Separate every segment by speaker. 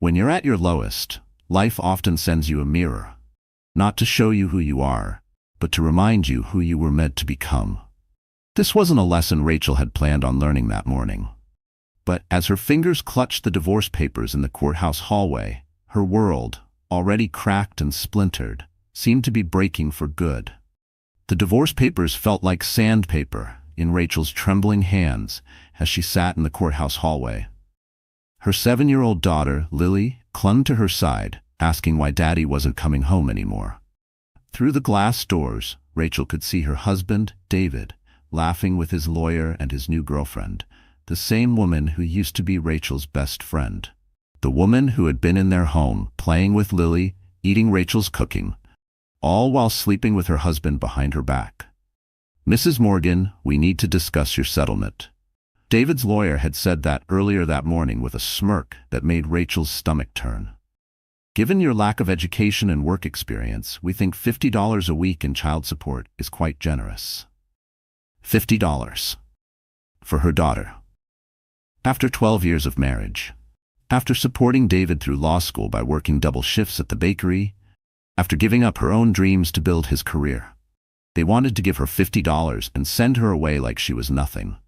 Speaker 1: When you're at your lowest, life often sends you a mirror, not to show you who you are, but to remind you who you were meant to become. This wasn't a lesson Rachel had planned on learning that morning. But as her fingers clutched the divorce papers in the courthouse hallway, her world, already cracked and splintered, seemed to be breaking for good. The divorce papers felt like sandpaper in Rachel's trembling hands as she sat in the courthouse hallway. Her 7-year-old daughter, Lily, clung to her side, asking why Daddy wasn't coming home anymore. Through the glass doors, Rachel could see her husband, David, laughing with his lawyer and his new girlfriend, the same woman who used to be Rachel's best friend. The woman who had been in their home, playing with Lily, eating Rachel's cooking, all while sleeping with her husband behind her back. "Mrs. Morgan, we need to discuss your settlement." David's lawyer had said that earlier that morning with a smirk that made Rachel's stomach turn. "Given your lack of education and work experience, we think $50 a week in child support is quite generous." $50. For her daughter. After 12 years of marriage, after supporting David through law school by working double shifts at the bakery, after giving up her own dreams to build his career, they wanted to give her $50 and send her away like she was nothing.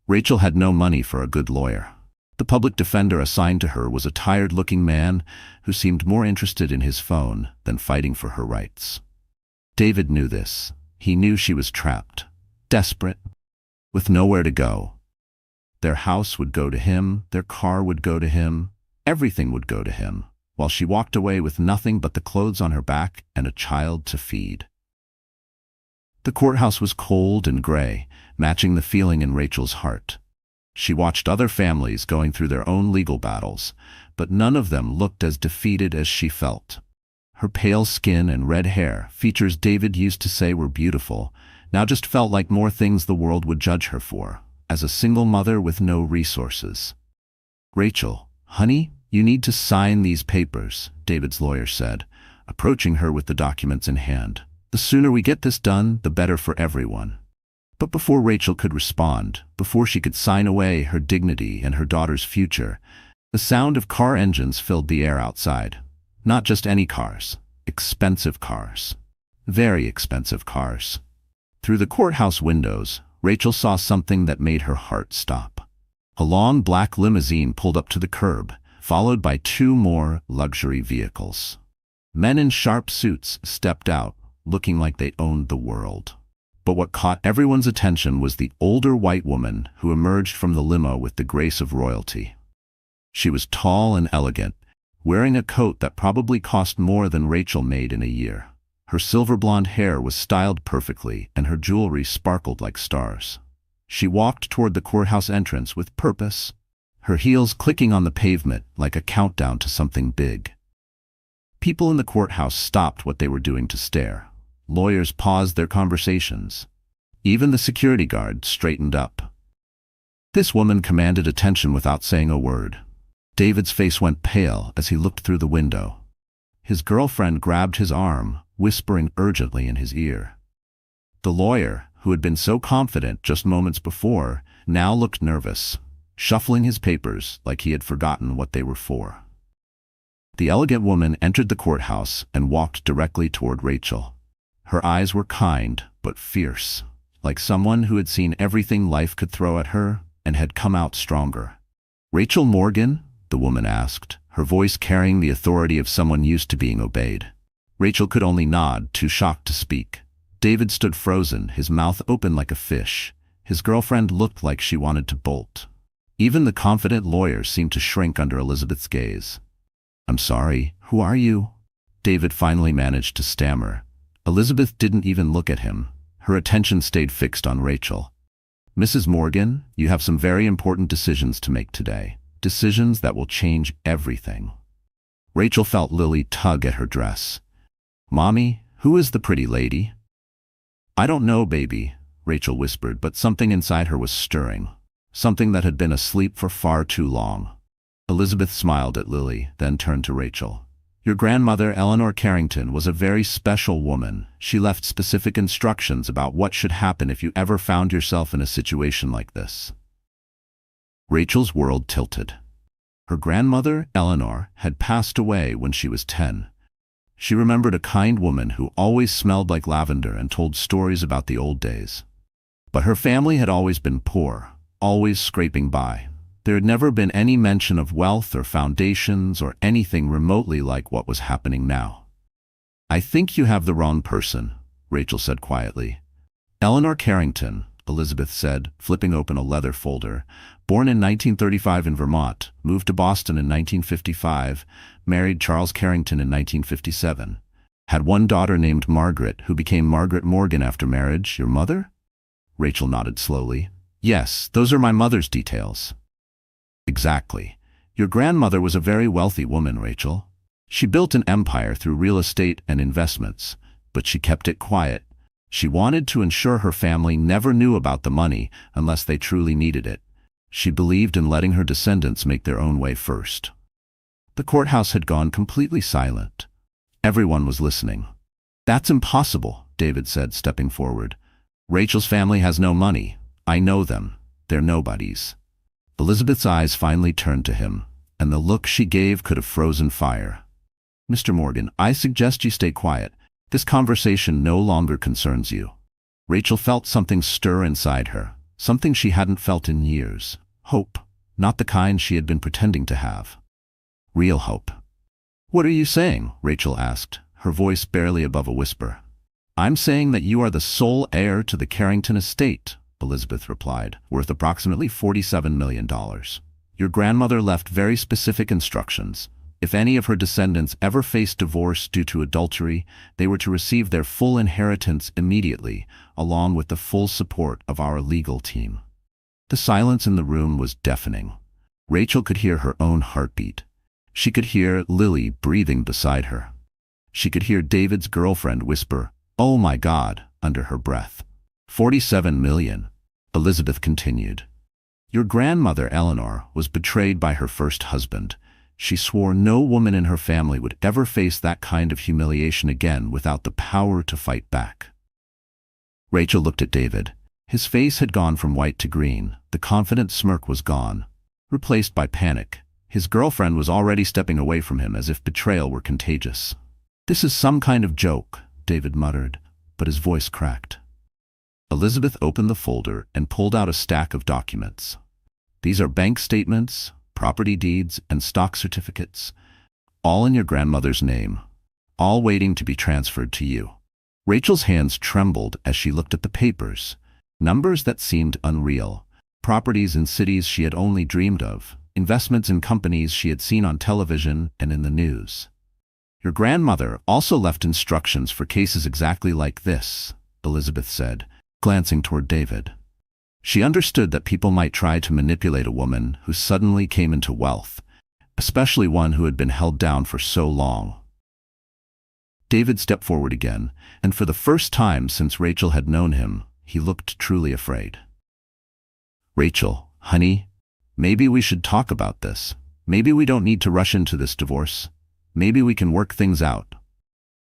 Speaker 1: Rachel had no money for a good lawyer. The public defender assigned to her was a tired-looking man who seemed more interested in his phone than fighting for her rights. David knew this. He knew she was trapped, desperate, with nowhere to go. Their house would go to him, their car would go to him, everything would go to him, while she walked away with nothing but the clothes on her back and a child to feed. The courthouse was cold and gray, matching the feeling in Rachel's heart. She watched other families going through their own legal battles, but none of them looked as defeated as she felt. Her pale skin and red hair, features David used to say were beautiful, now just felt like more things the world would judge her for, as a single mother with no resources. "Rachel, honey, you need to sign these papers," David's lawyer said, approaching her with the documents in hand. "The sooner we get this done, the better for everyone." But before Rachel could respond, before she could sign away her dignity and her daughter's future, the sound of car engines filled the air outside. Not just any cars, expensive cars. Very expensive cars. Through the courthouse windows, Rachel saw something that made her heart stop. A long black limousine pulled up to the curb, followed by 2 more luxury vehicles. Men in sharp suits stepped out, looking like they owned the world. But what caught everyone's attention was the older white woman who emerged from the limo with the grace of royalty. She was tall and elegant, wearing a coat that probably cost more than Rachel made in a year. Her silver blonde hair was styled perfectly, and her jewelry sparkled like stars. She walked toward the courthouse entrance with purpose, her heels clicking on the pavement like a countdown to something big. People in the courthouse stopped what they were doing to stare. Lawyers paused their conversations. Even the security guard straightened up. This woman commanded attention without saying a word. David's face went pale as he looked through the window. His girlfriend grabbed his arm, whispering urgently in his ear. The lawyer, who had been so confident just moments before, now looked nervous, shuffling his papers like he had forgotten what they were for. The elegant woman entered the courthouse and walked directly toward Rachel. Her eyes were kind but fierce, like someone who had seen everything life could throw at her and had come out stronger. "Rachel Morgan?" the woman asked, her voice carrying the authority of someone used to being obeyed. Rachel could only nod, too shocked to speak. David stood frozen, his mouth open like a fish. His girlfriend looked like she wanted to bolt. Even the confident lawyer seemed to shrink under Elizabeth's gaze. "I'm sorry, who are you?" David finally managed to stammer. Elizabeth didn't even look at him. Her attention stayed fixed on Rachel. "Mrs. Morgan, you have some very important decisions to make today. Decisions that will change everything." Rachel felt Lily tug at her dress. "Mommy, who is the pretty lady?" "I don't know, baby," Rachel whispered, but something inside her was stirring. Something that had been asleep for far too long. Elizabeth smiled at Lily, then turned to Rachel. "Your grandmother, Eleanor Carrington, was a very special woman. She left specific instructions about what should happen if you ever found yourself in a situation like this." Rachel's world tilted. Her grandmother, Eleanor, had passed away when she was 10. She remembered a kind woman who always smelled like lavender and told stories about the old days. But her family had always been poor, always scraping by. There had never been any mention of wealth or foundations or anything remotely like what was happening now. "I think you have the wrong person," Rachel said quietly. "Eleanor Carrington," Elizabeth said, flipping open a leather folder. "Born in 1935 in Vermont, moved to Boston in 1955, married Charles Carrington in 1957. Had one daughter named Margaret, who became Margaret Morgan after marriage. Your mother?" Rachel nodded slowly. "Yes, those are my mother's details." "Exactly. Your grandmother was a very wealthy woman, Rachel. She built an empire through real estate and investments, but she kept it quiet. She wanted to ensure her family never knew about the money unless they truly needed it. She believed in letting her descendants make their own way first." The courthouse had gone completely silent. Everyone was listening. "That's impossible," David said, stepping forward. "Rachel's family has no money. I know them. They're nobodies." Elizabeth's eyes finally turned to him, and the look she gave could have frozen fire. "Mr. Morgan, I suggest you stay quiet. This conversation no longer concerns you." Rachel felt something stir inside her, something she hadn't felt in years. Hope, not the kind she had been pretending to have. Real hope. "What are you saying?" Rachel asked, her voice barely above a whisper. "I'm saying that you are the sole heir to the Carrington estate," Elizabeth replied, "worth approximately $47 million. Your grandmother left very specific instructions. If any of her descendants ever faced divorce due to adultery, they were to receive their full inheritance immediately, along with the full support of our legal team." The silence in the room was deafening. Rachel could hear her own heartbeat. She could hear Lily breathing beside her. She could hear David's girlfriend whisper, "Oh my God," under her breath. $47 million, Elizabeth continued. "Your grandmother, Eleanor, was betrayed by her first husband. She swore no woman in her family would ever face that kind of humiliation again without the power to fight back." Rachel looked at David. His face had gone from white to green. The confident smirk was gone, replaced by panic. His girlfriend was already stepping away from him as if betrayal were contagious. "This is some kind of joke," David muttered, but his voice cracked. Elizabeth opened the folder and pulled out a stack of documents. "These are bank statements, property deeds, and stock certificates, all in your grandmother's name, all waiting to be transferred to you." Rachel's hands trembled as she looked at the papers. Numbers that seemed unreal, properties in cities she had only dreamed of, investments in companies she had seen on television and in the news. "Your grandmother also left instructions for cases exactly like this," Elizabeth said, glancing toward David. She understood that people might try to manipulate a woman who suddenly came into wealth, especially one who had been held down for so long. David stepped forward again, and for the first time since Rachel had known him, he looked truly afraid. "Rachel, honey, maybe we should talk about this. Maybe we don't need to rush into this divorce. Maybe we can work things out."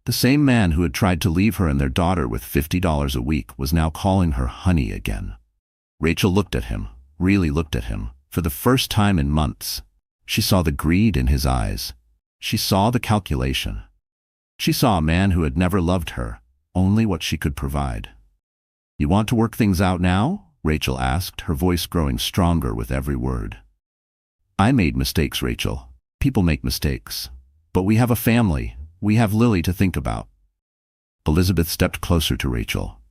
Speaker 1: The same man who had tried to leave her and their daughter with $50 a week was now calling her honey again. Rachel looked at him, really looked at him, for the first time in months. She saw the greed in his eyes. She saw the calculation. She saw a man who had never loved her, only what she could provide. "You want to work things out now?" Rachel asked, her voice growing stronger with every word. "I made mistakes, Rachel. People make mistakes. But we have a family. We have Lily to think about." Elizabeth stepped closer to Rachel.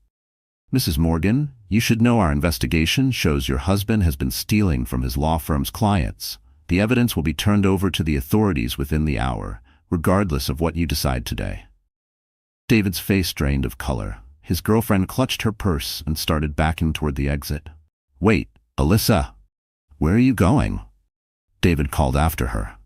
Speaker 1: "Mrs. Morgan, you should know our investigation shows your husband has been stealing from his law firm's clients. The evidence will be turned over to the authorities within the hour, regardless of what you decide today." David's face drained of color. His girlfriend clutched her purse and started backing toward the exit. "Wait, Alyssa. Where are you going?" David called after her.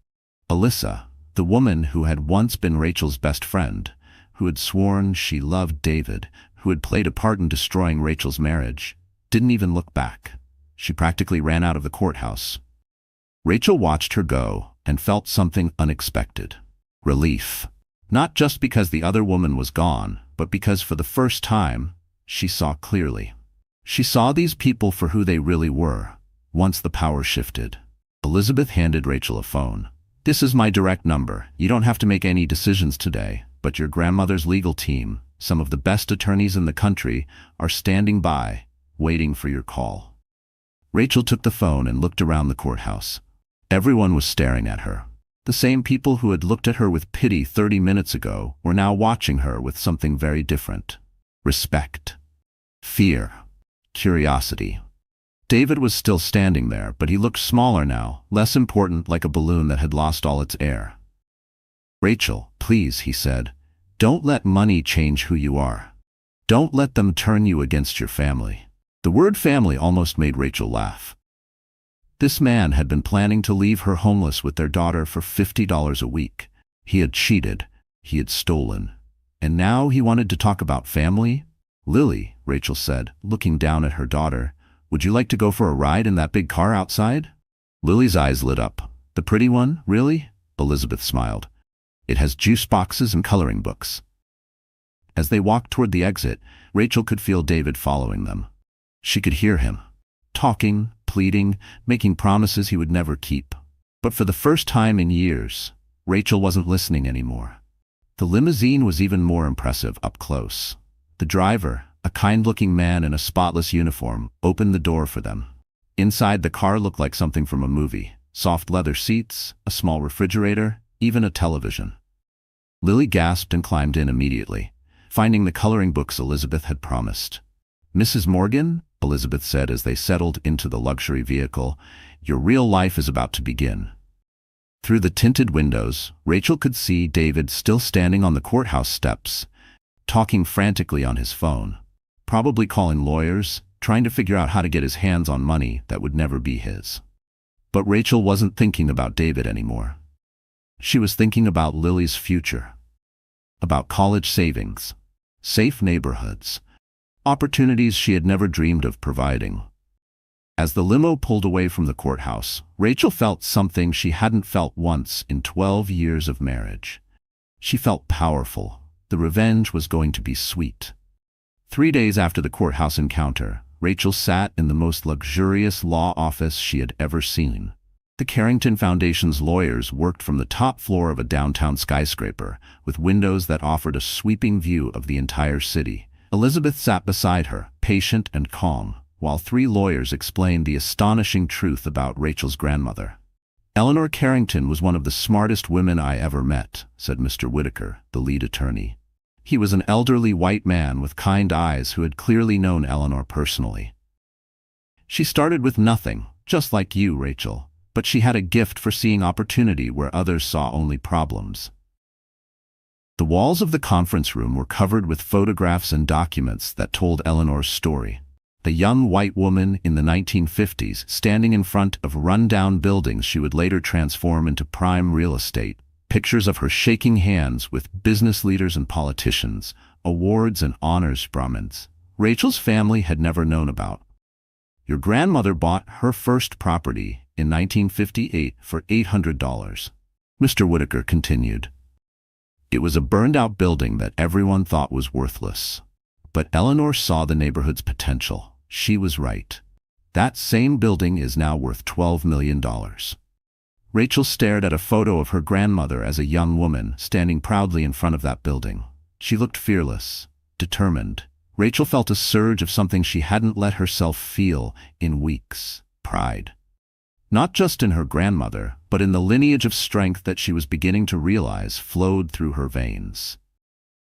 Speaker 1: Alyssa, the woman who had once been Rachel's best friend, who had sworn she loved David, who had played a part in destroying Rachel's marriage, didn't even look back. She practically ran out of the courthouse. Rachel watched her go and felt something unexpected. Relief. Not just because the other woman was gone, but because for the first time, she saw clearly. She saw these people for who they really were, once the power shifted. Elizabeth handed Rachel a phone. "This is my direct number. You don't have to make any decisions today, but your grandmother's legal team, some of the best attorneys in the country, are standing by, waiting for your call." Rachel took the phone and looked around the courthouse. Everyone was staring at her. The same people who had looked at her with pity 30 minutes ago were now watching her with something very different. Respect. Fear. Curiosity. David was still standing there, but he looked smaller now, less important, like a balloon that had lost all its air. "Rachel, please," he said, "don't let money change who you are. Don't let them turn you against your family." The word family almost made Rachel laugh. This man had been planning to leave her homeless with their daughter for $50 a week. He had cheated. He had stolen. And now he wanted to talk about family? "Lily," Rachel said, looking down at her daughter, "would you like to go for a ride in that big car outside?" Lily's eyes lit up. "The pretty one, really?" Elizabeth smiled. "It has juice boxes and coloring books." As they walked toward the exit, Rachel could feel David following them. She could hear him, talking, pleading, making promises he would never keep. But for the first time in years, Rachel wasn't listening anymore. The limousine was even more impressive up close. The driver, a kind-looking man in a spotless uniform, opened the door for them. Inside, the car looked like something from a movie. Soft leather seats, a small refrigerator, even a television. Lily gasped and climbed in immediately, finding the coloring books Elizabeth had promised. "Mrs. Morgan," Elizabeth said as they settled into the luxury vehicle, "your real life is about to begin." Through the tinted windows, Rachel could see David still standing on the courthouse steps, talking frantically on his phone, probably calling lawyers, trying to figure out how to get his hands on money that would never be his. But Rachel wasn't thinking about David anymore. She was thinking about Lily's future, about college savings, safe neighborhoods, opportunities she had never dreamed of providing. As the limo pulled away from the courthouse, Rachel felt something she hadn't felt once in 12 years of marriage. She felt powerful. The revenge was going to be sweet. 3 days after the courthouse encounter, Rachel sat in the most luxurious law office she had ever seen. The Carrington Foundation's lawyers worked from the top floor of a downtown skyscraper, with windows that offered a sweeping view of the entire city. Elizabeth sat beside her, patient and calm, while 3 lawyers explained the astonishing truth about Rachel's grandmother. "Eleanor Carrington was one of the smartest women I ever met," said Mr. Whitaker, the lead attorney. He was an elderly white man with kind eyes who had clearly known Eleanor personally. "She started with nothing, just like you, Rachel, but she had a gift for seeing opportunity where others saw only problems." The walls of the conference room were covered with photographs and documents that told Eleanor's story. The young white woman in the 1950s standing in front of run-down buildings she would later transform into prime real estate, pictures of her shaking hands with business leaders and politicians, awards and honors Brahmins Rachel's family had never known about. "Your grandmother bought her first property in 1958 for $800, Mr. Whitaker continued. "It was a burned-out building that everyone thought was worthless. But Eleanor saw the neighborhood's potential. She was right. That same building is now worth $12 million. Rachel stared at a photo of her grandmother as a young woman, standing proudly in front of that building. She looked fearless, determined. Rachel felt a surge of something she hadn't let herself feel in weeks: pride. Not just in her grandmother, but in the lineage of strength that she was beginning to realize flowed through her veins.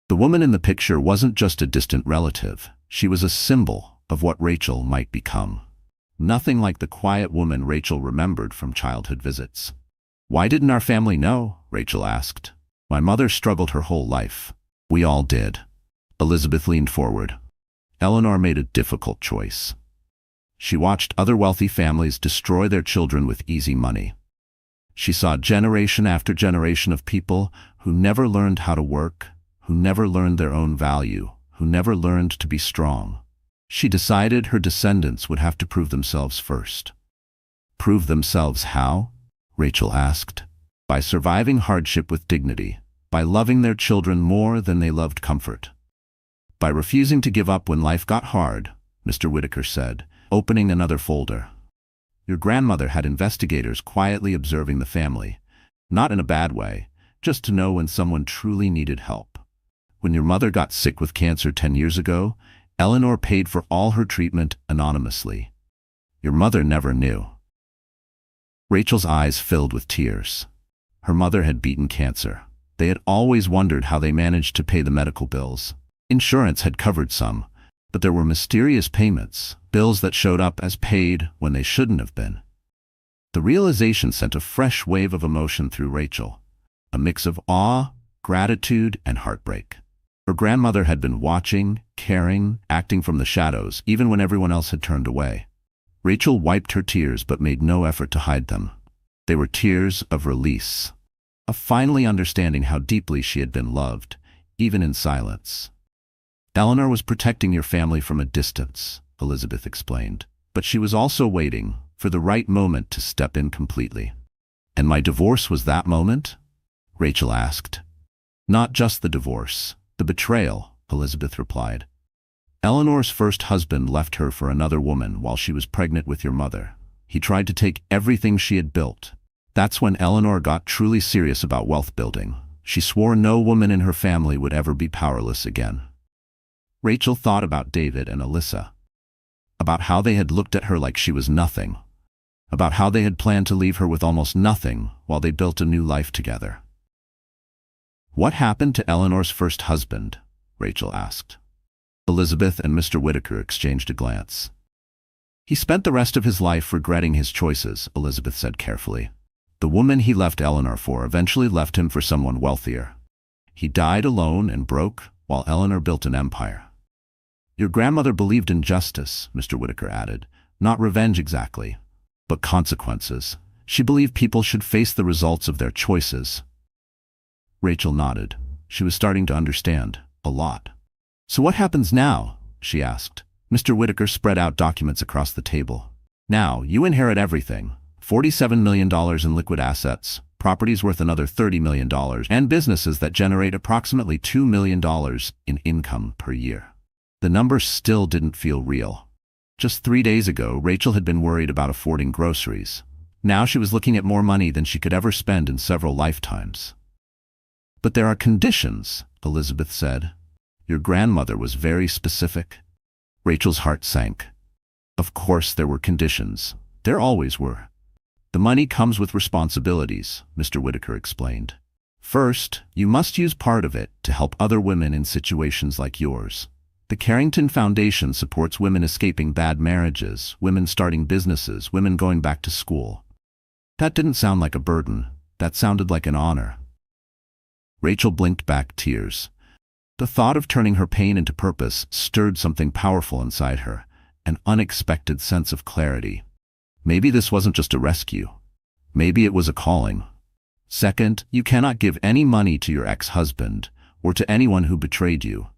Speaker 1: The woman in the picture wasn't just a distant relative. She was a symbol of what Rachel might become. Nothing like the quiet woman Rachel remembered from childhood visits. "Why didn't our family know?" Rachel asked. "My mother struggled her whole life. We all did." Elizabeth leaned forward. Eleanor made a difficult choice. She watched other wealthy families destroy their children with easy money. She saw generation after generation of people who never learned how to work, who never learned their own value, who never learned to be strong. She decided her descendants would have to prove themselves first. Prove themselves how? Rachel asked. By surviving hardship with dignity, by loving their children more than they loved comfort. By refusing to give up when life got hard, Mr. Whitaker said, opening another folder. Your grandmother had investigators quietly observing the family, not in a bad way, just to know when someone truly needed help. When your mother got sick with cancer 10 years ago, Eleanor paid for all her treatment anonymously. Your mother never knew. Rachel's eyes filled with tears. Her mother had beaten cancer. They had always wondered how they managed to pay the medical bills. Insurance had covered some, but there were mysterious payments, bills that showed up as paid when they shouldn't have been. The realization sent a fresh wave of emotion through Rachel, a mix of awe, gratitude, and heartbreak. Her grandmother had been watching, caring, acting from the shadows, even when everyone else had turned away. Rachel wiped her tears but made no effort to hide them. They were tears of release, of finally understanding how deeply she had been loved, even in silence. Eleanor was protecting your family from a distance, Elizabeth explained, but she was also waiting for the right moment to step in completely. And my divorce was that moment? Rachel asked. Not just the divorce, the betrayal, Elizabeth replied. Eleanor's first husband left her for another woman while she was pregnant with your mother. He tried to take everything she had built. That's when Eleanor got truly serious about wealth building. She swore no woman in her family would ever be powerless again. Rachel thought about David and Alyssa, about how they had looked at her like she was nothing, about how they had planned to leave her with almost nothing while they built a new life together. What happened to Eleanor's first husband? Rachel asked. Elizabeth and Mr. Whittaker exchanged a glance. He spent the rest of his life regretting his choices, Elizabeth said carefully. The woman he left Eleanor for eventually left him for someone wealthier. He died alone and broke, while Eleanor built an empire. Your grandmother believed in justice, Mr. Whittaker added. Not revenge exactly, but consequences. She believed people should face the results of their choices. Rachel nodded. She was starting to understand, a lot. So what happens now? She asked. Mr. Whittaker spread out documents across the table. Now, you inherit everything. $47 million in liquid assets, properties worth another $30 million, and businesses that generate approximately $2 million in income per year. The numbers still didn't feel real. Just 3 days ago, Rachel had been worried about affording groceries. Now she was looking at more money than she could ever spend in several lifetimes. But there are conditions, Elizabeth said. Your grandmother was very specific. Rachel's heart sank. Of course there were conditions. There always were. The money comes with responsibilities, Mr. Whittaker explained. First, you must use part of it to help other women in situations like yours. The Carrington Foundation supports women escaping bad marriages, women starting businesses, women going back to school. That didn't sound like a burden. That sounded like an honor. Rachel blinked back tears. The thought of turning her pain into purpose stirred something powerful inside her, an unexpected sense of clarity. Maybe this wasn't just a rescue. Maybe it was a calling. Second, you cannot give any money to your ex-husband or to anyone who betrayed you.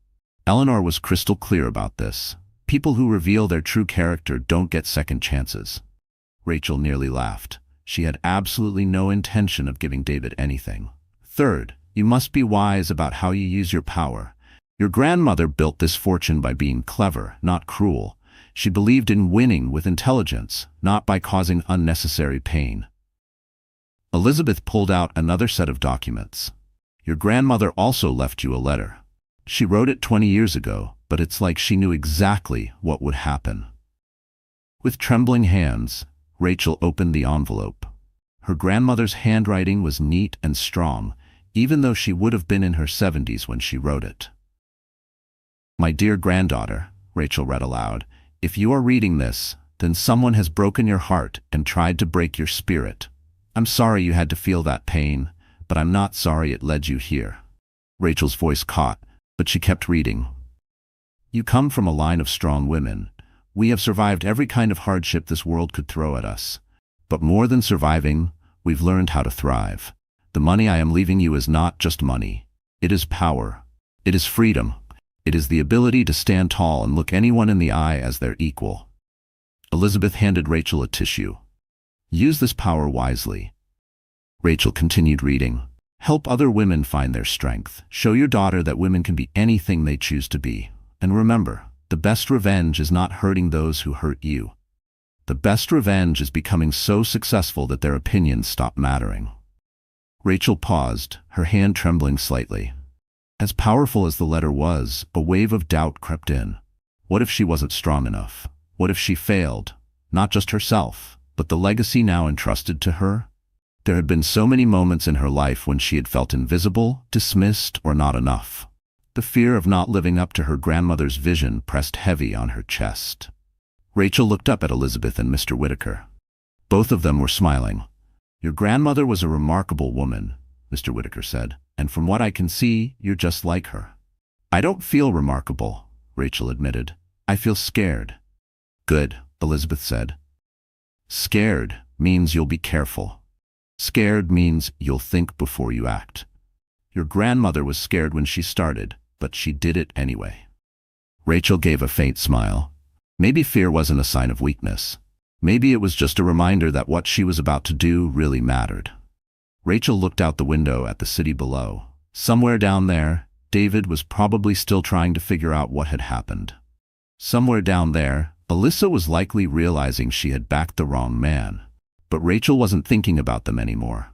Speaker 1: Eleanor was crystal clear about this. People who reveal their true character don't get second chances. Rachel nearly laughed. She had absolutely no intention of giving David anything. Third, you must be wise about how you use your power. Your grandmother built this fortune by being clever, not cruel. She believed in winning with intelligence, not by causing unnecessary pain. Elizabeth pulled out another set of documents. Your grandmother also left you a letter. She wrote it 20 years ago, but it's like she knew exactly what would happen. With trembling hands, Rachel opened the envelope. Her grandmother's handwriting was neat and strong, even though she would have been in her 70s when she wrote it. My dear granddaughter, Rachel read aloud, if you are reading this, then someone has broken your heart and tried to break your spirit. I'm sorry you had to feel that pain, but I'm not sorry it led you here. Rachel's voice caught, but she kept reading. You come from a line of strong women. We have survived every kind of hardship this world could throw at us. But more than surviving, we've learned how to thrive. The money I am leaving you is not just money. It is power. It is freedom. It is the ability to stand tall and look anyone in the eye as their equal. Elizabeth handed Rachel a tissue. Use this power wisely. Rachel continued reading. Help other women find their strength. Show your daughter that women can be anything they choose to be. And remember, the best revenge is not hurting those who hurt you. The best revenge is becoming so successful that their opinions stop mattering. Rachel paused, her hand trembling slightly. As powerful as the letter was, a wave of doubt crept in. What if she wasn't strong enough? What if she failed? Not just herself, but the legacy now entrusted to her? There had been so many moments in her life when she had felt invisible, dismissed, or not enough. The fear of not living up to her grandmother's vision pressed heavy on her chest. Rachel looked up at Elizabeth and Mr. Whitaker. Both of them were smiling. "Your grandmother was a remarkable woman," Mr. Whitaker said, "and from what I can see, you're just like her." "I don't feel remarkable," Rachel admitted. "I feel scared." "Good," Elizabeth said. "Scared means you'll be careful. Scared means you'll think before you act. Your grandmother was scared when she started, but she did it anyway." Rachel gave a faint smile. Maybe fear wasn't a sign of weakness. Maybe it was just a reminder that what she was about to do really mattered. Rachel looked out the window at the city below. Somewhere down there, David was probably still trying to figure out what had happened. Somewhere down there, Alyssa was likely realizing she had backed the wrong man. But Rachel wasn't thinking about them anymore.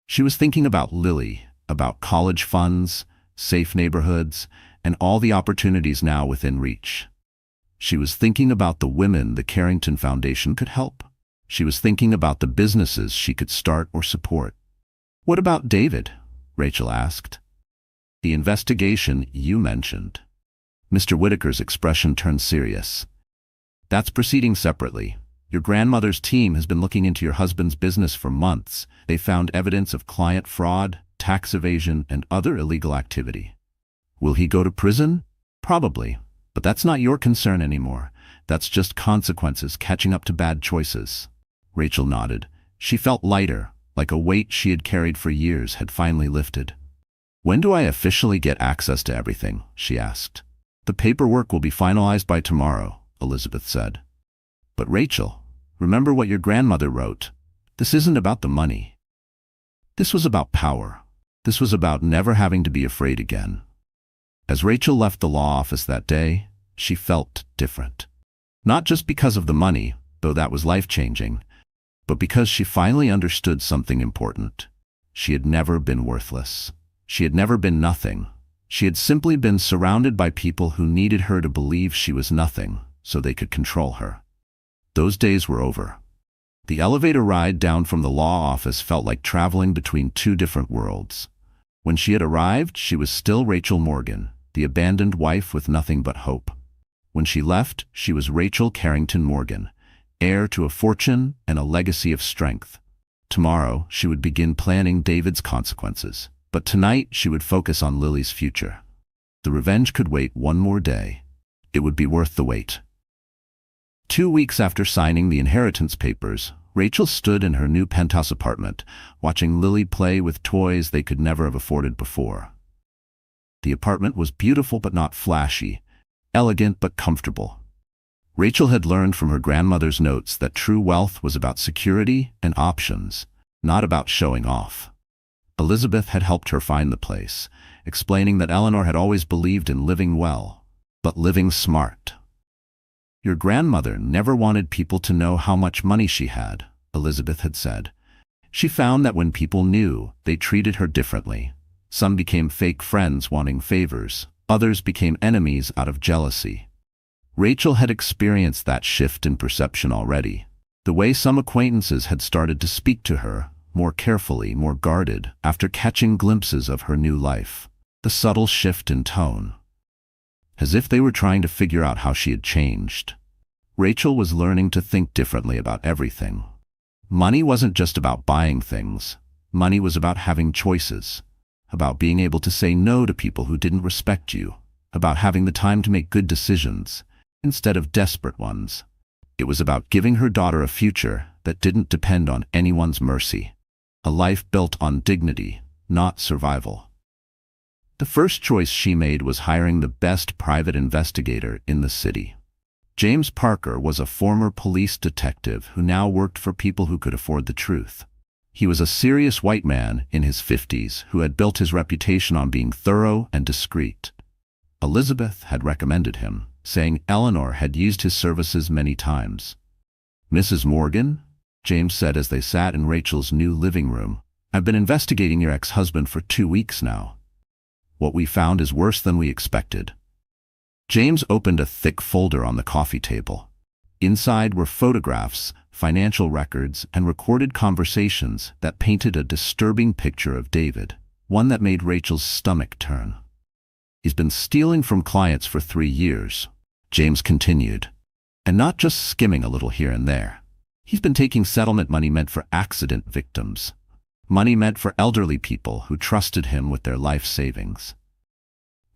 Speaker 1: She was thinking about Lily, about college funds, safe neighborhoods, and all the opportunities now within reach. She was thinking about the women the Carrington Foundation could help. She was thinking about the businesses she could start or support. "What about David?" Rachel asked. "The investigation you mentioned." Mr. Whitaker's expression turned serious. "That's proceeding separately. Your grandmother's team has been looking into your husband's business for months. They found evidence of client fraud, tax evasion, and other illegal activity. Will he go to prison? Probably. But that's not your concern anymore. That's just consequences catching up to bad choices." Rachel nodded. She felt lighter, like a weight she had carried for years had finally lifted. "When do I officially get access to everything?" she asked. "The paperwork will be finalized by tomorrow," Elizabeth said. "But Rachel, remember what your grandmother wrote. This isn't about the money. This was about power. This was about never having to be afraid again." As Rachel left the law office that day, she felt different. Not just because of the money, though that was life-changing, but because she finally understood something important. She had never been worthless. She had never been nothing. She had simply been surrounded by people who needed her to believe she was nothing, so they could control her. Those days were over. The elevator ride down from the law office felt like traveling between two different worlds. When she had arrived, she was still Rachel Morgan, the abandoned wife with nothing but hope. When she left, she was Rachel Carrington Morgan, heir to a fortune and a legacy of strength. Tomorrow, she would begin planning David's consequences. But tonight, she would focus on Lily's future. The revenge could wait one more day. It would be worth the wait. 2 weeks after signing the inheritance papers, Rachel stood in her new penthouse apartment, watching Lily play with toys they could never have afforded before. The apartment was beautiful but not flashy, elegant but comfortable. Rachel had learned from her grandmother's notes that true wealth was about security and options, not about showing off. Elizabeth had helped her find the place, explaining that Eleanor had always believed in living well, but living smart. "Your grandmother never wanted people to know how much money she had," Elizabeth had said. "She found that when people knew, they treated her differently. Some became fake friends wanting favors, others became enemies out of jealousy." Rachel had experienced that shift in perception already. The way some acquaintances had started to speak to her, more carefully, more guarded, after catching glimpses of her new life. The subtle shift in tone. As if they were trying to figure out how she had changed. Rachel was learning to think differently about everything. Money wasn't just about buying things. Money was about having choices. About being able to say no to people who didn't respect you. About having the time to make good decisions, instead of desperate ones. It was about giving her daughter a future that didn't depend on anyone's mercy. A life built on dignity, not survival. The first choice she made was hiring the best private investigator in the city. James Parker was a former police detective who now worked for people who could afford the truth. He was a serious white man in his 50s who had built his reputation on being thorough and discreet. Elizabeth had recommended him, saying Eleanor had used his services many times. Mrs. Morgan, James said as they sat in Rachel's new living room, I've been investigating your ex-husband for 2 weeks now. What we found is worse than we expected. James opened a thick folder on the coffee table. Inside were photographs, financial records, and recorded conversations that painted a disturbing picture of David, one that made Rachel's stomach turn. He's been stealing from clients for 3 years, James continued, and not just skimming a little here and there. He's been taking settlement money meant for accident victims, money meant for elderly people who trusted him with their life savings.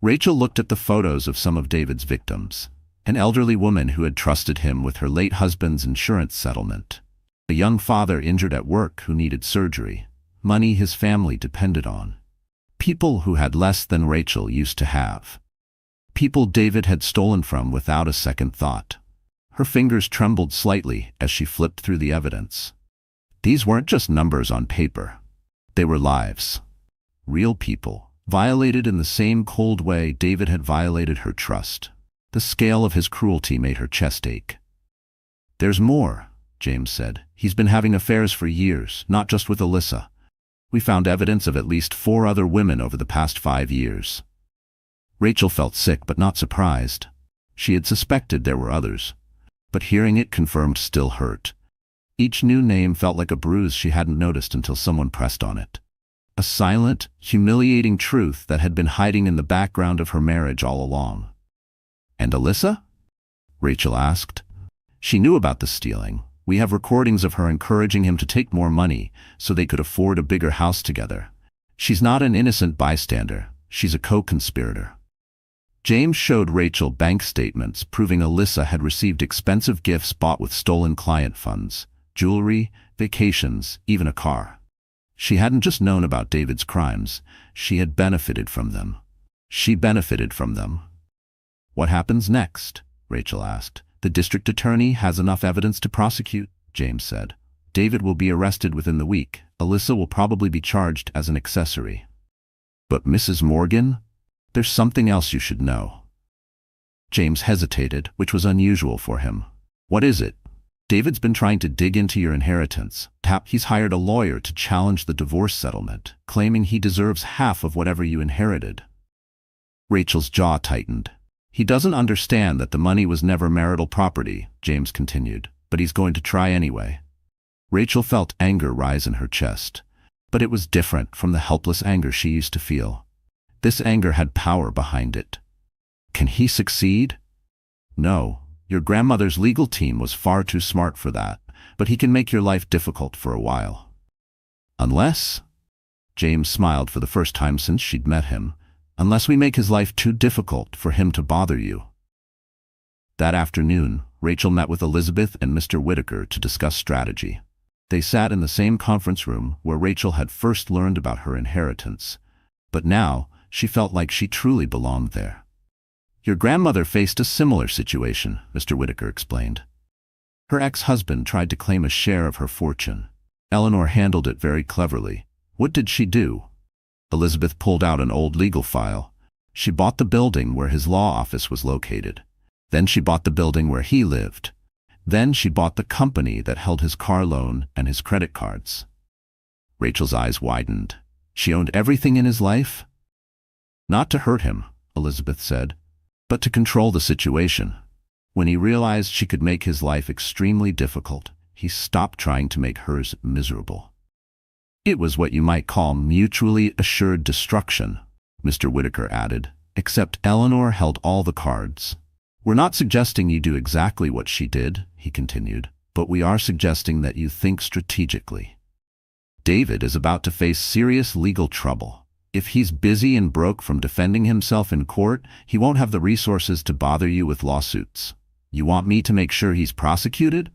Speaker 1: Rachel looked at the photos of some of David's victims, an elderly woman who had trusted him with her late husband's insurance settlement, a young father injured at work who needed surgery, money his family depended on, people who had less than Rachel used to have, people David had stolen from without a second thought. Her fingers trembled slightly as she flipped through the evidence. These weren't just numbers on paper. They were lives. Real people, violated in the same cold way David had violated her trust. The scale of his cruelty made her chest ache. There's more, James said. He's been having affairs for years, not just with Alyssa. We found evidence of at least 4 other women over the past 5 years. Rachel felt sick but not surprised. She had suspected there were others, but hearing it confirmed still hurt. Each new name felt like a bruise she hadn't noticed until someone pressed on it. A silent, humiliating truth that had been hiding in the background of her marriage all along. And Alyssa? Rachel asked. She knew about the stealing. We have recordings of her encouraging him to take more money so they could afford a bigger house together. She's not an innocent bystander. She's a co-conspirator. James showed Rachel bank statements proving Alyssa had received expensive gifts bought with stolen client funds, jewelry, vacations, even a car. She hadn't just known about David's crimes, she had benefited from them. She benefited from them. What happens next? Rachel asked. The district attorney has enough evidence to prosecute, James said. David will be arrested within the week. Alyssa will probably be charged as an accessory. But Mrs. Morgan? There's something else you should know. James hesitated, which was unusual for him. What is it? David's been trying to dig into your inheritance. He's hired a lawyer to challenge the divorce settlement, claiming he deserves half of whatever you inherited. Rachel's jaw tightened. He doesn't understand that the money was never marital property, James continued, but he's going to try anyway. Rachel felt anger rise in her chest, but it was different from the helpless anger she used to feel. This anger had power behind it. Can he succeed? No, your grandmother's legal team was far too smart for that, but he can make your life difficult for a while. Unless, James smiled for the first time since she'd met him, unless we make his life too difficult for him to bother you. That afternoon, Rachel met with Elizabeth and Mr. Whitaker to discuss strategy. They sat in the same conference room where Rachel had first learned about her inheritance, but now she felt like she truly belonged there. Your grandmother faced a similar situation, Mr. Whitaker explained. Her ex-husband tried to claim a share of her fortune. Eleanor handled it very cleverly. What did she do? Elizabeth pulled out an old legal file. She bought the building where his law office was located. Then she bought the building where he lived. Then she bought the company that held his car loan and his credit cards. Rachel's eyes widened. She owned everything in his life? Not to hurt him, Elizabeth said, but to control the situation. When he realized she could make his life extremely difficult, he stopped trying to make hers miserable. It was what you might call mutually assured destruction, Mr. Whitaker added, except Eleanor held all the cards. We're not suggesting you do exactly what she did, he continued, but we are suggesting that you think strategically. David is about to face serious legal trouble. If he's busy and broke from defending himself in court, he won't have the resources to bother you with lawsuits. You want me to make sure he's prosecuted?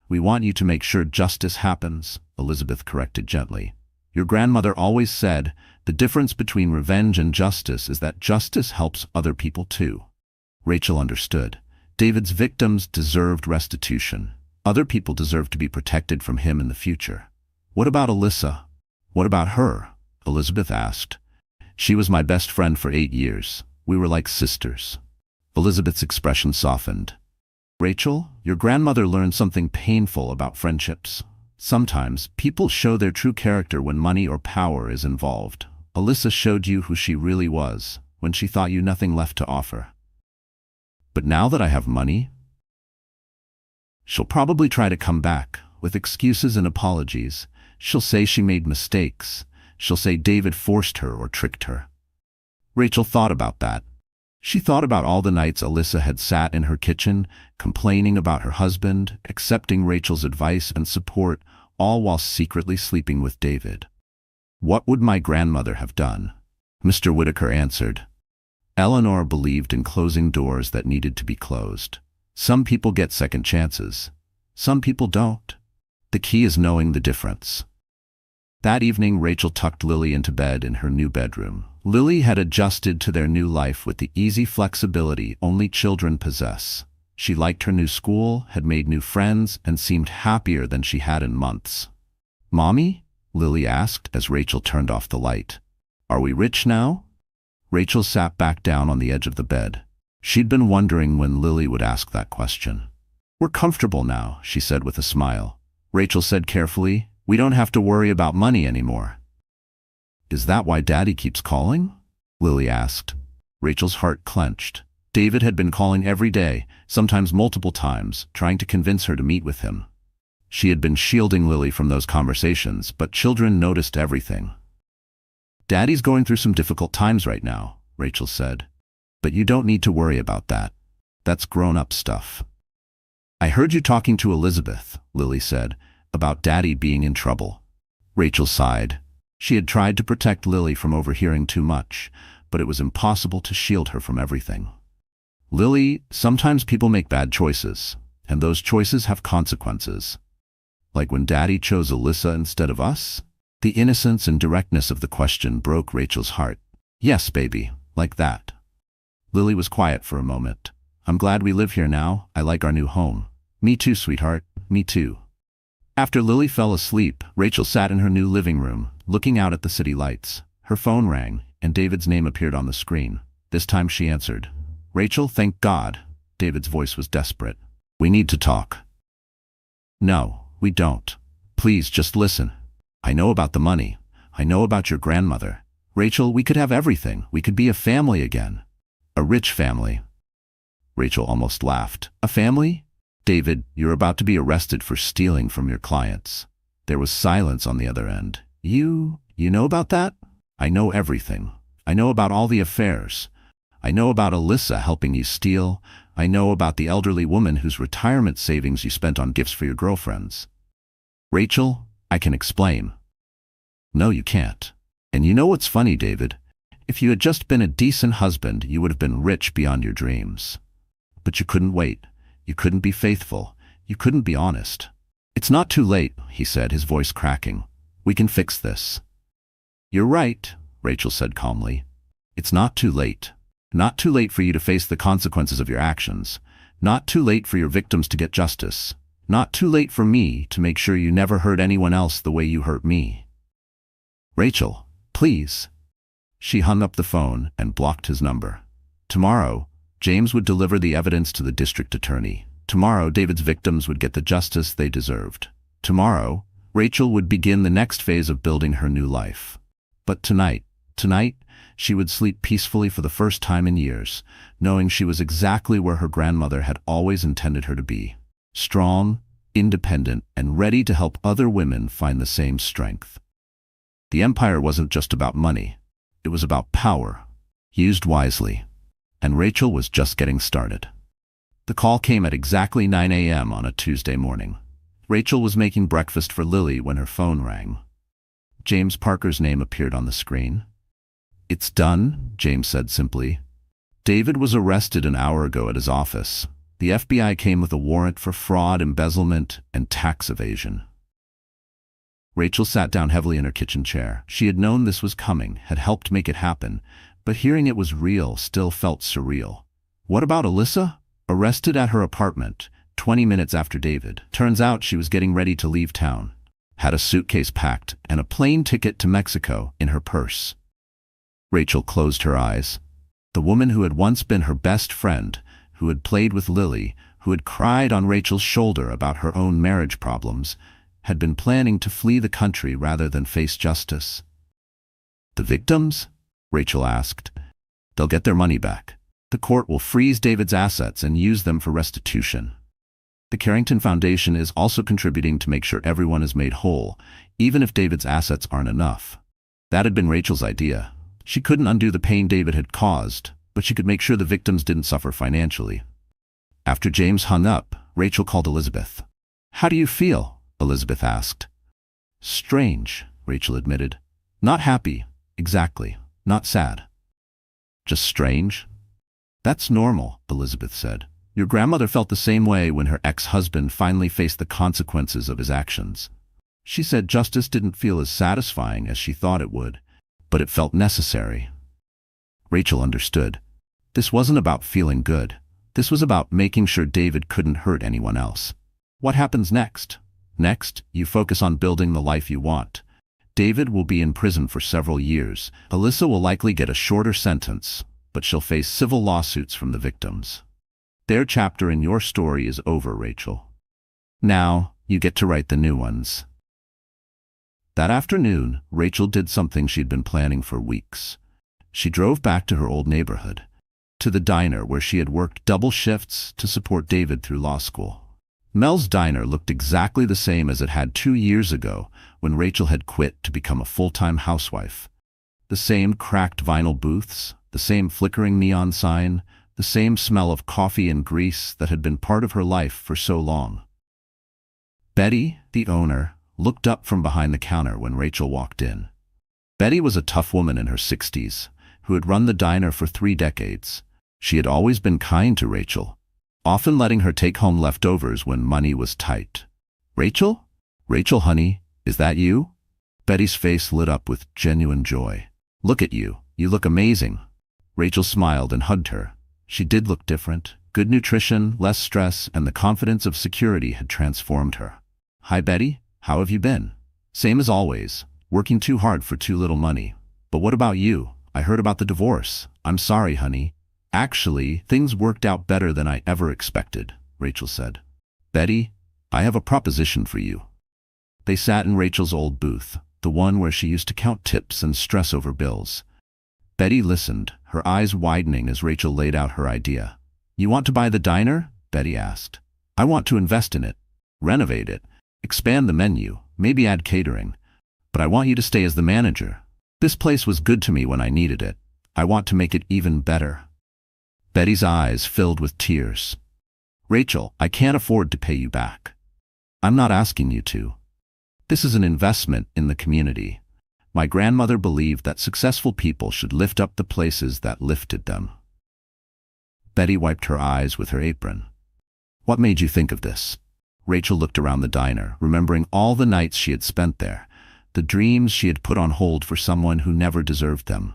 Speaker 1: We want you to make sure justice happens, Elizabeth corrected gently. Your grandmother always said, the difference between revenge and justice is that justice helps other people too. Rachel understood. David's victims deserved restitution. Other people deserved to be protected from him in the future. What about Alyssa? What about her? Elizabeth asked. She was my best friend for 8 years. We were like sisters. Elizabeth's expression softened. Rachel, Your grandmother learned something painful about friendships. Sometimes, people show their true character when money or power is involved. Alyssa showed you who she really was, when she thought you nothing left to offer. But now that I have money, she'll probably try to come back, with excuses and apologies. She'll say she made mistakes. She'll say David forced her or tricked her. Rachel thought about that. She thought about all the nights Alyssa had sat in her kitchen, complaining about her husband, accepting Rachel's advice and support, all while secretly sleeping with David. What would my grandmother have done? Mr. Whitaker answered. Eleanor believed in closing doors that needed to be closed. Some people get second chances. Some people don't. The key is knowing the difference. That evening, Rachel tucked Lily into bed in her new bedroom. Lily had adjusted to their new life with the easy flexibility only children possess. She liked her new school, had made new friends, and seemed happier than she had in months. "Mommy?" Lily asked as Rachel turned off the light. "Are we rich now?" Rachel sat back down on the edge of the bed. She'd been wondering when Lily would ask that question. "We're comfortable now," she said with a smile. Rachel said carefully, "We don't have to worry about money anymore." "Is that why Daddy keeps calling?" Lily asked. Rachel's heart clenched. David had been calling every day, sometimes multiple times, trying to convince her to meet with him. She had been shielding Lily from those conversations, but children noticed everything. "Daddy's going through some difficult times right now," Rachel said. "But you don't need to worry about that. That's grown-up stuff." "I heard you talking to Elizabeth," Lily said, "about Daddy being in trouble." Rachel sighed. She had tried to protect Lily from overhearing too much, but it was impossible to shield her from everything. "Lily, sometimes people make bad choices, and those choices have consequences. Like when Daddy chose Alyssa instead of us?" The innocence and directness of the question broke Rachel's heart. "Yes, baby, like that." Lily was quiet for a moment. "I'm glad we live here now. I like our new home." "Me too, sweetheart. Me too." After Lily fell asleep, Rachel sat in her new living room, looking out at the city lights. Her phone rang, and David's name appeared on the screen. This time she answered. "Rachel, thank God." David's voice was desperate. "We need to talk." "No, we don't. Please, just listen. I know about the money. I know about your grandmother. Rachel, we could have everything. We could be a family again. A rich family." Rachel almost laughed. "A family? David, you're about to be arrested for stealing from your clients." There was silence on the other end. You know about that?" "I know everything. I know about all the affairs. I know about Alyssa helping you steal. I know about the elderly woman whose retirement savings you spent on gifts for your girlfriends." "Rachel, I can explain." "No, you can't. And you know what's funny, David? If you had just been a decent husband, you would have been rich beyond your dreams. But you couldn't wait. You couldn't be faithful. You couldn't be honest." "It's not too late," he said, his voice cracking. "We can fix this." "You're right," Rachel said calmly. "It's not too late. Not too late for you to face the consequences of your actions. Not too late for your victims to get justice. Not too late for me to make sure you never hurt anyone else the way you hurt me." "Rachel, please." She hung up the phone and blocked his number. Tomorrow, James would deliver the evidence to the district attorney. Tomorrow, David's victims would get the justice they deserved. Tomorrow, Rachel would begin the next phase of building her new life. But tonight, she would sleep peacefully for the first time in years, knowing she was exactly where her grandmother had always intended her to be. Strong, independent, and ready to help other women find the same strength. The empire wasn't just about money. It was about power, used wisely. And Rachel was just getting started. The call came at exactly 9 a.m. on a Tuesday morning. Rachel was making breakfast for Lily when her phone rang. James Parker's name appeared on the screen. "It's done," James said simply. "David was arrested an hour ago at his office. The FBI came with a warrant for fraud, embezzlement, and tax evasion." Rachel sat down heavily in her kitchen chair. She had known this was coming, had helped make it happen, but hearing it was real still felt surreal. What about Alyssa? Arrested at her apartment, 20 minutes after David. Turns out she was getting ready to leave town. Had a suitcase packed and a plane ticket to Mexico in her purse. Rachel closed her eyes. The woman who had once been her best friend, who had played with Lily, who had cried on Rachel's shoulder about her own marriage problems, had been planning to flee the country rather than face justice. "The victims?" Rachel asked. "They'll get their money back. The court will freeze David's assets and use them for restitution. The Carrington Foundation is also contributing to make sure everyone is made whole, even if David's assets aren't enough." That had been Rachel's idea. She couldn't undo the pain David had caused, but she could make sure the victims didn't suffer financially. After James hung up, Rachel called Elizabeth. "How do you feel?" Elizabeth asked. "Strange," Rachel admitted. "Not happy, exactly. Not sad. Just strange." "That's normal," Elizabeth said. "Your grandmother felt the same way when her ex-husband finally faced the consequences of his actions. She said justice didn't feel as satisfying as she thought it would, but it felt necessary." Rachel understood. This wasn't about feeling good. This was about making sure David couldn't hurt anyone else. What happens next? Next, you focus on building the life you want. David will be in prison for several years. Alyssa will likely get a shorter sentence, but she'll face civil lawsuits from the victims. Their chapter in your story is over, Rachel. Now, you get to write the new ones. That afternoon, Rachel did something she'd been planning for weeks. She drove back to her old neighborhood, to the diner where she had worked double shifts to support David through law school. Mel's diner looked exactly the same as it had 2 years ago when Rachel had quit to become a full-time housewife. The same cracked vinyl booths, the same flickering neon sign, the same smell of coffee and grease that had been part of her life for so long. Betty, the owner, looked up from behind the counter when Rachel walked in. Betty was a tough woman in her 60s, who had run the diner for 3 decades. She had always been kind to Rachel, often letting her take home leftovers when money was tight. "Rachel? Rachel, honey, is that you?" Betty's face lit up with genuine joy. "Look at you. You look amazing." Rachel smiled and hugged her. She did look different. Good nutrition, less stress, and the confidence of security had transformed her. "Hi, Betty. How have you been?" "Same as always. Working too hard for too little money. But what about you? I heard about the divorce." "I'm sorry, honey. Actually, things worked out better than I ever expected," Rachel said. "Betty, I have a proposition for you." They sat in Rachel's old booth, the one where she used to count tips and stress over bills. Betty listened, her eyes widening as Rachel laid out her idea. "You want to buy the diner?" Betty asked. "I want to invest in it, renovate it, expand the menu, maybe add catering. But I want you to stay as the manager. This place was good to me when I needed it. I want to make it even better." Betty's eyes filled with tears. "Rachel, I can't afford to pay you back. I'm not asking you to. This is an investment in the community. My grandmother believed that successful people should lift up the places that lifted them." Betty wiped her eyes with her apron. "What made you think of this?" Rachel looked around the diner, remembering all the nights she had spent there, the dreams she had put on hold for someone who never deserved them.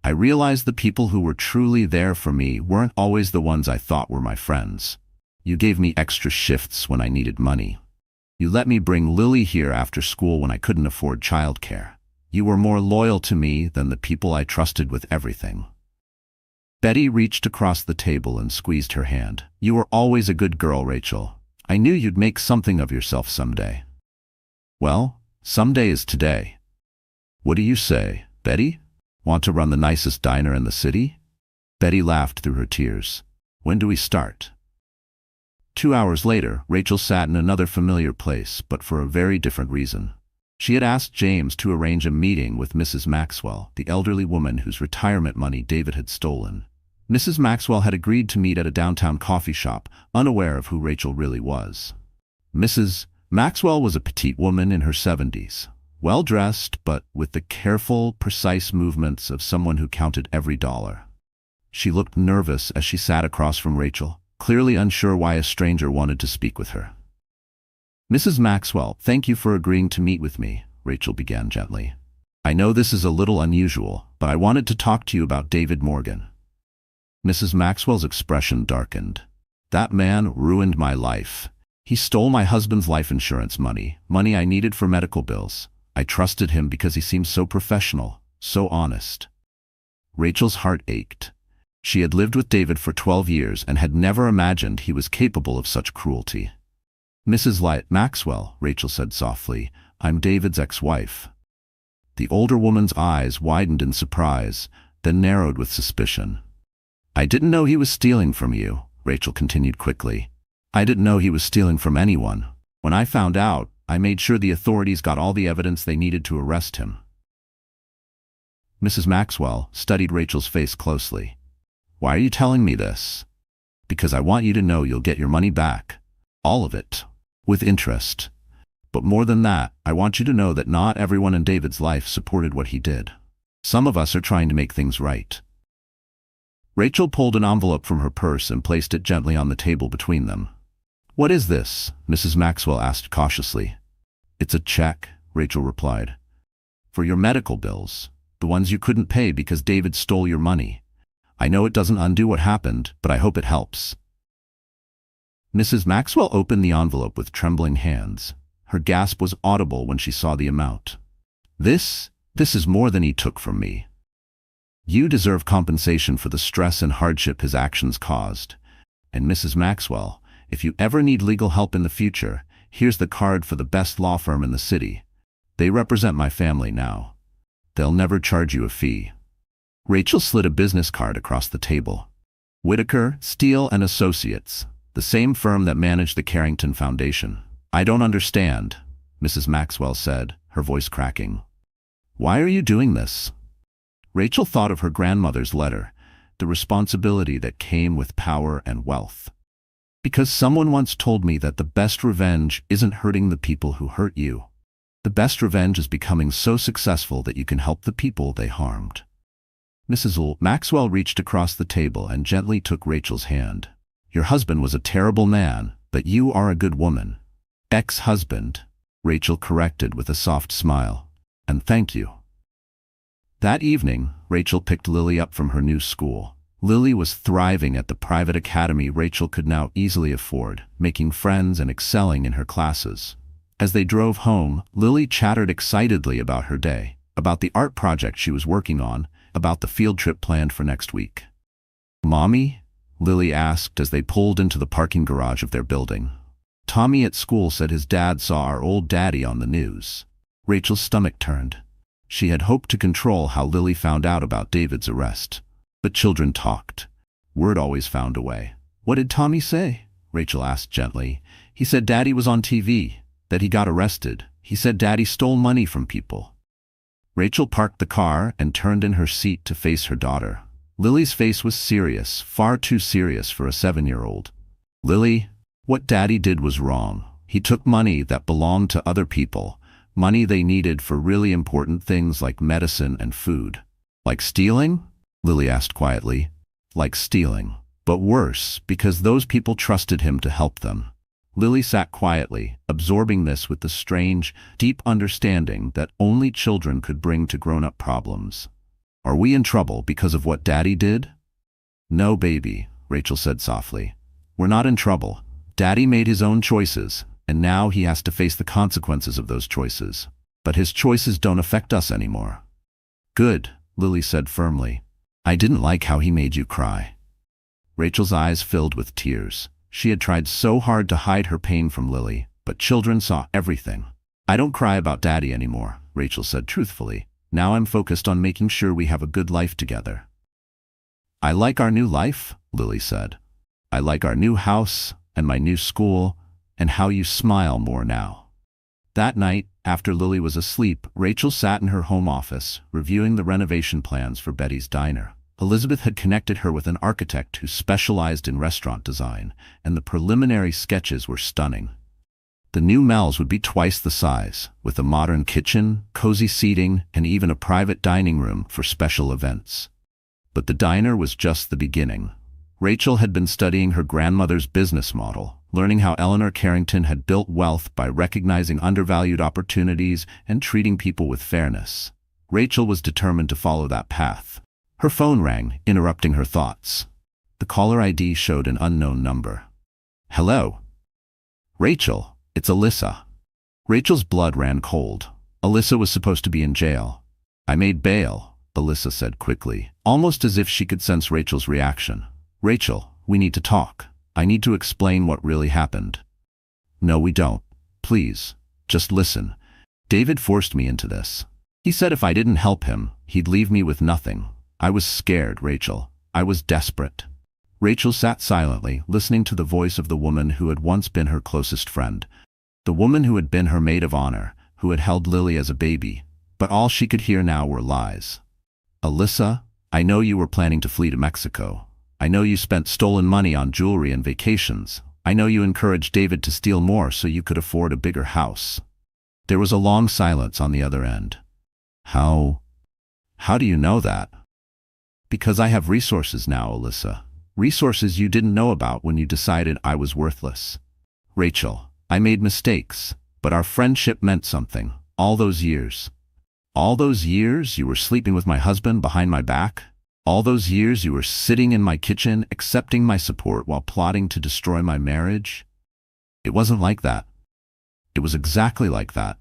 Speaker 1: "I realized the people who were truly there for me weren't always the ones I thought were my friends. You gave me extra shifts when I needed money. You let me bring Lily here after school when I couldn't afford childcare. You were more loyal to me than the people I trusted with everything." Betty reached across the table and squeezed her hand. "You were always a good girl, Rachel. I knew you'd make something of yourself someday." "Well, someday is today." "What do you say, Betty? Want to run the nicest diner in the city?" Betty laughed through her tears. "When do we start?" 2 hours later, Rachel sat in another familiar place, but for a very different reason. She had asked James to arrange a meeting with Mrs. Maxwell, the elderly woman whose retirement money David had stolen. Mrs. Maxwell had agreed to meet at a downtown coffee shop, unaware of who Rachel really was. Mrs. Maxwell was a petite woman in her 70s, well-dressed but with the careful, precise movements of someone who counted every dollar. She looked nervous as she sat across from Rachel, clearly unsure why a stranger wanted to speak with her. "Mrs. Maxwell, thank you for agreeing to meet with me," Rachel began gently. "I know this is a little unusual, but I wanted to talk to you about David Morgan." Mrs. Maxwell's expression darkened. "That man ruined my life. He stole my husband's life insurance money I needed for medical bills. I trusted him because he seemed so professional, so honest." Rachel's heart ached. She had lived with David for 12 years and had never imagined he was capable of such cruelty. "Mrs. Maxwell," Rachel said softly, "I'm David's ex-wife." The older woman's eyes widened in surprise, then narrowed with suspicion. "I didn't know he was stealing from you," Rachel continued quickly. "I didn't know he was stealing from anyone. When I found out, I made sure the authorities got all the evidence they needed to arrest him." Mrs. Maxwell studied Rachel's face closely. "Why are you telling me this?" "Because I want you to know you'll get your money back. All of it. With interest. But more than that, I want you to know that not everyone in David's life supported what he did. Some of us are trying to make things right." Rachel pulled an envelope from her purse and placed it gently on the table between them. "What is this?" Mrs. Maxwell asked cautiously. "It's a check," Rachel replied. "For your medical bills, the ones you couldn't pay because David stole your money. I know it doesn't undo what happened, but I hope it helps." Mrs. Maxwell opened the envelope with trembling hands. Her gasp was audible when she saw the amount. This is more than he took from me. You deserve compensation for the stress and hardship his actions caused. And Mrs. Maxwell, if you ever need legal help in the future, here's the card for the best law firm in the city. They represent my family now. They'll never charge you a fee." Rachel slid a business card across the table. "Whitaker, Steele and Associates, the same firm that managed the Carrington Foundation." "I don't understand," Mrs. Maxwell said, her voice cracking. "Why are you doing this?" Rachel thought of her grandmother's letter, the responsibility that came with power and wealth. "Because someone once told me that the best revenge isn't hurting the people who hurt you. The best revenge is becoming so successful that you can help the people they harmed." Mrs. Maxwell reached across the table and gently took Rachel's hand. "Your husband was a terrible man, but you are a good woman." "Ex-husband," Rachel corrected with a soft smile. "And thank you." That evening, Rachel picked Lily up from her new school. Lily was thriving at the private academy Rachel could now easily afford, making friends and excelling in her classes. As they drove home, Lily chattered excitedly about her day, about the art project she was working on, about the field trip planned for next week. "Mommy?" Lily asked as they pulled into the parking garage of their building. "Tommy at school said his dad saw our old daddy on the news." Rachel's stomach turned. She had hoped to control how Lily found out about David's arrest. But children talked. Word always found a way. "What did Tommy say?" Rachel asked gently. "He said Daddy was on TV, that he got arrested. He said Daddy stole money from people." Rachel parked the car and turned in her seat to face her daughter. Lily's face was serious, far too serious for a 7-year-old. "Lily, what Daddy did was wrong. He took money that belonged to other people, money they needed for really important things like medicine and food." "Like stealing?" Lily asked quietly. "Like stealing. But worse, because those people trusted him to help them." Lily sat quietly, absorbing this with the strange, deep understanding that only children could bring to grown-up problems. "Are we in trouble because of what Daddy did?" "No, baby," Rachel said softly. "We're not in trouble. Daddy made his own choices, and now he has to face the consequences of those choices. But his choices don't affect us anymore." "Good," Lily said firmly. "I didn't like how he made you cry." Rachel's eyes filled with tears. She had tried so hard to hide her pain from Lily, but children saw everything. "I don't cry about Daddy anymore," Rachel said truthfully. "Now I'm focused on making sure we have a good life together." "I like our new life," Lily said. "I like our new house and my new school and how you smile more now." That night, after Lily was asleep, Rachel sat in her home office, reviewing the renovation plans for Betty's diner. Elizabeth had connected her with an architect who specialized in restaurant design, and the preliminary sketches were stunning. The new Mel's would be twice the size, with a modern kitchen, cozy seating, and even a private dining room for special events. But the diner was just the beginning. Rachel had been studying her grandmother's business model, learning how Eleanor Carrington had built wealth by recognizing undervalued opportunities and treating people with fairness. Rachel was determined to follow that path. Her phone rang, interrupting her thoughts. The caller ID showed an unknown number. "Hello?" "Rachel, it's Alyssa." Rachel's blood ran cold. Alyssa was supposed to be in jail. "I made bail," Alyssa said quickly, almost as if she could sense Rachel's reaction. "Rachel, we need to talk. I need to explain what really happened." "No, we don't. Please, just listen. David forced me into this. He said if I didn't help him, he'd leave me with nothing. I was scared, Rachel. I was desperate." Rachel sat silently, listening to the voice of the woman who had once been her closest friend, the woman who had been her maid of honor, who had held Lily as a baby, but all she could hear now were lies. "Alyssa, I know you were planning to flee to Mexico. I know you spent stolen money on jewelry and vacations. I know you encouraged David to steal more so you could afford a bigger house." There was a long silence on the other end. How do you know that?" "Because I have resources now, Alyssa. Resources you didn't know about when you decided I was worthless." "Rachel, I made mistakes, but our friendship meant something. All those years. All those years you were sleeping with my husband behind my back. All those years you were sitting in my kitchen accepting my support while plotting to destroy my marriage. It wasn't like that. It was exactly like that.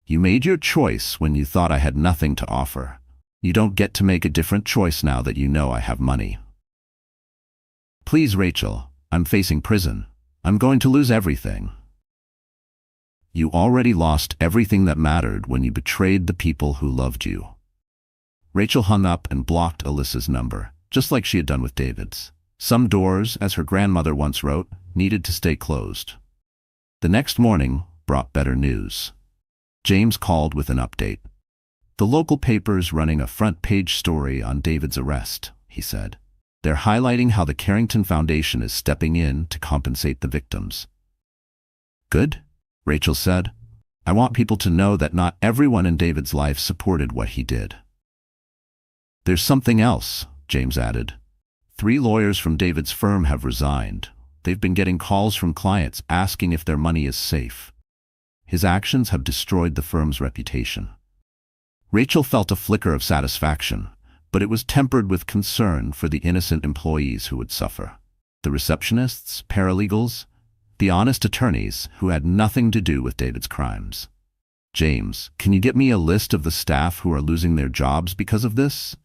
Speaker 1: You made your choice when you thought I had nothing to offer. You don't get to make a different choice now that you know I have money." "Please, Rachel, I'm facing prison. I'm going to lose everything." "You already lost everything that mattered when you betrayed the people who loved you." Rachel hung up and blocked Alyssa's number, just like she had done with David's. Some doors, as her grandmother once wrote, needed to stay closed. The next morning brought better news. James called with an update. "The local paper's running a front-page story on David's arrest," he said. "They're highlighting how the Carrington Foundation is stepping in to compensate the victims." "Good," Rachel said. "I want people to know that not everyone in David's life supported what he did." "There's something else," James added. 3 lawyers from David's firm have resigned. They've been getting calls from clients asking if their money is safe. His actions have destroyed the firm's reputation." Rachel felt a flicker of satisfaction, but it was tempered with concern for the innocent employees who would suffer. The receptionists, paralegals, the honest attorneys who had nothing to do with David's crimes. "James, can you get me a list of the staff who are losing their jobs because of this?"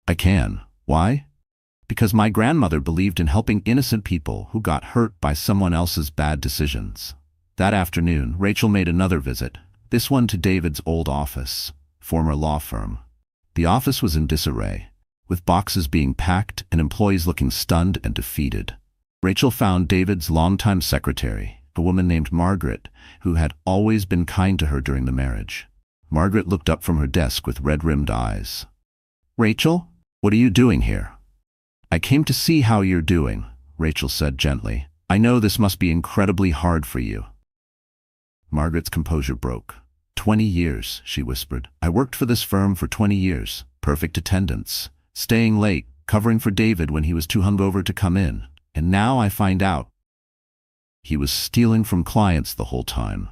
Speaker 1: "I can. Why?" "Because my grandmother believed in helping innocent people who got hurt by someone else's bad decisions." That afternoon, Rachel made another visit, this one to David's old office, former law firm. The office was in disarray, with boxes being packed and employees looking stunned and defeated. Rachel found David's longtime secretary, a woman named Margaret, who had always been kind to her during the marriage. Margaret looked up from her desk with red-rimmed eyes. "Rachel, what are you doing here?" "I came to see how you're doing," Rachel said gently. "I know this must be incredibly hard for you." Margaret's composure broke. 20 years, she whispered. "I worked for this firm for 20 years. Perfect attendance. Staying late, covering for David when he was too hungover to come in. And now I find out he was stealing from clients the whole time."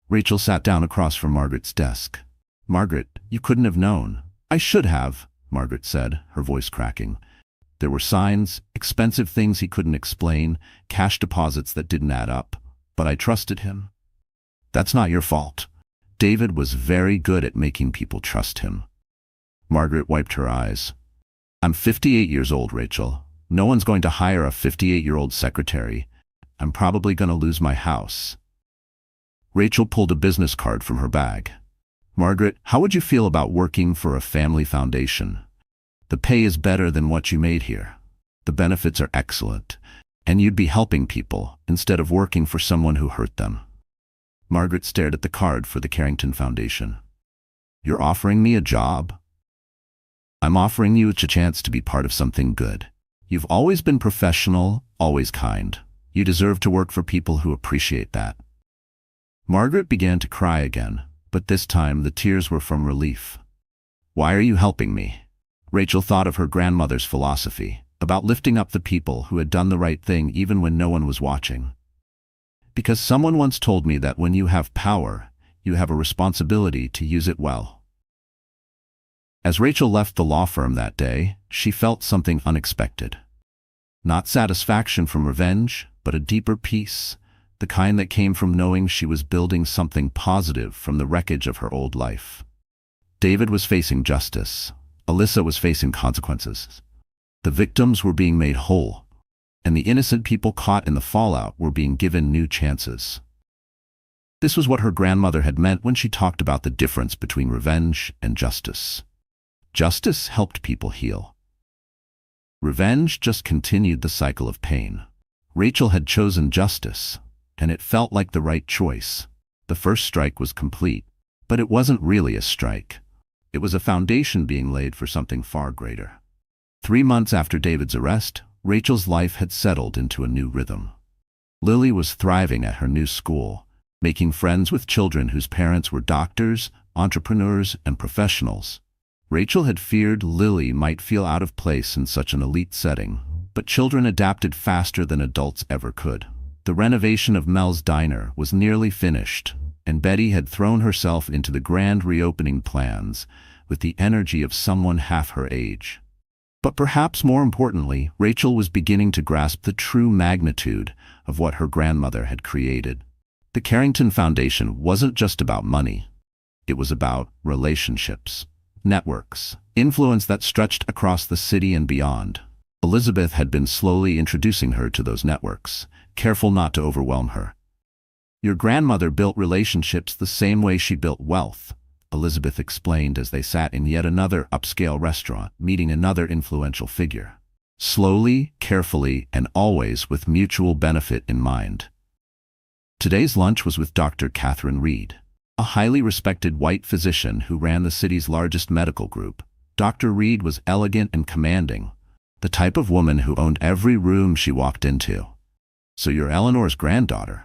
Speaker 1: Rachel sat down across from Margaret's desk. "Margaret, you couldn't have known." "I should have," Margaret said, her voice cracking. "There were signs, expensive things he couldn't explain, cash deposits that didn't add up. But I trusted him." "That's not your fault. David was very good at making people trust him." Margaret wiped her eyes. "I'm 58 years old, Rachel. No one's going to hire a 58-year-old secretary. I'm probably going to lose my house." Rachel pulled a business card from her bag. "Margaret, how would you feel about working for a family foundation? The pay is better than what you made here. The benefits are excellent, and you'd be helping people instead of working for someone who hurt them." Margaret stared at the card for the Carrington Foundation. "You're offering me a job?" "I'm offering you a chance to be part of something good. You've always been professional, always kind. You deserve to work for people who appreciate that." Margaret began to cry again, but this time the tears were from relief. "Why are you helping me?" Rachel thought of her grandmother's philosophy, about lifting up the people who had done the right thing even when no one was watching. "Because someone once told me that when you have power, you have a responsibility to use it well." As Rachel left the law firm that day, she felt something unexpected. Not satisfaction from revenge, but a deeper peace, the kind that came from knowing she was building something positive from the wreckage of her old life. David was facing justice, Alyssa was facing consequences. The victims were being made whole, and the innocent people caught in the fallout were being given new chances. This was what her grandmother had meant when she talked about the difference between revenge and justice. Justice helped people heal. Revenge just continued the cycle of pain. Rachel had chosen justice, and it felt like the right choice. The first strike was complete, but it wasn't really a strike. It was a foundation being laid for something far greater. 3 months after David's arrest, Rachel's life had settled into a new rhythm. Lily was thriving at her new school, making friends with children whose parents were doctors, entrepreneurs, and professionals. Rachel had feared Lily might feel out of place in such an elite setting, but children adapted faster than adults ever could. The renovation of Mel's diner was nearly finished, and Betty had thrown herself into the grand reopening plans with the energy of someone half her age. But perhaps more importantly, Rachel was beginning to grasp the true magnitude of what her grandmother had created. The Carrington Foundation wasn't just about money. It was about relationships, networks, influence that stretched across the city and beyond. Elizabeth had been slowly introducing her to those networks, careful not to overwhelm her. Your grandmother built relationships the same way she built wealth, Elizabeth explained as they sat in yet another upscale restaurant, meeting another influential figure. Slowly, carefully, and always with mutual benefit in mind. Today's lunch was with Dr. Catherine Reed, a highly respected white physician who ran the city's largest medical group. Dr. Reed was elegant and commanding, the type of woman who owned every room she walked into. So you're Eleanor's granddaughter,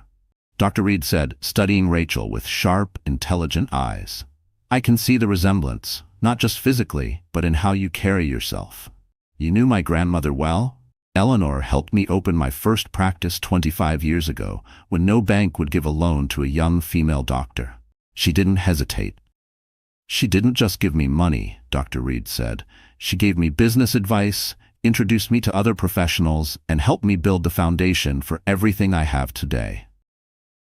Speaker 1: Dr. Reed said, studying Rachel with sharp, intelligent eyes. I can see the resemblance, not just physically, but in how you carry yourself. You knew my grandmother well? Eleanor helped me open my first practice 25 years ago, when no bank would give a loan to a young female doctor. She didn't hesitate. She didn't just give me money, Dr. Reed said. She gave me business advice, introduced me to other professionals, and helped me build the foundation for everything I have today.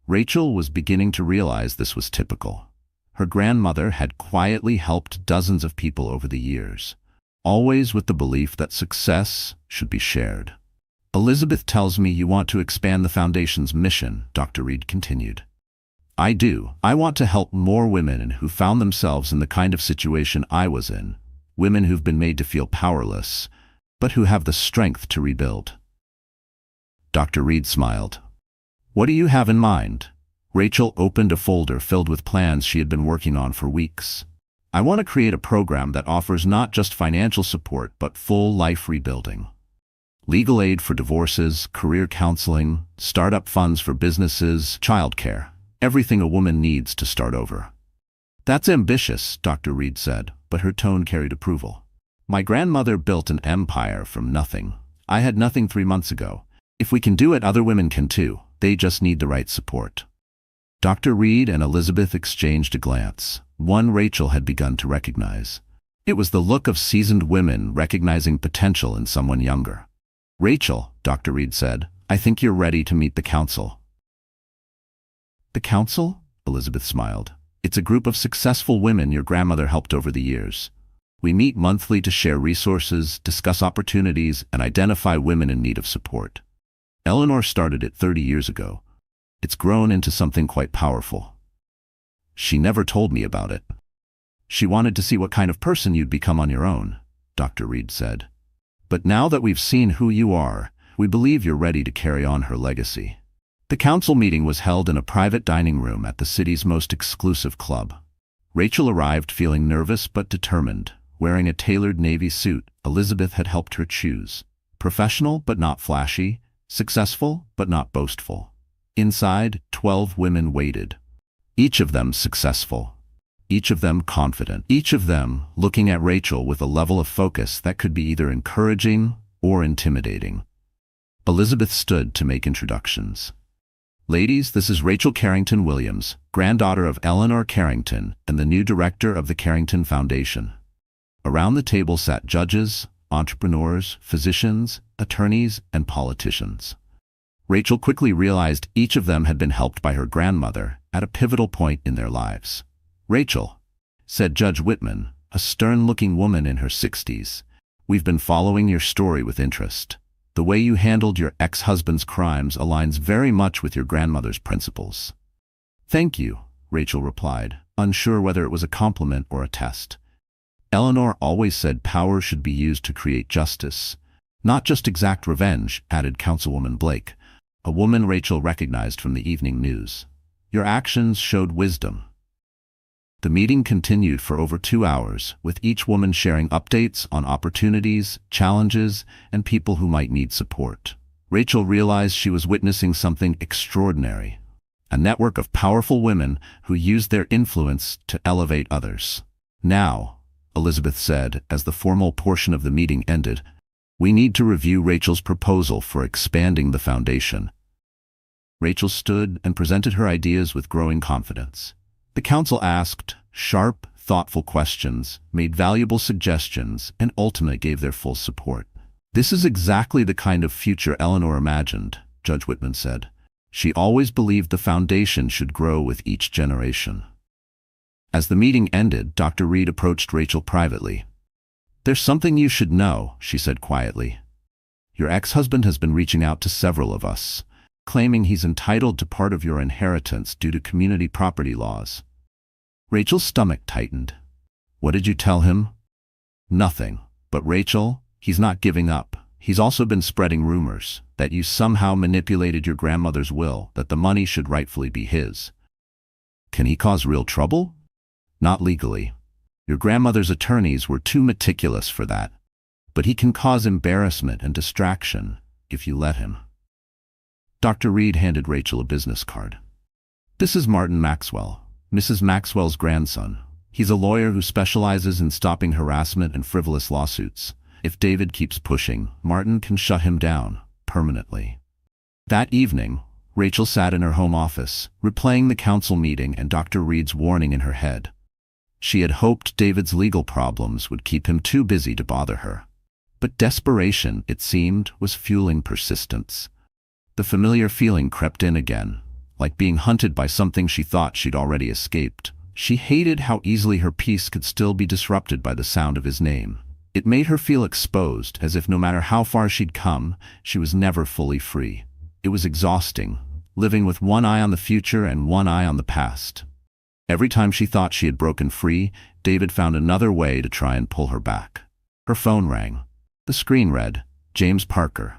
Speaker 1: Rachel was beginning to realize this was typical. Her grandmother had quietly helped dozens of people over the years, always with the belief that success should be shared. Elizabeth tells me you want to expand the foundation's mission, Dr. Reed continued. I do. I want to help more women who found themselves in the kind of situation I was in, women who've been made to feel powerless, but who have the strength to rebuild. Dr. Reed smiled. What do you have in mind? Rachel opened a folder filled with plans she had been working on for weeks. I want to create a program that offers not just financial support, but full life rebuilding. Legal aid for divorces, career counseling, startup funds for businesses, childcare, everything a woman needs to start over. That's ambitious, Dr. Reed said, but her tone carried approval. My grandmother built an empire from nothing. I had nothing 3 months ago. If we can do it, other women can too. They just need the right support. Dr. Reed and Elizabeth exchanged a glance, one Rachel had begun to recognize. It was the look of seasoned women recognizing potential in someone younger. Rachel, Dr. Reed said, I think you're ready to meet the council. The council? Elizabeth smiled. It's a group of successful women your grandmother helped over the years. We meet monthly to share resources, discuss opportunities, and identify women in need of support. Eleanor started it 30 years ago. It's grown into something quite powerful. She never told me about it. She wanted to see what kind of person you'd become on your own, Dr. Reed said. But now that we've seen who you are, we believe you're ready to carry on her legacy. The council meeting was held in a private dining room at the city's most exclusive club. Rachel arrived feeling nervous but determined, wearing a tailored navy suit Elizabeth had helped her choose. Professional but not flashy, successful but not boastful. Inside, 12 women waited, each of them successful, each of them confident, each of them looking at Rachel with a level of focus that could be either encouraging or intimidating. Elizabeth stood to make introductions. Ladies, this is Rachel Carrington Williams, granddaughter of Eleanor Carrington and the new director of the Carrington Foundation. Around the table sat judges, entrepreneurs, physicians, attorneys, and politicians. Rachel quickly realized each of them had been helped by her grandmother at a pivotal point in their lives. Rachel, said Judge Whitman, a stern-looking woman in her 60s. "We've been following your story with interest. The way you handled your ex-husband's crimes aligns very much with your grandmother's principles." "Thank you," Rachel replied, unsure whether it was a compliment or a test. "Eleanor always said power should be used to create justice, not just exact revenge," added Councilwoman Blake, a woman Rachel recognized from the evening news. "Your actions showed wisdom." The meeting continued for over 2 hours, with each woman sharing updates on opportunities, challenges, and people who might need support. Rachel realized she was witnessing something extraordinary, a network of powerful women who used their influence to elevate others. "Now," Elizabeth said as the formal portion of the meeting ended, "we need to review Rachel's proposal for expanding the foundation." Rachel stood and presented her ideas with growing confidence. The council asked sharp, thoughtful questions, made valuable suggestions, and ultimately gave their full support. "This is exactly the kind of future Eleanor imagined," Judge Whitman said. "She always believed the foundation should grow with each generation." As the meeting ended, Dr. Reed approached Rachel privately. "There's something you should know," she said quietly. "Your ex-husband has been reaching out to several of us, claiming he's entitled to part of your inheritance due to community property laws." Rachel's stomach tightened. "What did you tell him?" "Nothing. But Rachel, he's not giving up. He's also been spreading rumors that you somehow manipulated your grandmother's will, that the money should rightfully be his." "Can he cause real trouble?" "Not legally. Your grandmother's attorneys were too meticulous for that. But he can cause embarrassment and distraction if you let him." Dr. Reed handed Rachel a business card. "This is Martin Maxwell, Mrs. Maxwell's grandson. He's a lawyer who specializes in stopping harassment and frivolous lawsuits. If David keeps pushing, Martin can shut him down permanently." That evening, Rachel sat in her home office, replaying the council meeting and Dr. Reed's warning in her head. She had hoped David's legal problems would keep him too busy to bother her. But desperation, it seemed, was fueling persistence. The familiar feeling crept in again, like being hunted by something she thought she'd already escaped. She hated how easily her peace could still be disrupted by the sound of his name. It made her feel exposed, as if no matter how far she'd come, she was never fully free. It was exhausting, living with one eye on the future and one eye on the past. Every time she thought she had broken free, David found another way to try and pull her back. Her phone rang. The screen read, "James Parker."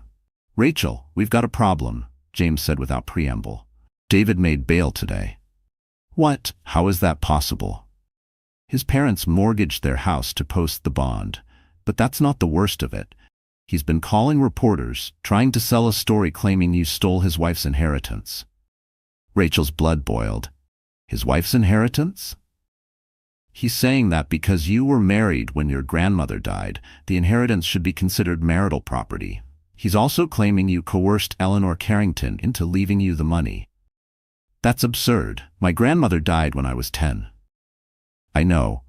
Speaker 1: "Rachel, we've got a problem," James said without preamble. "David made bail today." "What? How is that possible?" "His parents mortgaged their house to post the bond. But that's not the worst of it. He's been calling reporters, trying to sell a story claiming you stole his wife's inheritance." Rachel's blood boiled. "His wife's inheritance?" "He's saying that because you were married when your grandmother died, the inheritance should be considered marital property. He's also claiming you coerced Eleanor Carrington into leaving you the money." "That's absurd. My grandmother died when I was 10. "I know,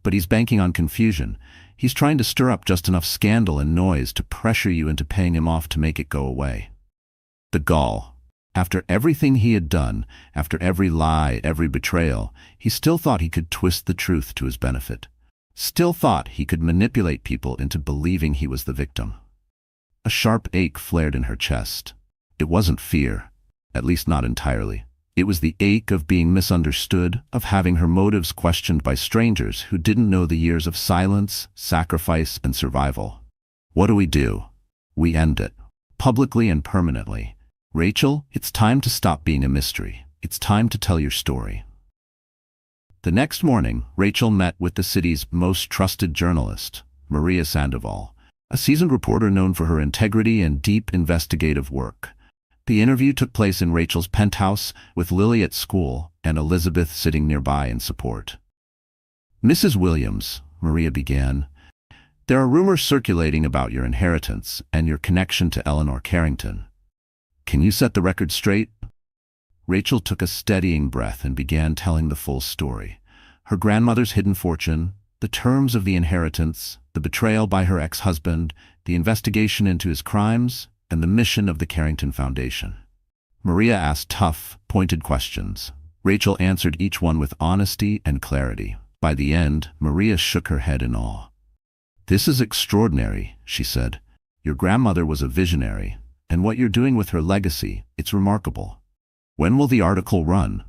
Speaker 1: but he's banking on confusion. He's trying to stir up just enough scandal and noise to pressure you into paying him off to make it go away." The gall. After everything he had done, after every lie, every betrayal, he still thought he could twist the truth to his benefit. Still thought he could manipulate people into believing he was the victim. A sharp ache flared in her chest. It wasn't fear, at least not entirely. It was the ache of being misunderstood, of having her motives questioned by strangers who didn't know the years of silence, sacrifice, and survival. What do? We end it. Publicly and permanently. Rachel, it's time to stop being a mystery. It's time to tell your story. The next morning, Rachel met with the city's most trusted journalist, Maria Sandoval, a seasoned reporter known for her integrity and deep investigative work. The interview took place in Rachel's penthouse, with Lily at school and Elizabeth sitting nearby in support. "Mrs. Williams," Maria began, "there are rumors circulating about your inheritance and your connection to Eleanor Carrington. Can you set the record straight?" Rachel took a steadying breath and began telling the full story. Her grandmother's hidden fortune, the terms of the inheritance, the betrayal by her ex-husband, the investigation into his crimes, and the mission of the Carrington Foundation. Maria asked tough, pointed questions. Rachel answered each one with honesty and clarity. By the end, Maria shook her head in awe. "This is extraordinary," she said. "Your grandmother was a visionary, and what you're doing with her legacy, it's remarkable. When will the article run?"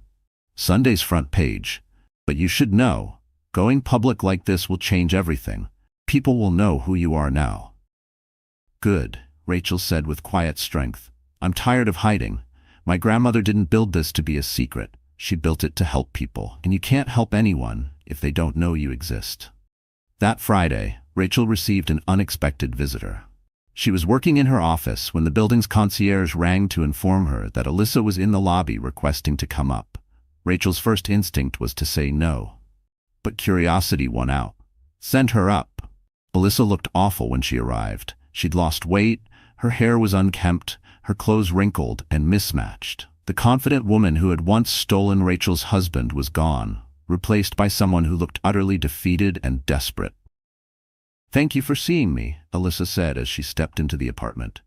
Speaker 1: "Sunday's front page. But you should know, going public like this will change everything. People will know who you are now." "Good," Rachel said with quiet strength. "I'm tired of hiding. My grandmother didn't build this to be a secret. She built it to help people, and you can't help anyone if they don't know you exist." That Friday, Rachel received an unexpected visitor. She was working in her office when the building's concierge rang to inform her that Alyssa was in the lobby requesting to come up. Rachel's first instinct was to say no. But curiosity won out. "Send her up." Alyssa looked awful when she arrived. She'd lost weight, her hair was unkempt, her clothes wrinkled and mismatched. The confident woman who had once stolen Rachel's husband was gone, replaced by someone who looked utterly defeated and desperate. "Thank you for seeing me," Alyssa said as she stepped into the apartment.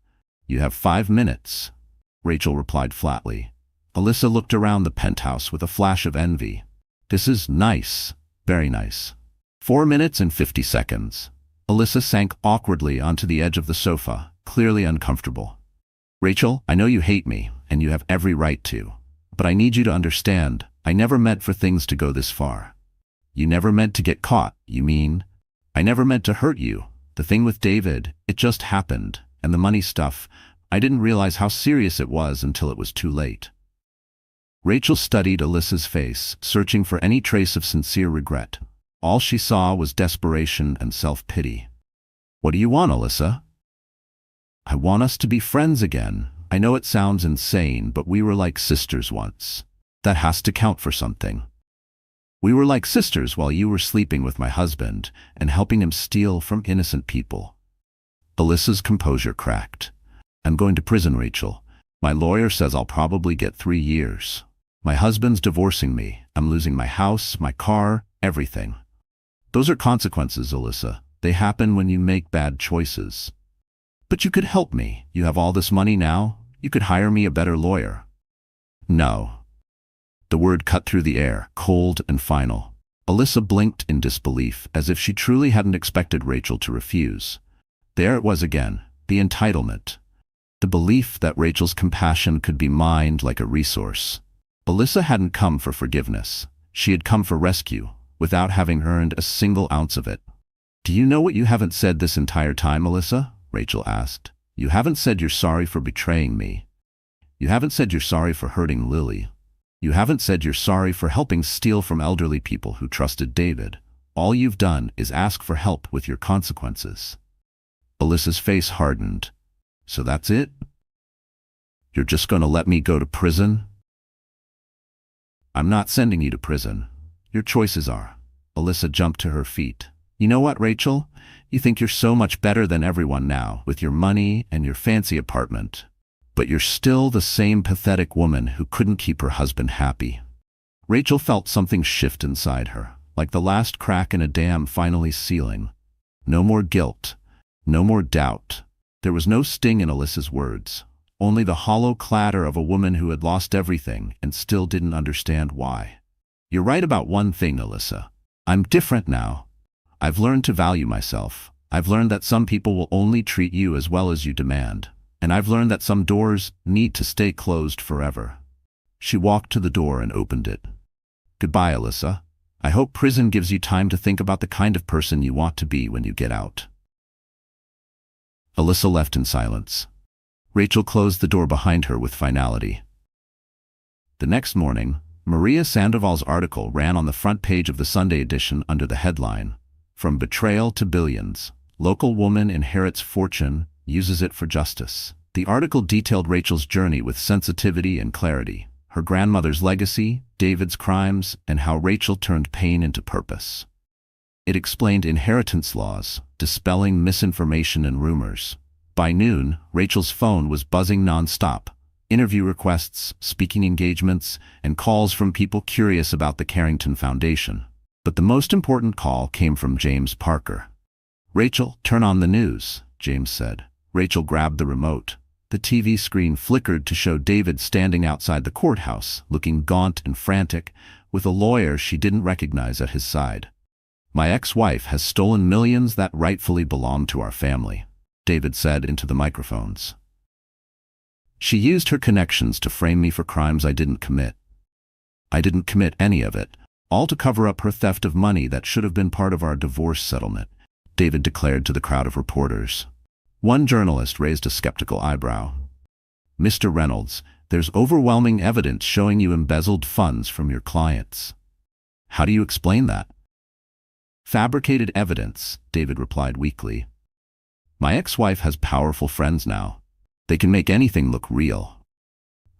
Speaker 1: "You have 5 minutes," Rachel replied flatly. Alyssa looked around the penthouse with a flash of envy. "This is nice, very nice." 4 minutes and 50 seconds. Alyssa sank awkwardly onto the edge of the sofa, clearly uncomfortable. "Rachel, I know you hate me, and you have every right to. But I need you to understand, I never meant for things to go this far." "You never meant to get caught, you mean?" "I never meant to hurt you. The thing with David, it just happened, and the money stuff, I didn't realize how serious it was until it was too late." Rachel studied Alyssa's face, searching for any trace of sincere regret. All she saw was desperation and self-pity. "What do you want, Alyssa?" "I want us to be friends again. I know it sounds insane, but we were like sisters once. That has to count for something. We were like sisters while you were sleeping with my husband and helping him steal from innocent people." Alyssa's composure cracked. "I'm going to prison, Rachel. My lawyer says I'll probably get 3 years. My husband's divorcing me. I'm losing my house, my car, everything. Those are consequences, Alyssa. They happen when you make bad choices. But you could help me. You have all this money now. You could hire me a better lawyer." "No." The word cut through the air, cold and final. Alyssa blinked in disbelief, as if she truly hadn't expected Rachel to refuse. There it was again, the entitlement. The belief that Rachel's compassion could be mined like a resource. Alyssa hadn't come for forgiveness. She had come for rescue, without having earned a single ounce of it. "Do you know what you haven't said this entire time, Alyssa?" Rachel asked. "You haven't said you're sorry for betraying me. You haven't said you're sorry for hurting Lily. You haven't said you're sorry for helping steal from elderly people who trusted David. All you've done is ask for help with your consequences." Alyssa's face hardened. "So that's it? You're just going to let me go to prison?" "I'm not sending you to prison. Your choices are." Alyssa jumped to her feet. "You know what, Rachel? You think you're so much better than everyone now, with your money and your fancy apartment. But you're still the same pathetic woman who couldn't keep her husband happy." Rachel felt something shift inside her, like the last crack in a dam finally sealing. No more guilt. No more doubt. There was no sting in Alyssa's words, only the hollow clatter of a woman who had lost everything and still didn't understand why. "You're right about one thing, Alyssa. I'm different now. I've learned to value myself. I've learned that some people will only treat you as well as you demand. And I've learned that some doors need to stay closed forever." She walked to the door and opened it. "Goodbye, Alyssa. I hope prison gives you time to think about the kind of person you want to be when you get out." Alyssa left in silence. Rachel closed the door behind her with finality. The next morning, Maria Sandoval's article ran on the front page of the Sunday edition under the headline, "From Betrayal to Billions. Local Woman Inherits Fortune, Uses It for Justice." The article detailed Rachel's journey with sensitivity and clarity, her grandmother's legacy, David's crimes, and how Rachel turned pain into purpose. It explained inheritance laws, dispelling misinformation and rumors. By noon, Rachel's phone was buzzing nonstop. Interview requests, speaking engagements, and calls from people curious about the Carrington Foundation. But the most important call came from James Parker. "Rachel, turn on the news," James said. Rachel grabbed the remote. The TV screen flickered to show David standing outside the courthouse, looking gaunt and frantic, with a lawyer she didn't recognize at his side. My ex-wife has stolen millions that rightfully belong to our family, David said into the microphones. She used her connections to frame me for crimes I didn't commit. I didn't commit any of it, all to cover up her theft of money that should have been part of our divorce settlement, David declared to the crowd of reporters. One journalist raised a skeptical eyebrow. Mr. Reynolds, there's overwhelming evidence showing you embezzled funds from your clients. How do you explain that? Fabricated evidence, David replied weakly. My ex-wife has powerful friends now. They can make anything look real.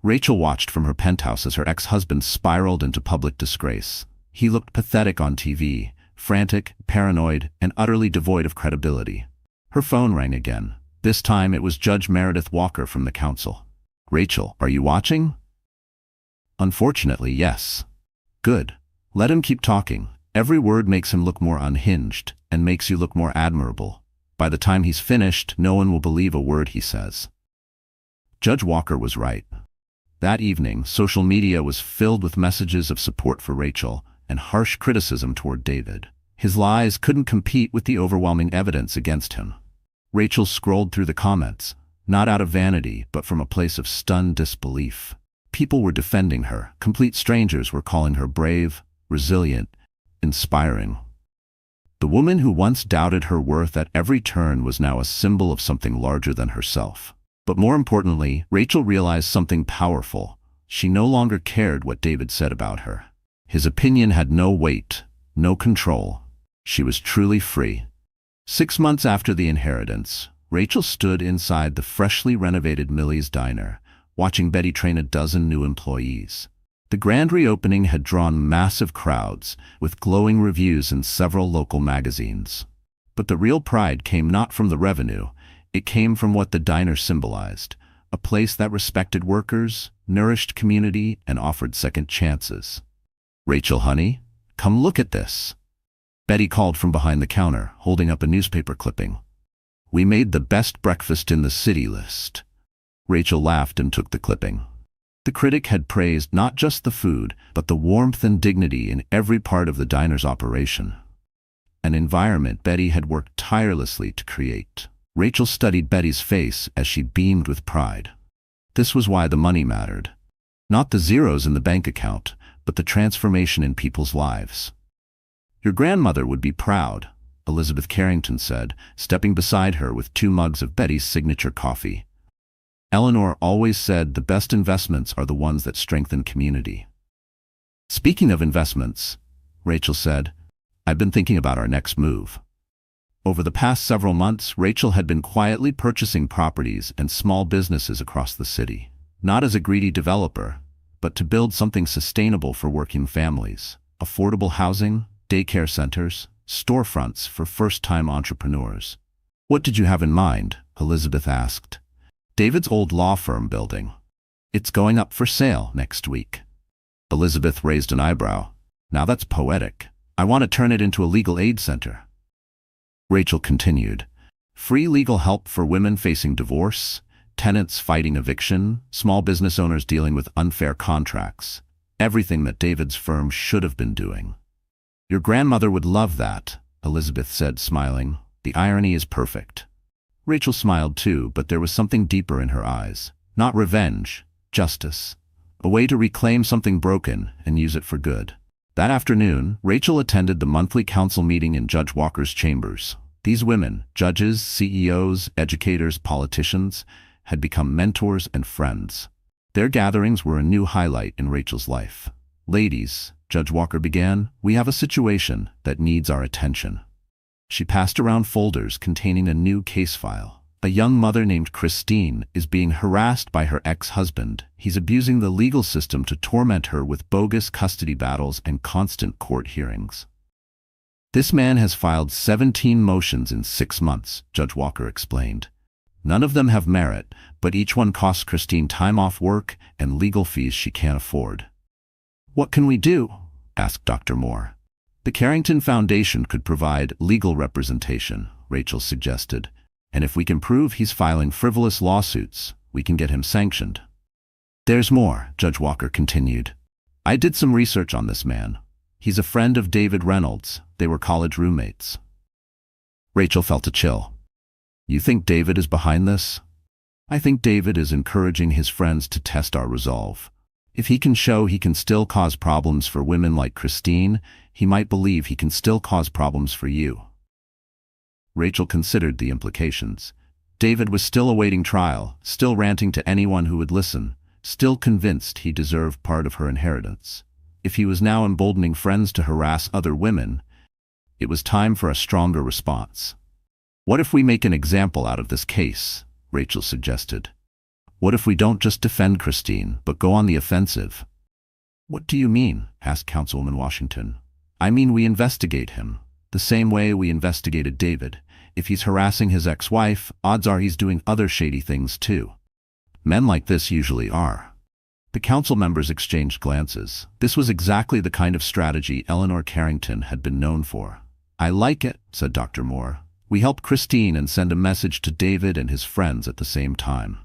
Speaker 1: Rachel watched from her penthouse as her ex-husband spiraled into public disgrace. He looked pathetic on TV, frantic, paranoid, and utterly devoid of credibility. Her phone rang again. This time it was Judge Meredith Walker from the council. Rachel, are you watching? Unfortunately, yes. Good. Let him keep talking. Every word makes him look more unhinged and makes you look more admirable. By the time he's finished, no one will believe a word he says. Judge Walker was right. That evening, social media was filled with messages of support for Rachel and harsh criticism toward David. His lies couldn't compete with the overwhelming evidence against him. Rachel scrolled through the comments, not out of vanity, but from a place of stunned disbelief. People were defending her. Complete strangers were calling her brave, resilient, inspiring. The woman who once doubted her worth at every turn was now a symbol of something larger than herself. But more importantly, Rachel realized something powerful. She no longer cared what David said about her. His opinion had no weight, no control. She was truly free. 6 months after the inheritance, Rachel stood inside the freshly renovated Millie's diner, watching Betty train a dozen new employees. The grand reopening had drawn massive crowds, with glowing reviews in several local magazines. But the real pride came not from the revenue. It came from what the diner symbolized, a place that respected workers, nourished community, and offered second chances. Rachel, honey, come look at this. Betty called from behind the counter, holding up a newspaper clipping. We made the best breakfast in the city list. Rachel laughed and took the clipping. The critic had praised not just the food, but the warmth and dignity in every part of the diner's operation. An environment Betty had worked tirelessly to create. Rachel studied Betty's face as she beamed with pride. This was why the money mattered. Not the zeros in the bank account, but the transformation in people's lives. Your grandmother would be proud, Elizabeth Carrington said, stepping beside her with 2 mugs of Betty's signature coffee. Eleanor always said the best investments are the ones that strengthen community. Speaking of investments, Rachel said, I've been thinking about our next move. Over the past several months, Rachel had been quietly purchasing properties and small businesses across the city, not as a greedy developer, but to build something sustainable for working families, affordable housing, daycare centers, storefronts for first-time entrepreneurs. What did you have in mind? Elizabeth asked. David's old law firm building. It's going up for sale next week. Elizabeth raised an eyebrow. Now that's poetic. I want to turn it into a legal aid center. Rachel continued. Free legal help for women facing divorce, tenants fighting eviction, small business owners dealing with unfair contracts. Everything that David's firm should have been doing. Your grandmother would love that, Elizabeth said, smiling. The irony is perfect. Rachel smiled too, but there was something deeper in her eyes. Not revenge, justice. A way to reclaim something broken and use it for good. That afternoon, Rachel attended the monthly council meeting in Judge Walker's chambers. These women, judges, CEOs, educators, politicians, had become mentors and friends. Their gatherings were a new highlight in Rachel's life. Ladies, Judge Walker began, we have a situation that needs our attention. She passed around folders containing a new case file. A young mother named Christine is being harassed by her ex-husband. He's abusing the legal system to torment her with bogus custody battles and constant court hearings. This man has filed 17 motions in 6 months, Judge Walker explained. None of them have merit, but each one costs Christine time off work and legal fees she can't afford. What can we do? Asked Dr. Moore. The Carrington Foundation could provide legal representation, Rachel suggested. And if we can prove he's filing frivolous lawsuits, we can get him sanctioned. There's more, Judge Walker continued. I did some research on this man. He's a friend of David Reynolds. They were college roommates. Rachel felt a chill. You think David is behind this? I think David is encouraging his friends to test our resolve. If he can show he can still cause problems for women like Christine, he might believe he can still cause problems for you. Rachel considered the implications. David was still awaiting trial, still ranting to anyone who would listen, still convinced he deserved part of her inheritance. If he was now emboldening friends to harass other women, it was time for a stronger response. What if we make an example out of this case? Rachel suggested. What if we don't just defend Christine, but go on the offensive? What do you mean? Asked Councilwoman Washington. I mean we investigate him, the same way we investigated David. If he's harassing his ex-wife, odds are he's doing other shady things too. Men like this usually are. The council members exchanged glances. This was exactly the kind of strategy Eleanor Carrington had been known for. I like it, said Dr. Moore. We help Christine and send a message to David and his friends at the same time.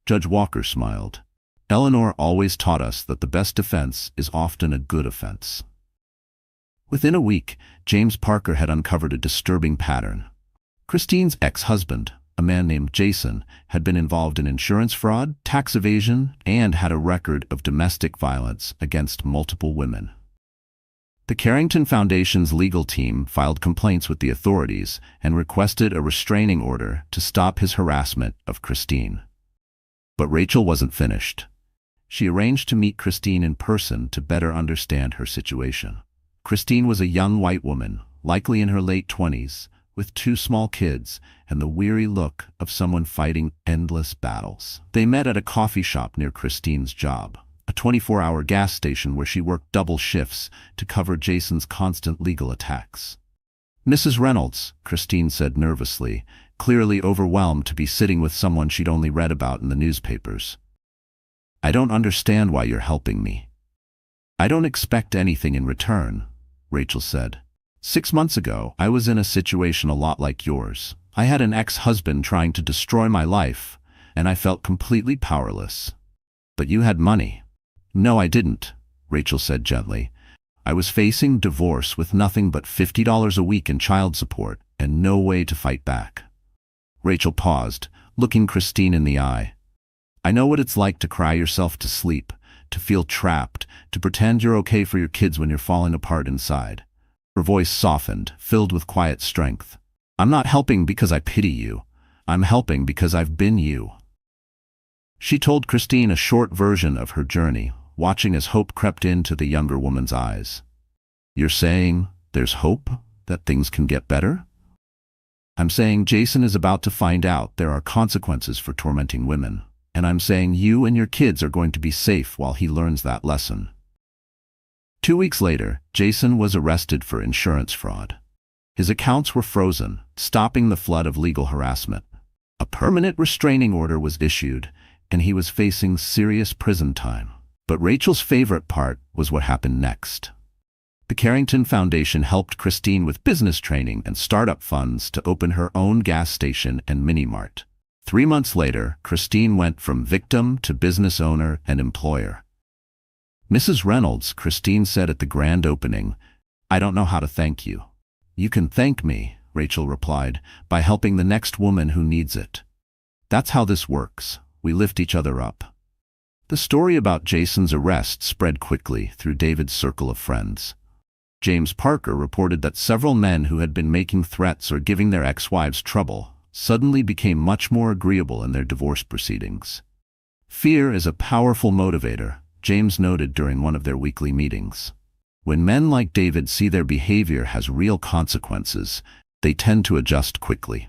Speaker 1: Judge Walker smiled. Eleanor always taught us that the best defense is often a good offense. Within a week, James Parker had uncovered a disturbing pattern. Christine's ex-husband, a man named Jason, had been involved in insurance fraud, tax evasion, and had a record of domestic violence against multiple women. The Carrington Foundation's legal team filed complaints with the authorities and requested a restraining order to stop his harassment of Christine. But Rachel wasn't finished. She arranged to meet Christine in person to better understand her situation. Christine was a young white woman, likely in her late 20s, with 2 small kids and the weary look of someone fighting endless battles. They met at a coffee shop near Christine's job, a 24-hour gas station where she worked double shifts to cover Jason's constant legal attacks. Mrs. Reynolds, Christine said nervously, clearly overwhelmed to be sitting with someone she'd only read about in the newspapers. I don't understand why you're helping me. I don't expect anything in return, Rachel said. 6 months ago, I was in a situation a lot like yours. I had an ex-husband trying to destroy my life, and I felt completely powerless. But you had money. No, I didn't, Rachel said gently. I was facing divorce with nothing but $50 a week in child support and no way to fight back. Rachel paused, looking Christine in the eye. I know what it's like to cry yourself to sleep, to feel trapped, to pretend you're okay for your kids when you're falling apart inside. Her voice softened, filled with quiet strength. I'm not helping because I pity you. I'm helping because I've been you. She told Christine a short version of her journey, watching as hope crept into the younger woman's eyes. You're saying there's hope that things can get better? I'm saying Jason is about to find out there are consequences for tormenting women, and I'm saying you and your kids are going to be safe while he learns that lesson. 2 weeks later, Jason was arrested for insurance fraud. His accounts were frozen, stopping the flood of legal harassment. A permanent restraining order was issued, and he was facing serious prison time. But Rachel's favorite part was what happened next. The Carrington Foundation helped Christine with business training and startup funds to open her own gas station and mini-mart. 3 months later, Christine went from victim to business owner and employer. Mrs. Reynolds, Christine said at the grand opening, I don't know how to thank you. You can thank me, Rachel replied, by helping the next woman who needs it. That's how this works. We lift each other up. The story about Jason's arrest spread quickly through David's circle of friends. James Parker reported that several men who had been making threats or giving their ex-wives trouble suddenly became much more agreeable in their divorce proceedings. Fear is a powerful motivator, James noted during one of their weekly meetings. When men like David see their behavior has real consequences, they tend to adjust quickly.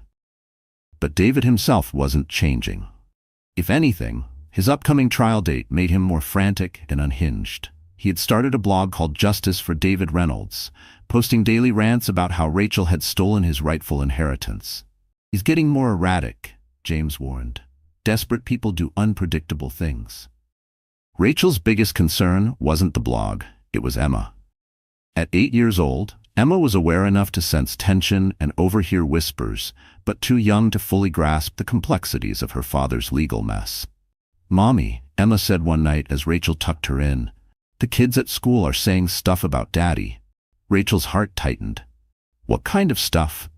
Speaker 1: But David himself wasn't changing. If anything, his upcoming trial date made him more frantic and unhinged. He had started a blog called Justice for David Reynolds, posting daily rants about how Rachel had stolen his rightful inheritance. He's getting more erratic, James warned. Desperate people do unpredictable things. Rachel's biggest concern wasn't the blog, it was Emma. At 8 years old, Emma was aware enough to sense tension and overhear whispers, but too young to fully grasp the complexities of her father's legal mess. Mommy, Emma said one night as Rachel tucked her in, The kids at school are saying stuff about Daddy. Rachel's heart tightened. What kind of stuff?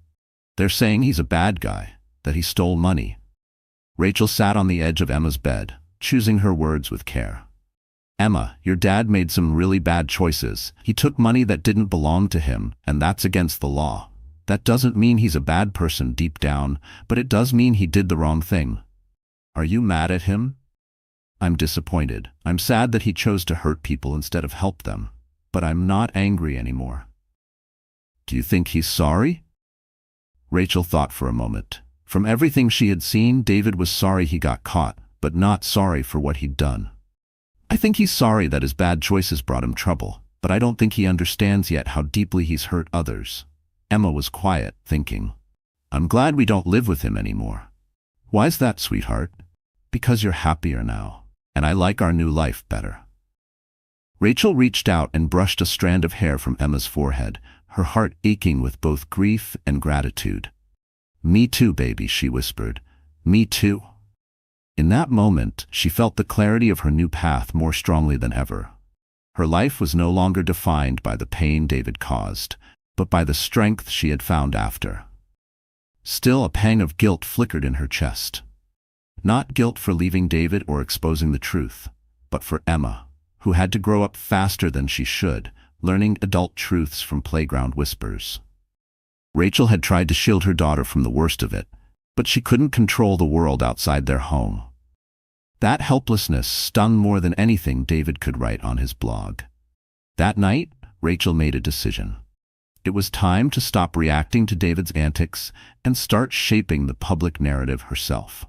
Speaker 1: They're saying he's a bad guy, that he stole money. Rachel sat on the edge of Emma's bed, choosing her words with care. Emma, your dad made some really bad choices. He took money that didn't belong to him, and that's against the law. That doesn't mean he's a bad person deep down, but it does mean he did the wrong thing. Are you mad at him? I'm disappointed. I'm sad that he chose to hurt people instead of help them. But I'm not angry anymore. Do you think he's sorry? Rachel thought for a moment. From everything she had seen, David was sorry he got caught, but not sorry for what he'd done. I think he's sorry that his bad choices brought him trouble, but I don't think he understands yet how deeply he's hurt others. Emma was quiet, thinking. I'm glad we don't live with him anymore. Why's that, sweetheart? Because you're happier now, and I like our new life better. Rachel reached out and brushed a strand of hair from Emma's forehead, her heart aching with both grief and gratitude. Me too, baby, she whispered. Me too. In that moment, she felt the clarity of her new path more strongly than ever. Her life was no longer defined by the pain David caused, but by the strength she had found after. Still, a pang of guilt flickered in her chest. Not guilt for leaving David or exposing the truth, but for Emma, who had to grow up faster than she should, learning adult truths from playground whispers. Rachel had tried to shield her daughter from the worst of it, but she couldn't control the world outside their home. That helplessness stung more than anything David could write on his blog. That night, Rachel made a decision. It was time to stop reacting to David's antics and start shaping the public narrative herself.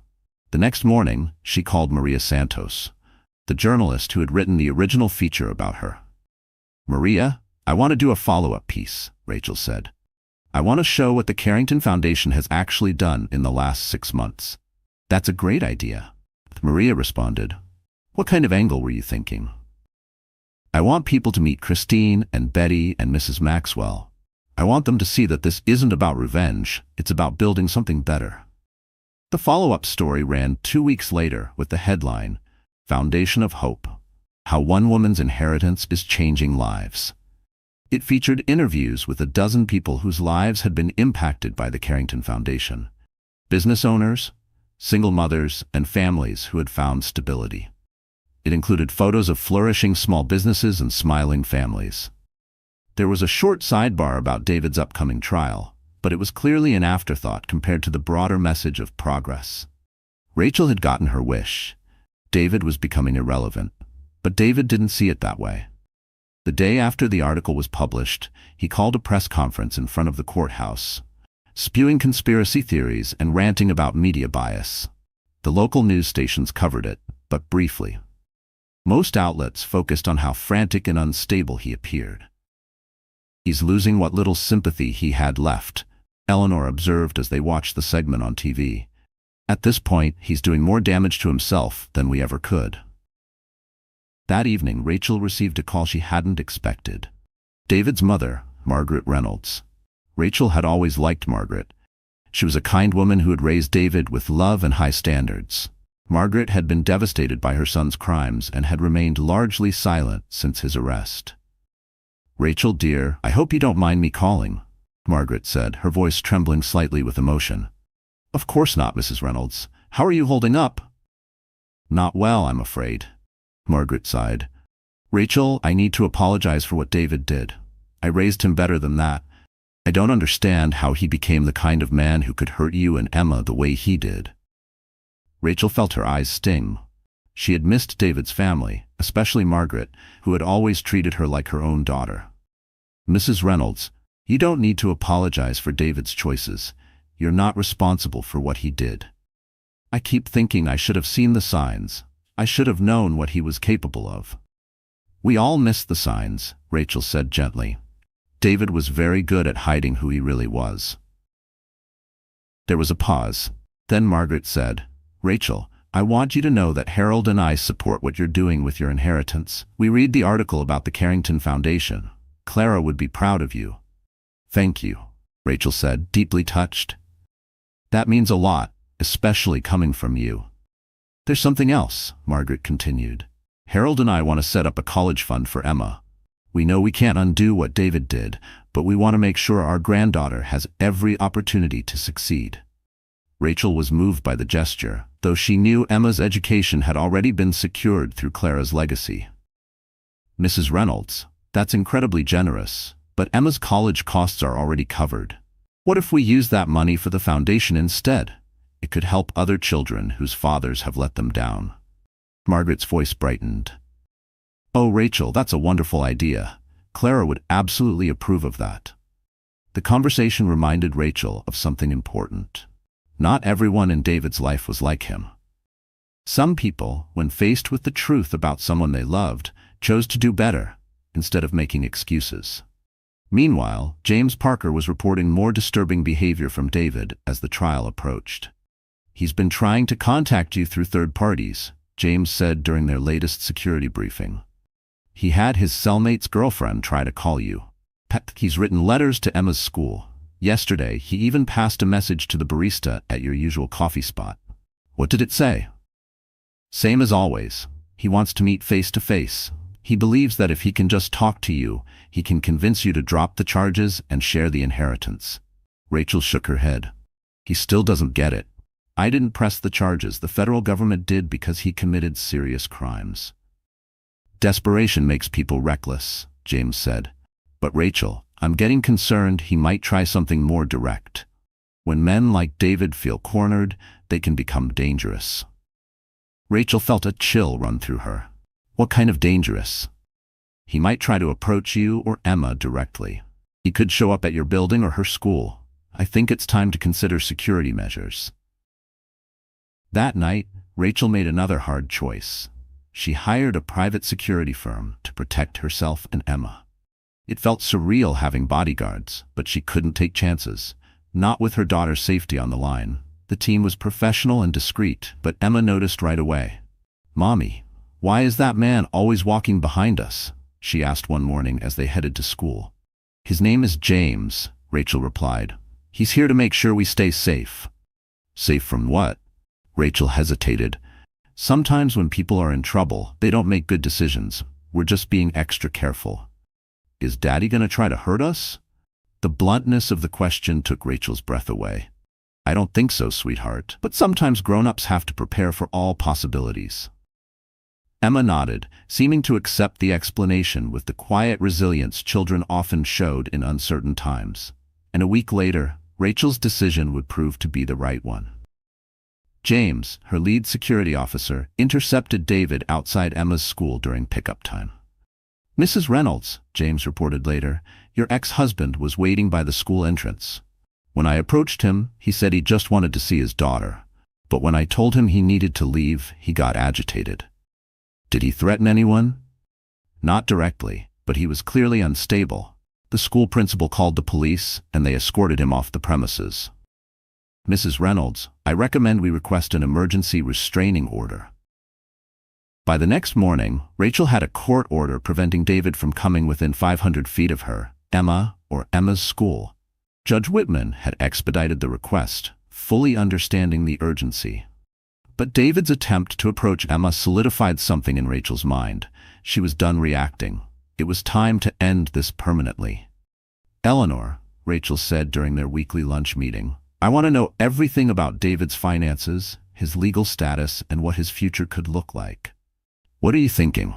Speaker 1: The next morning, she called Maria Santos, the journalist who had written the original feature about her. Maria, I want to do a follow-up piece, Rachel said. I want to show what the Carrington Foundation has actually done in the last 6 months. That's a great idea. Maria responded. What kind of angle were you thinking? I want people to meet Christine and Betty and Mrs. Maxwell. I want them to see that this isn't about revenge, it's about building something better. The follow-up story ran 2 weeks later with the headline, Foundation of Hope, How One Woman's Inheritance is Changing Lives. It featured interviews with a dozen people whose lives had been impacted by the Carrington Foundation. Business owners, single mothers, and families who had found stability. It included photos of flourishing small businesses and smiling families. There was a short sidebar about David's upcoming trial, but it was clearly an afterthought compared to the broader message of progress. Rachel had gotten her wish. David was becoming irrelevant, but David didn't see it that way. The day after the article was published, he called a press conference in front of the courthouse, spewing conspiracy theories and ranting about media bias. The local news stations covered it, but briefly. Most outlets focused on how frantic and unstable he appeared. He's losing what little sympathy he had left, Eleanor observed as they watched the segment on TV. At this point, he's doing more damage to himself than we ever could. That evening, Rachel received a call she hadn't expected. David's mother, Margaret Reynolds. Rachel had always liked Margaret. She was a kind woman who had raised David with love and high standards. Margaret had been devastated by her son's crimes and had remained largely silent since his arrest. Rachel, dear, I hope you don't mind me calling, Margaret said, her voice trembling slightly with emotion. Of course not, Mrs. Reynolds. How are you holding up? Not well, I'm afraid. Margaret sighed. Rachel, I need to apologize for what David did. I raised him better than that. I don't understand how he became the kind of man who could hurt you and Emma the way he did. Rachel felt her eyes sting. She had missed David's family, especially Margaret, who had always treated her like her own daughter. Mrs. Reynolds, you don't need to apologize for David's choices. You're not responsible for what he did. I keep thinking I should have seen the signs. I should have known what he was capable of. We all missed the signs, Rachel said gently. David was very good at hiding who he really was. There was a pause. Then Margaret said, Rachel, I want you to know that Harold and I support what you're doing with your inheritance. We read the article about the Carrington Foundation. Clara would be proud of you. Thank you, Rachel said, deeply touched. That means a lot, especially coming from you. There's something else, Margaret continued. Harold and I want to set up a college fund for Emma. We know we can't undo what David did, but we want to make sure our granddaughter has every opportunity to succeed. Rachel was moved by the gesture, though she knew Emma's education had already been secured through Clara's legacy. Mrs. Reynolds, that's incredibly generous, but Emma's college costs are already covered. What if we use that money for the foundation instead? It could help other children whose fathers have let them down. Margaret's voice brightened. Oh, Rachel, that's a wonderful idea. Clara would absolutely approve of that. The conversation reminded Rachel of something important. Not everyone in David's life was like him. Some people, when faced with the truth about someone they loved, chose to do better, instead of making excuses. Meanwhile, James Parker was reporting more disturbing behavior from David as the trial approached. He's been trying to contact you through third parties, James said during their latest security briefing. He had his cellmate's girlfriend try to call you. He's written letters to Emma's school. Yesterday, he even passed a message to the barista at your usual coffee spot. What did it say? Same as always. He wants to meet face to face. He believes that if he can just talk to you, he can convince you to drop the charges and share the inheritance. Rachel shook her head. He still doesn't get it. I didn't press the charges. The federal government did because he committed serious crimes. Desperation makes people reckless, James said. But Rachel, I'm getting concerned he might try something more direct. When men like David feel cornered, they can become dangerous. Rachel felt a chill run through her. What kind of dangerous? He might try to approach you or Emma directly. He could show up at your building or her school. I think it's time to consider security measures. That night, Rachel made another hard choice. She hired a private security firm to protect herself and Emma. It felt surreal having bodyguards, but she couldn't take chances. Not with her daughter's safety on the line. The team was professional and discreet, but Emma noticed right away. Mommy, why is that man always walking behind us? She asked one morning as they headed to school. His name is James, Rachel replied. He's here to make sure we stay safe. Safe from what? Rachel hesitated. Sometimes when people are in trouble, they don't make good decisions. We're just being extra careful. Is Daddy gonna try to hurt us? The bluntness of the question took Rachel's breath away. I don't think so, sweetheart, but sometimes grown-ups have to prepare for all possibilities. Emma nodded, seeming to accept the explanation with the quiet resilience children often showed in uncertain times. And a week later, Rachel's decision would prove to be the right one. James, her lead security officer, intercepted David outside Emma's school during pickup time. Mrs. Reynolds, James reported later, your ex-husband was waiting by the school entrance. When I approached him, he said he just wanted to see his daughter. But when I told him he needed to leave, he got agitated. Did he threaten anyone? Not directly, but he was clearly unstable. The school principal called the police, and they escorted him off the premises. Mrs. Reynolds, I recommend we request an emergency restraining order. By the next morning, Rachel had a court order preventing David from coming within 500 feet of her, Emma, or Emma's school. Judge Whitman had expedited the request, fully understanding the urgency. But David's attempt to approach Emma solidified something in Rachel's mind. She was done reacting. It was time to end this permanently. Eleanor, Rachel said during their weekly lunch meeting, I want to know everything about David's finances, his legal status, and what his future could look like. What are you thinking?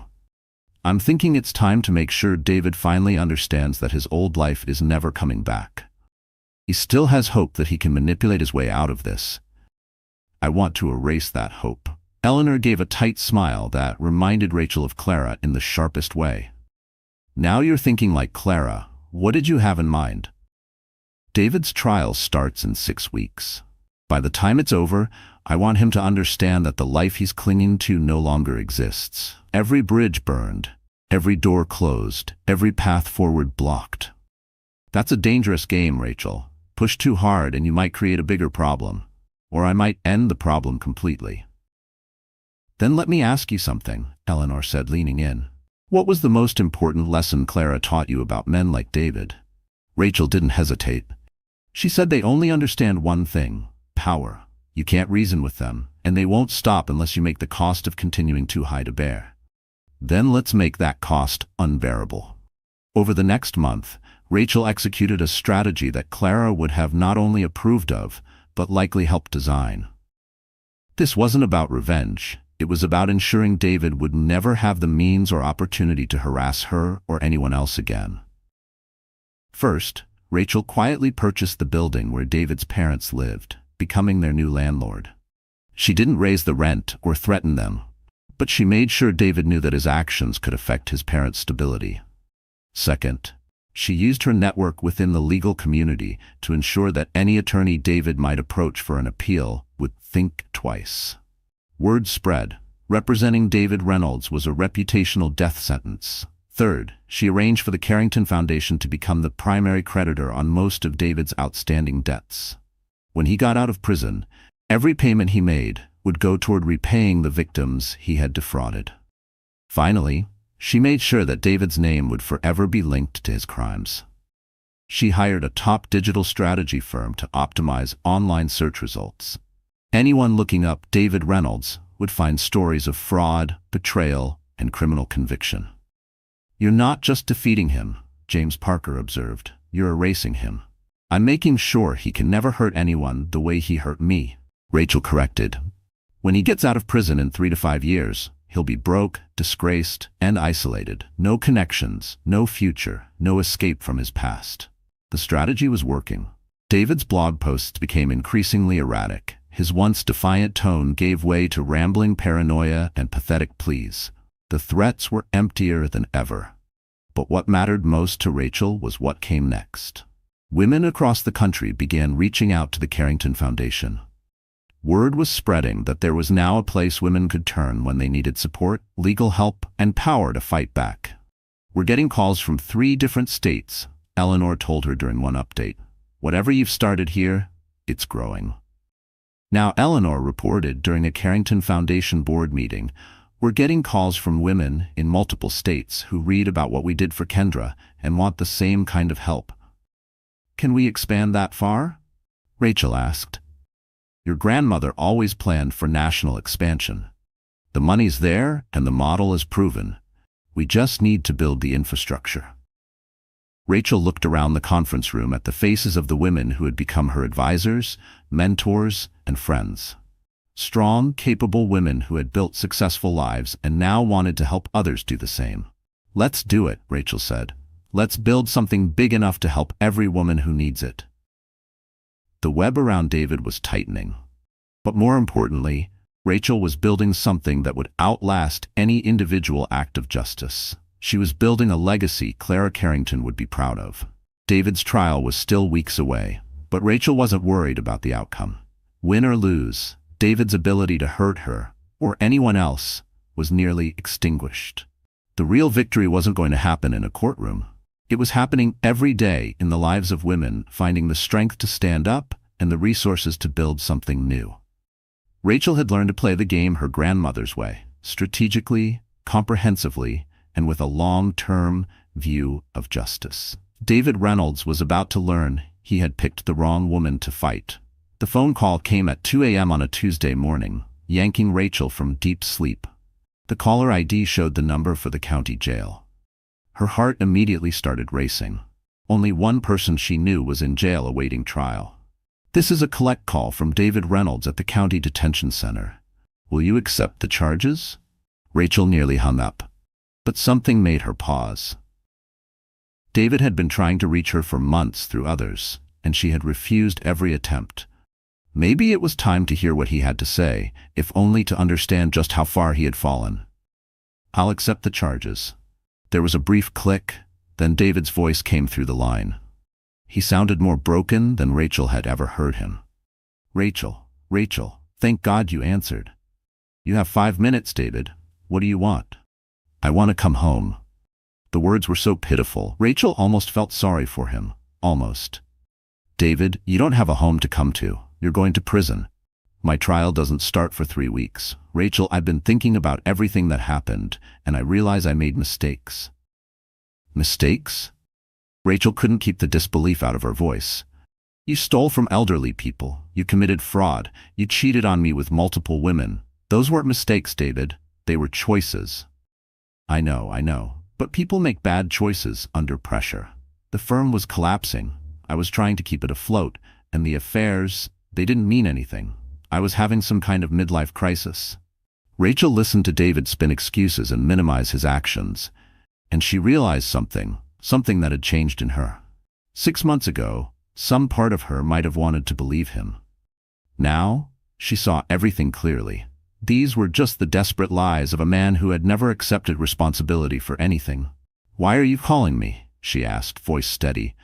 Speaker 1: I'm thinking it's time to make sure David finally understands that his old life is never coming back. He still has hope that he can manipulate his way out of this. I want to erase that hope. Eleanor gave a tight smile that reminded Rachel of Clara in the sharpest way. Now you're thinking like Clara. What did you have in mind? David's trial starts in 6 weeks. By the time it's over, I want him to understand that the life he's clinging to no longer exists. Every bridge burned, every door closed, every path forward blocked. That's a dangerous game, Rachel. Push too hard and you might create a bigger problem. Or I might end the problem completely. Then let me ask you something, Eleanor said, leaning in. What was the most important lesson Clara taught you about men like David? Rachel didn't hesitate. She said they only understand one thing, power. You can't reason with them, and they won't stop unless you make the cost of continuing too high to bear. Then let's make that cost unbearable. Over the next month, Rachel executed a strategy that Clara would have not only approved of, but likely helped design. This wasn't about revenge. It was about ensuring David would never have the means or opportunity to harass her or anyone else again. First, Rachel quietly purchased the building where David's parents lived, becoming their new landlord. She didn't raise the rent or threaten them, but she made sure David knew that his actions could affect his parents' stability. Second, she used her network within the legal community to ensure that any attorney David might approach for an appeal would think twice. Word spread. Representing David Reynolds was a reputational death sentence. Third, she arranged for the Carrington Foundation to become the primary creditor on most of David's outstanding debts. When he got out of prison, every payment he made would go toward repaying the victims he had defrauded. Finally, she made sure that David's name would forever be linked to his crimes. She hired a top digital strategy firm to optimize online search results. Anyone looking up David Reynolds would find stories of fraud, betrayal, and criminal conviction. "You're not just defeating him," James Parker observed. "You're erasing him. I'm making sure he can never hurt anyone the way he hurt me," Rachel corrected. "When he gets out of prison in 3 to 5 years, he'll be broke, disgraced, and isolated. No connections, no future, no escape from his past." The strategy was working. David's blog posts became increasingly erratic. His once defiant tone gave way to rambling paranoia and pathetic pleas. The threats were emptier than ever. But what mattered most to Rachel was what came next. Women across the country began reaching out to the Carrington Foundation. Word was spreading that there was now a place women could turn when they needed support, legal help, and power to fight back. "We're getting calls from 3 different states," Eleanor told her during one update. "Whatever you've started here, it's growing." Now, Eleanor reported during a Carrington Foundation board meeting, "We're getting calls from women in multiple states who read about what we did for Kendra and want the same kind of help." "Can we expand that far?" Rachel asked. "Your grandmother always planned for national expansion. The money's there and the model is proven. We just need to build the infrastructure." Rachel looked around the conference room at the faces of the women who had become her advisors, mentors, and friends. Strong, capable women who had built successful lives and now wanted to help others do the same. "Let's do it," Rachel said. "Let's build something big enough to help every woman who needs it." The web around David was tightening. But more importantly, Rachel was building something that would outlast any individual act of justice. She was building a legacy Clara Carrington would be proud of. David's trial was still weeks away, but Rachel wasn't worried about the outcome. Win or lose, David's ability to hurt her, or anyone else, was nearly extinguished. The real victory wasn't going to happen in a courtroom. It was happening every day in the lives of women finding the strength to stand up and the resources to build something new. Rachel had learned to play the game her grandmother's way, strategically, comprehensively, and with a long-term view of justice. David Reynolds was about to learn he had picked the wrong woman to fight. The phone call came at 2 a.m. on a Tuesday morning, yanking Rachel from deep sleep. The caller ID showed the number for the county jail. Her heart immediately started racing. Only one person she knew was in jail awaiting trial. "This is a collect call from David Reynolds at the County Detention Center. Will you accept the charges?" Rachel nearly hung up, but something made her pause. David had been trying to reach her for months through others, and she had refused every attempt. Maybe it was time to hear what he had to say, if only to understand just how far he had fallen. "I'll accept the charges." There was a brief click, then David's voice came through the line. He sounded more broken than Rachel had ever heard him. "Rachel, Rachel, thank God you answered. You have 5 minutes, David. What do you want?" "I want to come home." The words were so pitiful, Rachel almost felt sorry for him. Almost. "David, you don't have a home to come to. You're going to prison. My trial doesn't start for 3 weeks. Rachel, I've been thinking about everything that happened, and I realize I made mistakes." "Mistakes?" Rachel couldn't keep the disbelief out of her voice. "You stole from elderly people. You committed fraud. You cheated on me with multiple women. Those weren't mistakes, David. They were choices." I know. But people make bad choices under pressure. The firm was collapsing. I was trying to keep it afloat, and the affairs, they didn't mean anything. I was having some kind of midlife crisis. Rachel listened to David spin excuses and minimize his actions, and she realized something that had changed in her. 6 months ago, some part of her might have wanted to believe him. Now, she saw everything clearly. These were just the desperate lies of a man who had never accepted responsibility for anything. "Why are you calling me?" she asked, voice steady.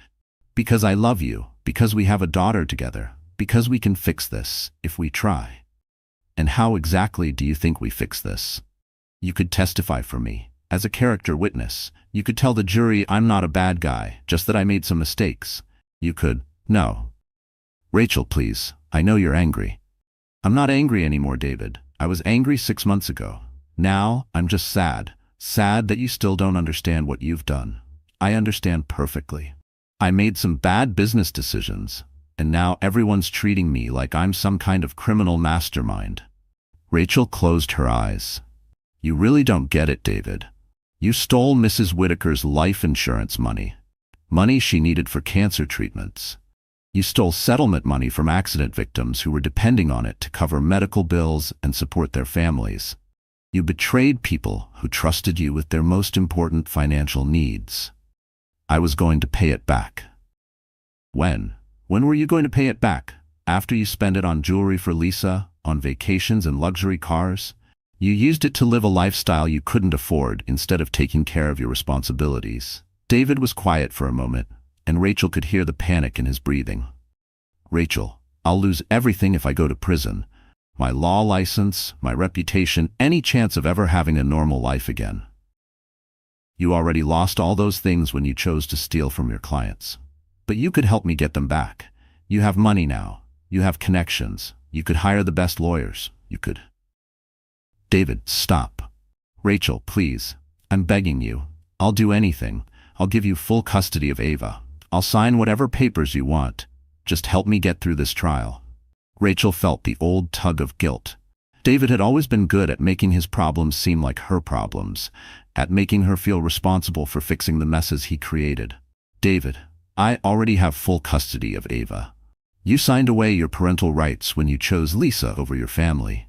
Speaker 1: "Because I love you, because we have a daughter together, because we can fix this, if we try." "And how exactly do you think we fix this?" "You could testify for me, as a character witness. You could tell the jury I'm not a bad guy, just that I made some mistakes. You could—" "No. Rachel, please, I know you're angry." "I'm not angry anymore, David. I was angry 6 months ago. Now, I'm just sad. Sad that you still don't understand what you've done. I understand perfectly. I made some bad business decisions, and now everyone's treating me like I'm some kind of criminal mastermind." Rachel closed her eyes. "You really don't get it, David. You stole Mrs. Whitaker's life insurance money. Money she needed for cancer treatments. You stole settlement money from accident victims who were depending on it to cover medical bills and support their families. You betrayed people who trusted you with their most important financial needs. I was going to pay it back." "When? When were you going to pay it back? After you spent it on jewelry for Lisa, on vacations and luxury cars? You used it to live a lifestyle you couldn't afford instead of taking care of your responsibilities." David was quiet for a moment, and Rachel could hear the panic in his breathing. "Rachel, I'll lose everything if I go to prison. My law license, my reputation, any chance of ever having a normal life again." "You already lost all those things when you chose to steal from your clients. But you could help me get them back. You have money now. You have connections. You could hire the best lawyers. You could—" "David, stop. Rachel, please. I'm begging you. I'll do anything. I'll give you full custody of Ava. I'll sign whatever papers you want. Just help me get through this trial." Rachel felt the old tug of guilt. David had always been good at making his problems seem like her problems, at making her feel responsible for fixing the messes he created. "David, I already have full custody of Ava. You signed away your parental rights when you chose Lisa over your family.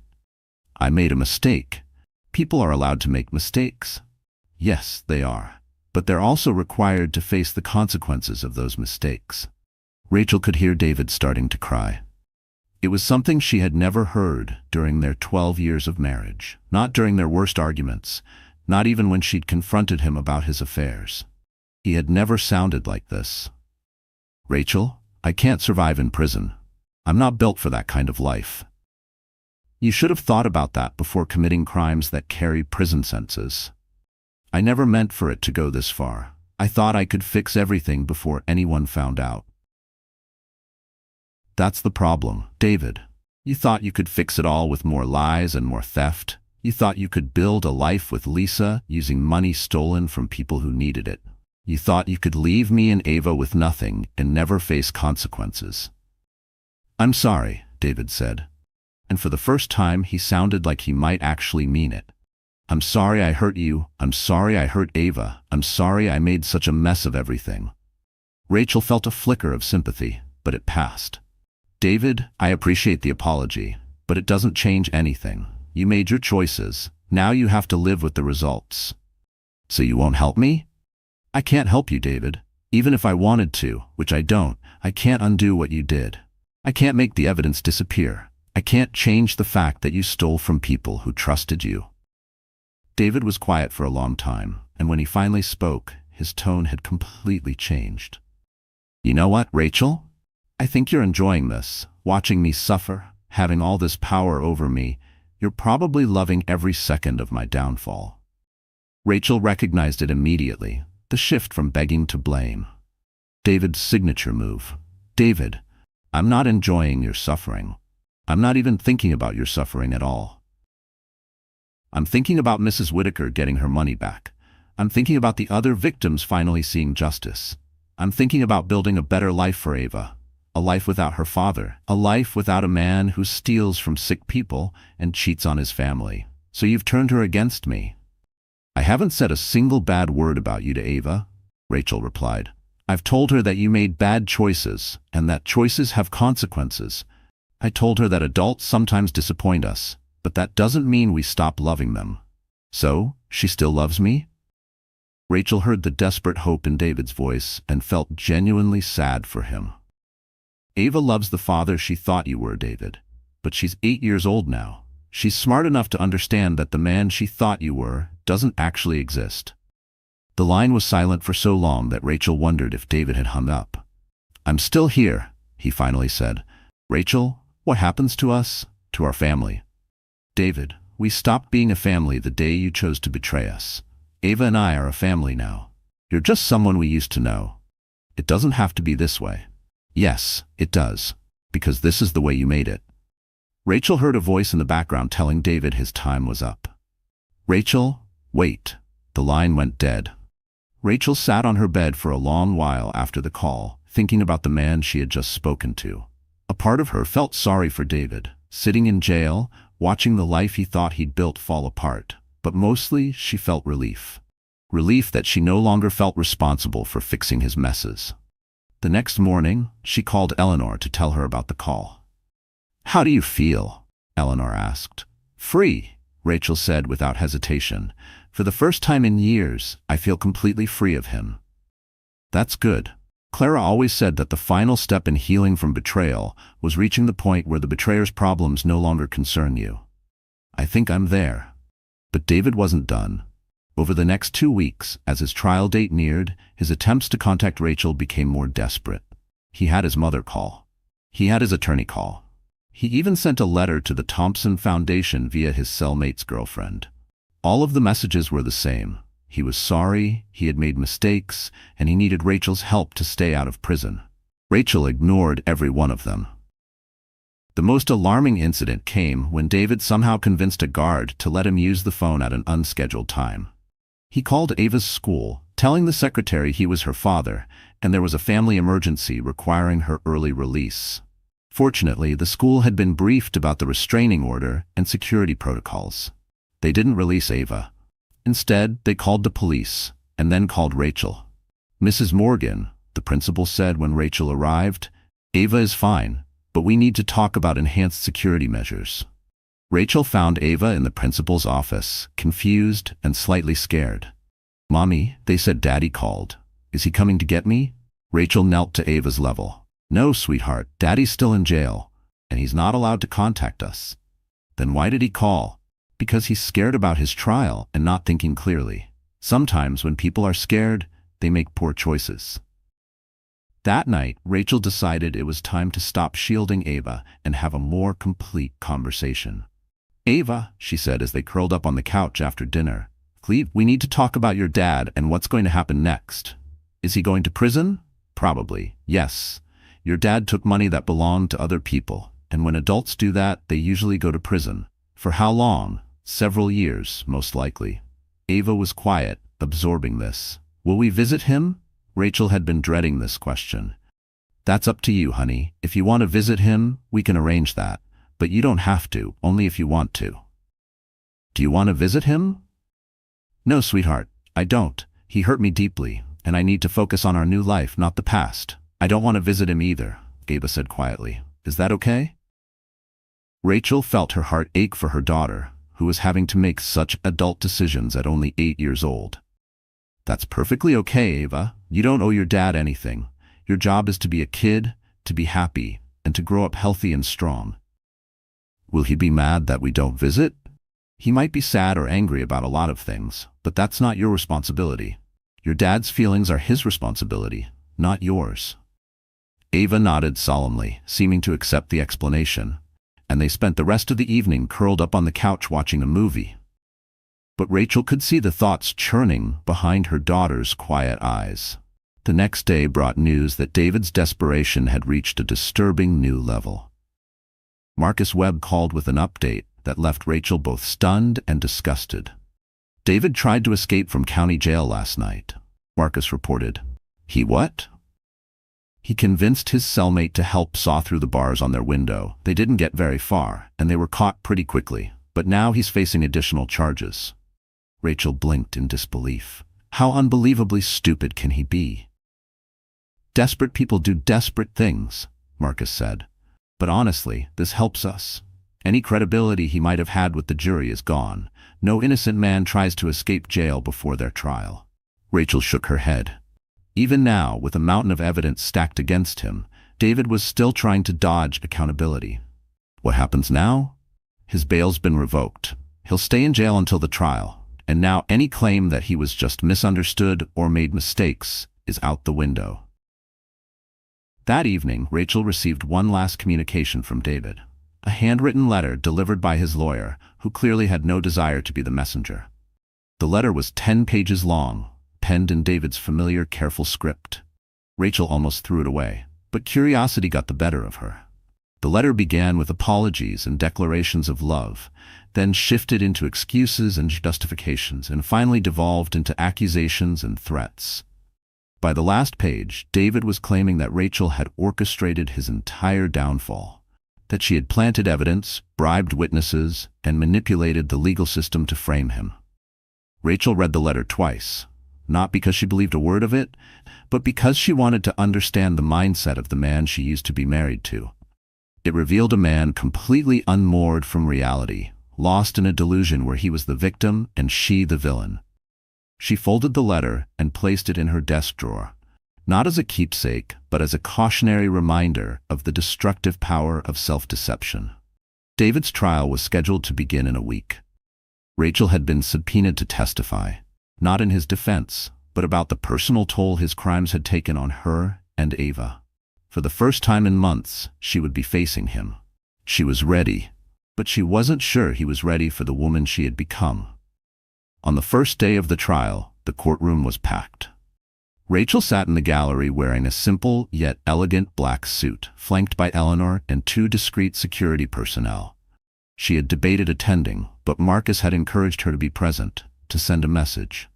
Speaker 1: I made a mistake. People are allowed to make mistakes." "Yes, they are. But they're also required to face the consequences of those mistakes." Rachel could hear David starting to cry. It was something she had never heard during their 12 years of marriage, not during their worst arguments, not even when she'd confronted him about his affairs. He had never sounded like this. "Rachel, I can't survive in prison. I'm not built for that kind of life." "You should have thought about that before committing crimes that carry prison sentences. I never meant for it to go this far. I thought I could fix everything before anyone found out." "That's the problem, David. You thought you could fix it all with more lies and more theft. You thought you could build a life with Lisa using money stolen from people who needed it. You thought you could leave me and Ava with nothing and never face consequences." "I'm sorry," David said. And for the first time, he sounded like he might actually mean it. "I'm sorry I hurt you. I'm sorry I hurt Ava. I'm sorry I made such a mess of everything." Rachel felt a flicker of sympathy, but it passed. "David, I appreciate the apology, but it doesn't change anything. You made your choices. Now you have to live with the results." "So you won't help me?" "I can't help you, David. Even if I wanted to, which I don't, I can't undo what you did. I can't make the evidence disappear. I can't change the fact that you stole from people who trusted you." David was quiet for a long time, and when he finally spoke, his tone had completely changed. "You know what, Rachel? I think you're enjoying this, watching me suffer, having all this power over me. You're probably loving every second of my downfall." Rachel recognized it immediately, the shift from begging to blame. David's signature move. "David, I'm not enjoying your suffering. I'm not even thinking about your suffering at all. I'm thinking about Mrs. Whitaker getting her money back. I'm thinking about the other victims finally seeing justice. I'm thinking about building a better life for Ava, a life without her father, a life without a man who steals from sick people and cheats on his family. So you've turned her against me." I haven't said a single bad word about you to Ava, Rachel replied. I've told her that you made bad choices, and that choices have consequences. I told her that adults sometimes disappoint us, but that doesn't mean we stop loving them. So, she still loves me? Rachel heard the desperate hope in David's voice and felt genuinely sad for him. Ava loves the father she thought you were, David. But she's 8 years old now. She's smart enough to understand that the man she thought you were doesn't actually exist. The line was silent for so long that Rachel wondered if David had hung up. I'm still here, he finally said. Rachel, what happens to us, to our family? David, we stopped being a family the day you chose to betray us. Ava and I are a family now. You're just someone we used to know. It doesn't have to be this way. Yes, it does, because this is the way you made it. Rachel heard a voice in the background telling David his time was up. Rachel, wait. The line went dead. Rachel sat on her bed for a long while after the call, thinking about the man she had just spoken to. A part of her felt sorry for David, sitting in jail, watching the life he thought he'd built fall apart. But mostly, she felt relief. Relief that she no longer felt responsible for fixing his messes. The next morning, she called Eleanor to tell her about the call. How do you feel? Eleanor asked. Free, Rachel said without hesitation. For the first time in years, I feel completely free of him. That's good. Clara always said that the final step in healing from betrayal was reaching the point where the betrayer's problems no longer concern you. I think I'm there. But David wasn't done. Over the next 2 weeks, as his trial date neared, his attempts to contact Rachel became more desperate. He had his mother call. He had his attorney call. He even sent a letter to the Thompson Foundation via his cellmate's girlfriend. All of the messages were the same. He was sorry, he had made mistakes, and he needed Rachel's help to stay out of prison. Rachel ignored every one of them. The most alarming incident came when David somehow convinced a guard to let him use the phone at an unscheduled time. He called Ava's school, telling the secretary he was her father, and there was a family emergency requiring her early release. Fortunately, the school had been briefed about the restraining order and security protocols. They didn't release Ava. Instead, they called the police, and then called Rachel. Mrs. Morgan, the principal said when Rachel arrived, Ava is fine, but we need to talk about enhanced security measures. Rachel found Ava in the principal's office, confused and slightly scared. Mommy, they said Daddy called. Is he coming to get me? Rachel knelt to Ava's level. No, sweetheart, Daddy's still in jail, and he's not allowed to contact us. Then why did he call? Because he's scared about his trial and not thinking clearly. Sometimes when people are scared, they make poor choices. That night, Rachel decided it was time to stop shielding Ava and have a more complete conversation. Ava, she said as they curled up on the couch after dinner, Cleve, we need to talk about your dad and what's going to happen next. Is he going to prison? Probably, yes. Your dad took money that belonged to other people, and when adults do that, they usually go to prison. For how long? Several years, most likely. Ava was quiet, absorbing this. Will we visit him? Rachel had been dreading this question. That's up to you, honey. If you want to visit him, we can arrange that. But you don't have to, only if you want to. Do you want to visit him? No, sweetheart, I don't. He hurt me deeply, and I need to focus on our new life, not the past. I don't want to visit him either, Ava said quietly. Is that okay? Rachel felt her heart ache for her daughter, who was having to make such adult decisions at only 8 years old. That's perfectly okay, Ava. You don't owe your dad anything. Your job is to be a kid, to be happy, and to grow up healthy and strong. Will he be mad that we don't visit? He might be sad or angry about a lot of things, but that's not your responsibility. Your dad's feelings are his responsibility, not yours. Ava nodded solemnly, seeming to accept the explanation, and they spent the rest of the evening curled up on the couch watching a movie. But Rachel could see the thoughts churning behind her daughter's quiet eyes. The next day brought news that David's desperation had reached a disturbing new level. Marcus Webb called with an update that left Rachel both stunned and disgusted. David tried to escape from county jail last night, Marcus reported. He what? He convinced his cellmate to help saw through the bars on their window. They didn't get very far, and they were caught pretty quickly, but now he's facing additional charges. Rachel blinked in disbelief. How unbelievably stupid can he be? Desperate people do desperate things, Marcus said. But honestly, this helps us. Any credibility he might have had with the jury is gone. No innocent man tries to escape jail before their trial. Rachel shook her head. Even now, with a mountain of evidence stacked against him, David was still trying to dodge accountability. What happens now? His bail's been revoked. He'll stay in jail until the trial, and now any claim that he was just misunderstood or made mistakes is out the window. That evening, Rachel received one last communication from David. A handwritten letter delivered by his lawyer, who clearly had no desire to be the messenger. The letter was 10 pages long, penned in David's familiar, careful script. Rachel almost threw it away, but curiosity got the better of her. The letter began with apologies and declarations of love, then shifted into excuses and justifications, and finally devolved into accusations and threats. By the last page, David was claiming that Rachel had orchestrated his entire downfall, that she had planted evidence, bribed witnesses, and manipulated the legal system to frame him. Rachel read the letter twice, not because she believed a word of it, but because she wanted to understand the mindset of the man she used to be married to. It revealed a man completely unmoored from reality, lost in a delusion where he was the victim and she the villain. She folded the letter and placed it in her desk drawer, not as a keepsake, but as a cautionary reminder of the destructive power of self-deception. David's trial was scheduled to begin in a week. Rachel had been subpoenaed to testify, not in his defense, but about the personal toll his crimes had taken on her and Ava. For the first time in months, she would be facing him. She was ready, but she wasn't sure he was ready for the woman she had become. On the first day of the trial, the courtroom was packed. Rachel sat in the gallery wearing a simple yet elegant black suit, flanked by Eleanor and 2 discreet security personnel. She had debated attending, but Marcus had encouraged her to be present, to send a message.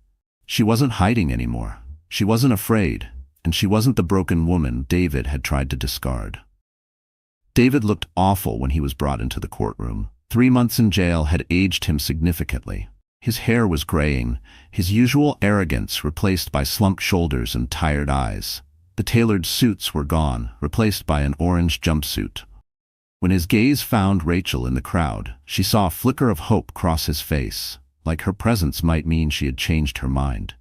Speaker 1: She wasn't hiding anymore. She wasn't afraid, and she wasn't the broken woman David had tried to discard. David looked awful when he was brought into the courtroom. 3 months in jail had aged him significantly. His hair was graying, his usual arrogance replaced by slumped shoulders and tired eyes. The tailored suits were gone, replaced by an orange jumpsuit. When his gaze found Rachel in the crowd, she saw a flicker of hope cross his face, like her presence might mean she had changed her mind.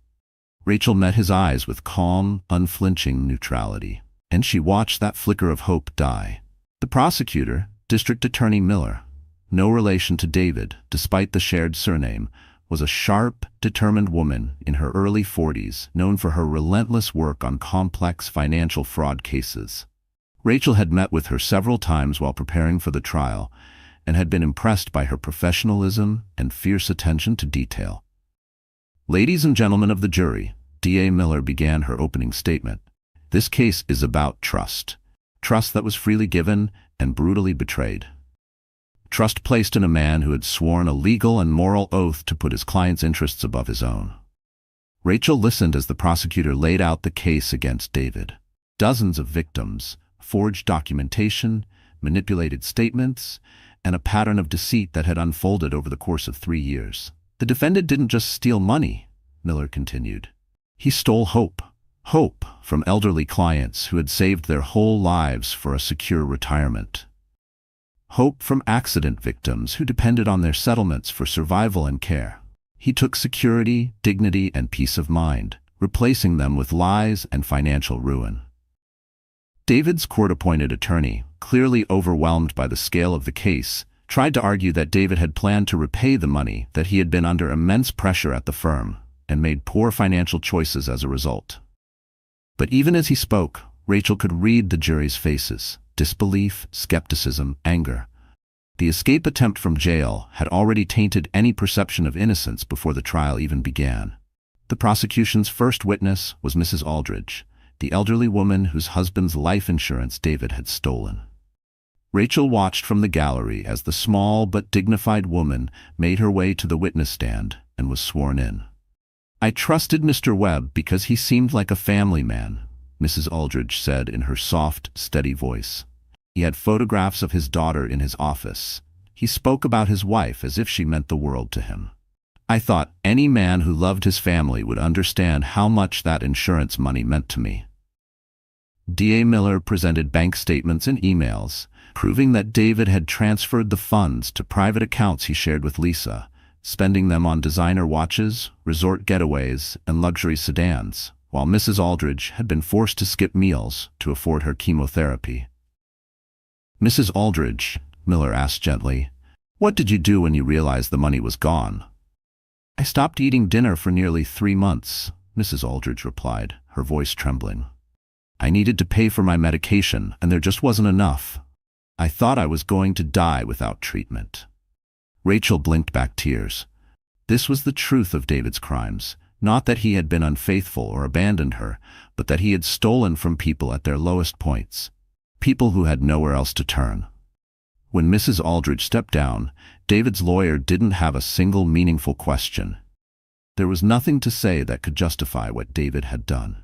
Speaker 1: Rachel met his eyes with calm, unflinching neutrality, and she watched that flicker of hope die. The prosecutor, District Attorney Miller, no relation to David, despite the shared surname, was a sharp, determined woman in her early 40s, known for her relentless work on complex financial fraud cases. Rachel had met with her several times while preparing for the trial, and had been impressed by her professionalism and fierce attention to detail. "Ladies and gentlemen of the jury," D.A. Miller began her opening statement, "this case is about trust. Trust that was freely given and brutally betrayed. Trust placed in a man who had sworn a legal and moral oath to put his client's interests above his own." Rachel listened as the prosecutor laid out the case against David. Dozens of victims, forged documentation, manipulated statements, and a pattern of deceit that had unfolded over the course of 3 years. "The defendant didn't just steal money," Miller continued. "He stole hope. Hope from elderly clients who had saved their whole lives for a secure retirement. Hope from accident victims who depended on their settlements for survival and care. He took security, dignity, and peace of mind, replacing them with lies and financial ruin." David's court-appointed attorney, clearly overwhelmed by the scale of the case, tried to argue that David had planned to repay the money, that he had been under immense pressure at the firm, and made poor financial choices as a result. But even as he spoke, Rachel could read the jury's faces: disbelief, skepticism, anger. The escape attempt from jail had already tainted any perception of innocence before the trial even began. The prosecution's first witness was Mrs. Aldridge, the elderly woman whose husband's life insurance David had stolen. Rachel watched from the gallery as the small but dignified woman made her way to the witness stand and was sworn in. "I trusted Mr. Webb because he seemed like a family man," Mrs. Aldridge said in her soft, steady voice. "He had photographs of his daughter in his office. He spoke about his wife as if she meant the world to him. I thought any man who loved his family would understand how much that insurance money meant to me. D.A. Miller presented bank statements and emails, proving that David had transferred the funds to private accounts he shared with Lisa, spending them on designer watches, resort getaways, and luxury sedans, while Mrs. Aldridge had been forced to skip meals to afford her chemotherapy. "Mrs. Aldridge," Miller asked gently, "what did you do when you realized the money was gone?" "I stopped eating dinner for nearly 3 months," Mrs. Aldridge replied, her voice trembling. "I needed to pay for my medication, and there just wasn't enough. I thought I was going to die without treatment." Rachel blinked back tears. This was the truth of David's crimes, not that he had been unfaithful or abandoned her, but that he had stolen from people at their lowest points, people who had nowhere else to turn. When Mrs. Aldridge stepped down, David's lawyer didn't have a single meaningful question. There was nothing to say that could justify what David had done.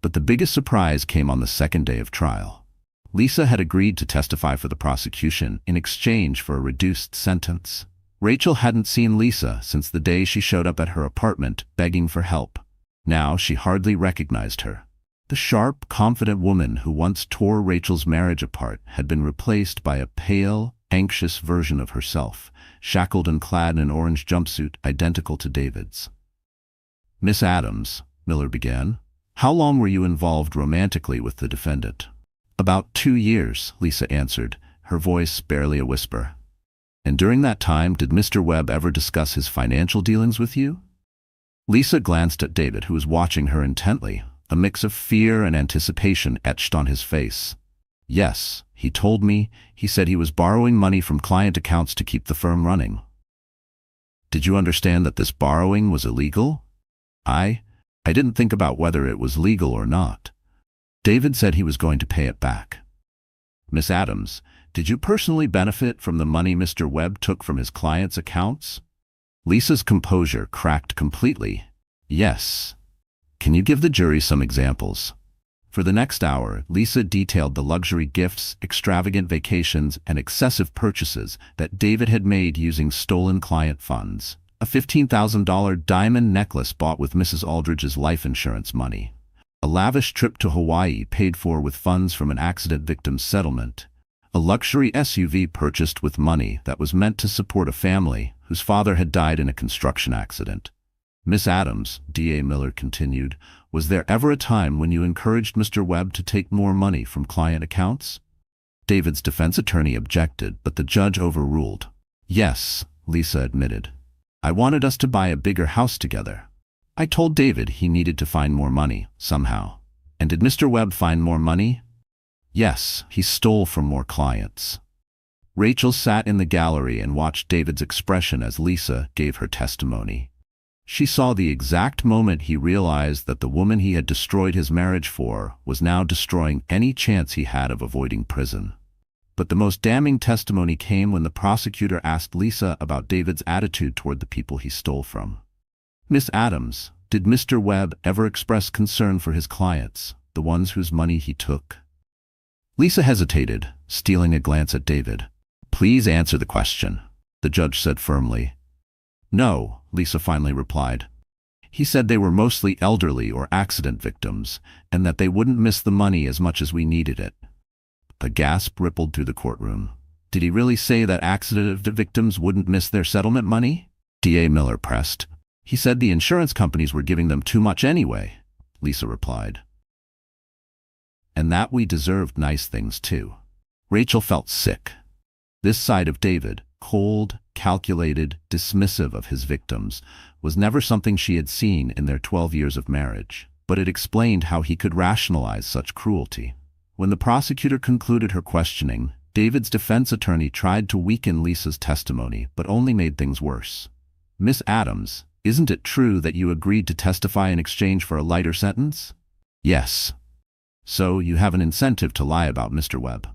Speaker 1: But the biggest surprise came on the second day of trial. Lisa had agreed to testify for the prosecution in exchange for a reduced sentence. Rachel hadn't seen Lisa since the day she showed up at her apartment begging for help. Now she hardly recognized her. The sharp, confident woman who once tore Rachel's marriage apart had been replaced by a pale, anxious version of herself, shackled and clad in an orange jumpsuit identical to David's. "Miss Adams," Miller began, "how long were you involved romantically with the defendant?" "About 2 years," Lisa answered, her voice barely a whisper. "And during that time, did Mr. Webb ever discuss his financial dealings with you?" Lisa glanced at David, who was watching her intently, a mix of fear and anticipation etched on his face. "Yes, he told me. He said he was borrowing money from client accounts to keep the firm running." "Did you understand that this borrowing was illegal?" I didn't think about whether it was legal or not. David said he was going to pay it back." "Miss Adams, did you personally benefit from the money Mr. Webb took from his clients' accounts?" Lisa's composure cracked completely. "Yes." "Can you give the jury some examples?" For the next hour, Lisa detailed the luxury gifts, extravagant vacations, and excessive purchases that David had made using stolen client funds. A $15,000 diamond necklace bought with Mrs. Aldridge's life insurance money. A lavish trip to Hawaii paid for with funds from an accident victim's settlement. A luxury SUV purchased with money that was meant to support a family whose father had died in a construction accident. "Miss Adams," D.A. Miller continued, "was there ever a time when you encouraged Mr. Webb to take more money from client accounts?" David's defense attorney objected, but the judge overruled. "Yes," Lisa admitted. "I wanted us to buy a bigger house together. I told David he needed to find more money, somehow. And did Mr. Webb find more money?" "Yes, he stole from more clients." Rachel sat in the gallery and watched David's expression as Lisa gave her testimony. She saw the exact moment he realized that the woman he had destroyed his marriage for was now destroying any chance he had of avoiding prison. But the most damning testimony came when the prosecutor asked Lisa about David's attitude toward the people he stole from. "Miss Adams, did Mr. Webb ever express concern for his clients, the ones whose money he took?" Lisa hesitated, stealing a glance at David. "Please answer the question," the judge said firmly. "No," Lisa finally replied. "He said they were mostly elderly or accident victims, and that they wouldn't miss the money as much as we needed it." A gasp rippled through the courtroom. "Did he really say that accident victims wouldn't miss their settlement money?" D.A. Miller pressed. "He said the insurance companies were giving them too much anyway," Lisa replied. "And that we deserved nice things too." Rachel felt sick. This side of David, cold, calculated, dismissive of his victims, was never something she had seen in their 12 years of marriage, but it explained how he could rationalize such cruelty. When the prosecutor concluded her questioning, David's defense attorney tried to weaken Lisa's testimony, but only made things worse. "Miss Adams, isn't it true that you agreed to testify in exchange for a lighter sentence?" "Yes." "So you have an incentive to lie about Mr. Webb."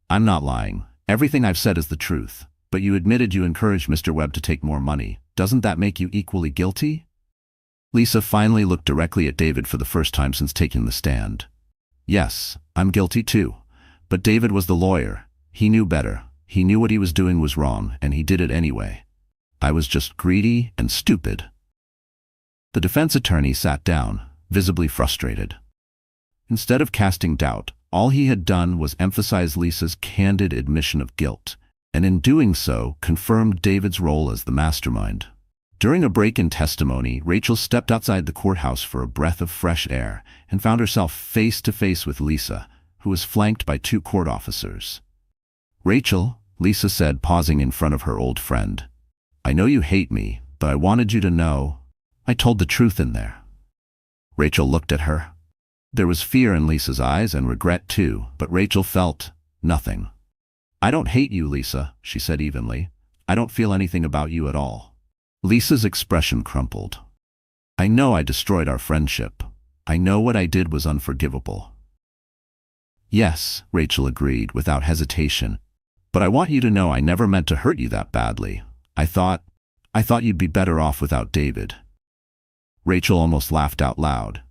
Speaker 1: "I'm not lying. Everything I've said is the truth. But you admitted you encouraged Mr. Webb to take more money. Doesn't that make you equally guilty?" Lisa finally looked directly at David for the first time since taking the stand. "Yes, I'm guilty too. But David was the lawyer. He knew better. He knew what he was doing was wrong, and he did it anyway. I was just greedy and stupid. The defense attorney sat down, visibly frustrated. Instead of casting doubt, all he had done was emphasize Lisa's candid admission of guilt, and in doing so, confirmed David's role as the mastermind. During a break in testimony, Rachel stepped outside the courthouse for a breath of fresh air and found herself face to face with Lisa, who was flanked by 2 court officers. "Rachel," Lisa said, pausing in front of her old friend, "I know you hate me, but I wanted you to know I told the truth in there." Rachel looked at her. There was fear in Lisa's eyes and regret too, but Rachel felt nothing. "I don't hate you, Lisa," she said evenly. "I don't feel anything about you at all." Lisa's expression crumpled. "I know I destroyed our friendship. I know what I did was unforgivable." "Yes," Rachel agreed without hesitation, "but I want you to know I never meant to hurt you that badly. I thought you'd be better off without David." Rachel almost laughed out loud.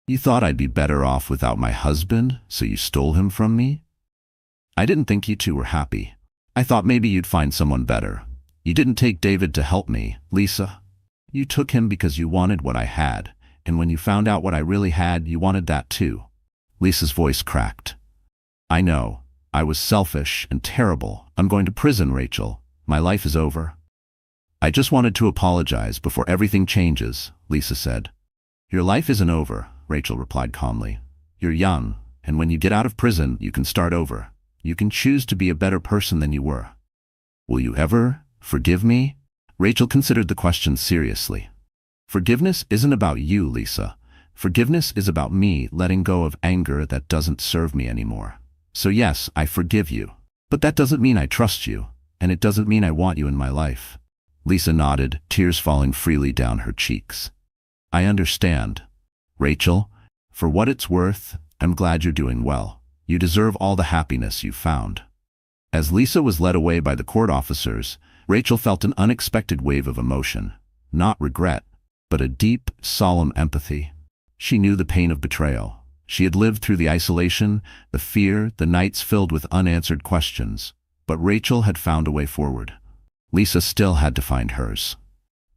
Speaker 1: "You thought I'd be better off without my husband, so you stole him from me?" "I didn't think you two were happy. I thought maybe you'd find someone better. You didn't take David to help me, Lisa. You took him because you wanted what I had, and when you found out what I really had, you wanted that too." Lisa's voice cracked. "I know. I was selfish and terrible. I'm going to prison, Rachel. My life is over." "I just wanted to apologize before everything changes," Lisa said. "Your life isn't over," Rachel replied calmly. "You're young, and when you get out of prison, you can start over. You can choose to be a better person than you were." "Will you ever forgive me?" Rachel considered the question seriously. "Forgiveness isn't about you, Lisa. Forgiveness is about me letting go of anger that doesn't serve me anymore. So yes, I forgive you. But that doesn't mean I trust you, and it doesn't mean I want you in my life." Lisa nodded, tears falling freely down her cheeks. "I understand. Rachel, for what it's worth, I'm glad you're doing well. You deserve all the happiness you've found." As Lisa was led away by the court officers, Rachel felt an unexpected wave of emotion. Not regret, but a deep, solemn empathy. She knew the pain of betrayal. She had lived through the isolation, the fear, the nights filled with unanswered questions. But Rachel had found a way forward. Lisa still had to find hers.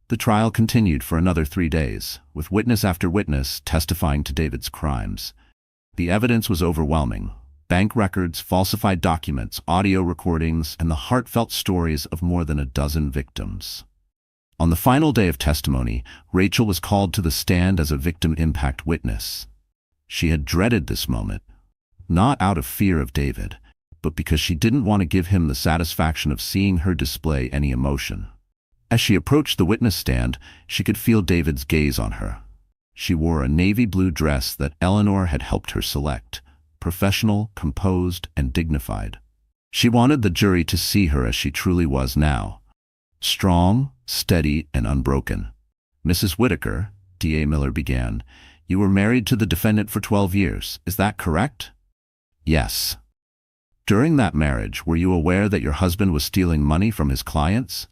Speaker 1: The trial continued for another 3 days, with witness after witness testifying to David's crimes. The evidence was overwhelming. Bank records, falsified documents, audio recordings, and the heartfelt stories of more than a dozen victims. On the final day of testimony, Rachel was called to the stand as a victim impact witness. She had dreaded this moment, not out of fear of David, but because she didn't want to give him the satisfaction of seeing her display any emotion. As she approached the witness stand, she could feel David's gaze on her. She wore a navy blue dress that Eleanor had helped her select, professional, composed, and dignified. She wanted the jury to see her as she truly was now. Strong, steady, and unbroken. "Mrs. Whitaker," D.A. Miller began, "you were married to the defendant for 12 years, is that correct?" "Yes." "During that marriage, were you aware that your husband was stealing money from his clients?"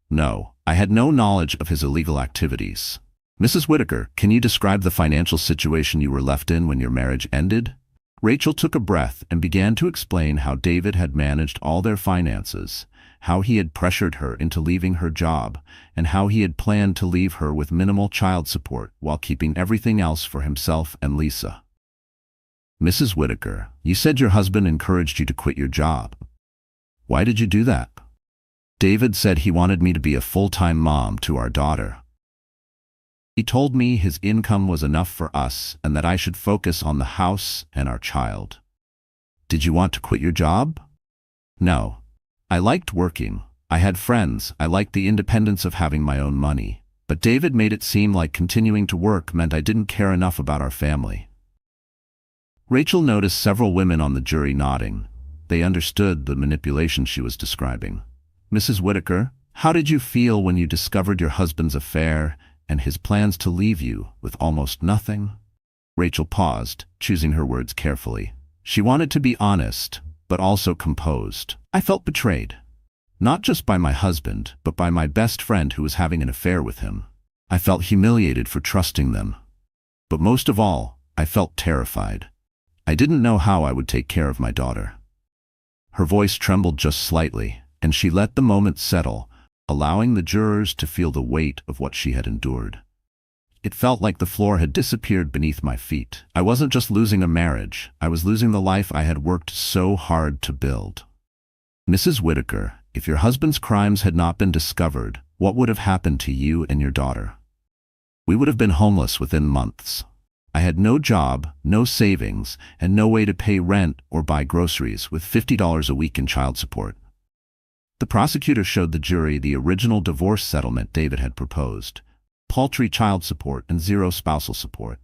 Speaker 1: "No, I had no knowledge of his illegal activities." "Mrs. Whitaker, can you describe the financial situation you were left in when your marriage ended?" Rachel took a breath and began to explain how David had managed all their finances, how he had pressured her into leaving her job, and how he had planned to leave her with minimal child support while keeping everything else for himself and Lisa. "Mrs. Whitaker, you said your husband encouraged you to quit your job. Why did you do that?" "David said he wanted me to be a full-time mom to our daughter. He told me his income was enough for us and that I should focus on the house and our child." "Did you want to quit your job?" "No. I liked working. I had friends. I liked the independence of having my own money. But David made it seem like continuing to work meant I didn't care enough about our family." Rachel noticed several women on the jury nodding. They understood the manipulation she was describing. "Mrs. Whitaker, how did you feel when you discovered your husband's affair and his plans to leave you with almost nothing?" Rachel paused, choosing her words carefully. She wanted to be honest, but also composed. "I felt betrayed. Not just by my husband, but by my best friend who was having an affair with him. I felt humiliated for trusting them. But most of all, I felt terrified. I didn't know how I would take care of my daughter." Her voice trembled just slightly, and she let the moment settle, allowing the jurors to feel the weight of what she had endured. It felt like the floor had disappeared beneath my feet. I wasn't just losing a marriage, I was losing the life I had worked so hard to build. Mrs. Whitaker, if your husband's crimes had not been discovered, what would have happened to you and your daughter? We would have been homeless within months. I had no job, no savings, and no way to pay rent or buy groceries with $50 a week in child support. The prosecutor showed the jury the original divorce settlement David had proposed: paltry child support and zero spousal support.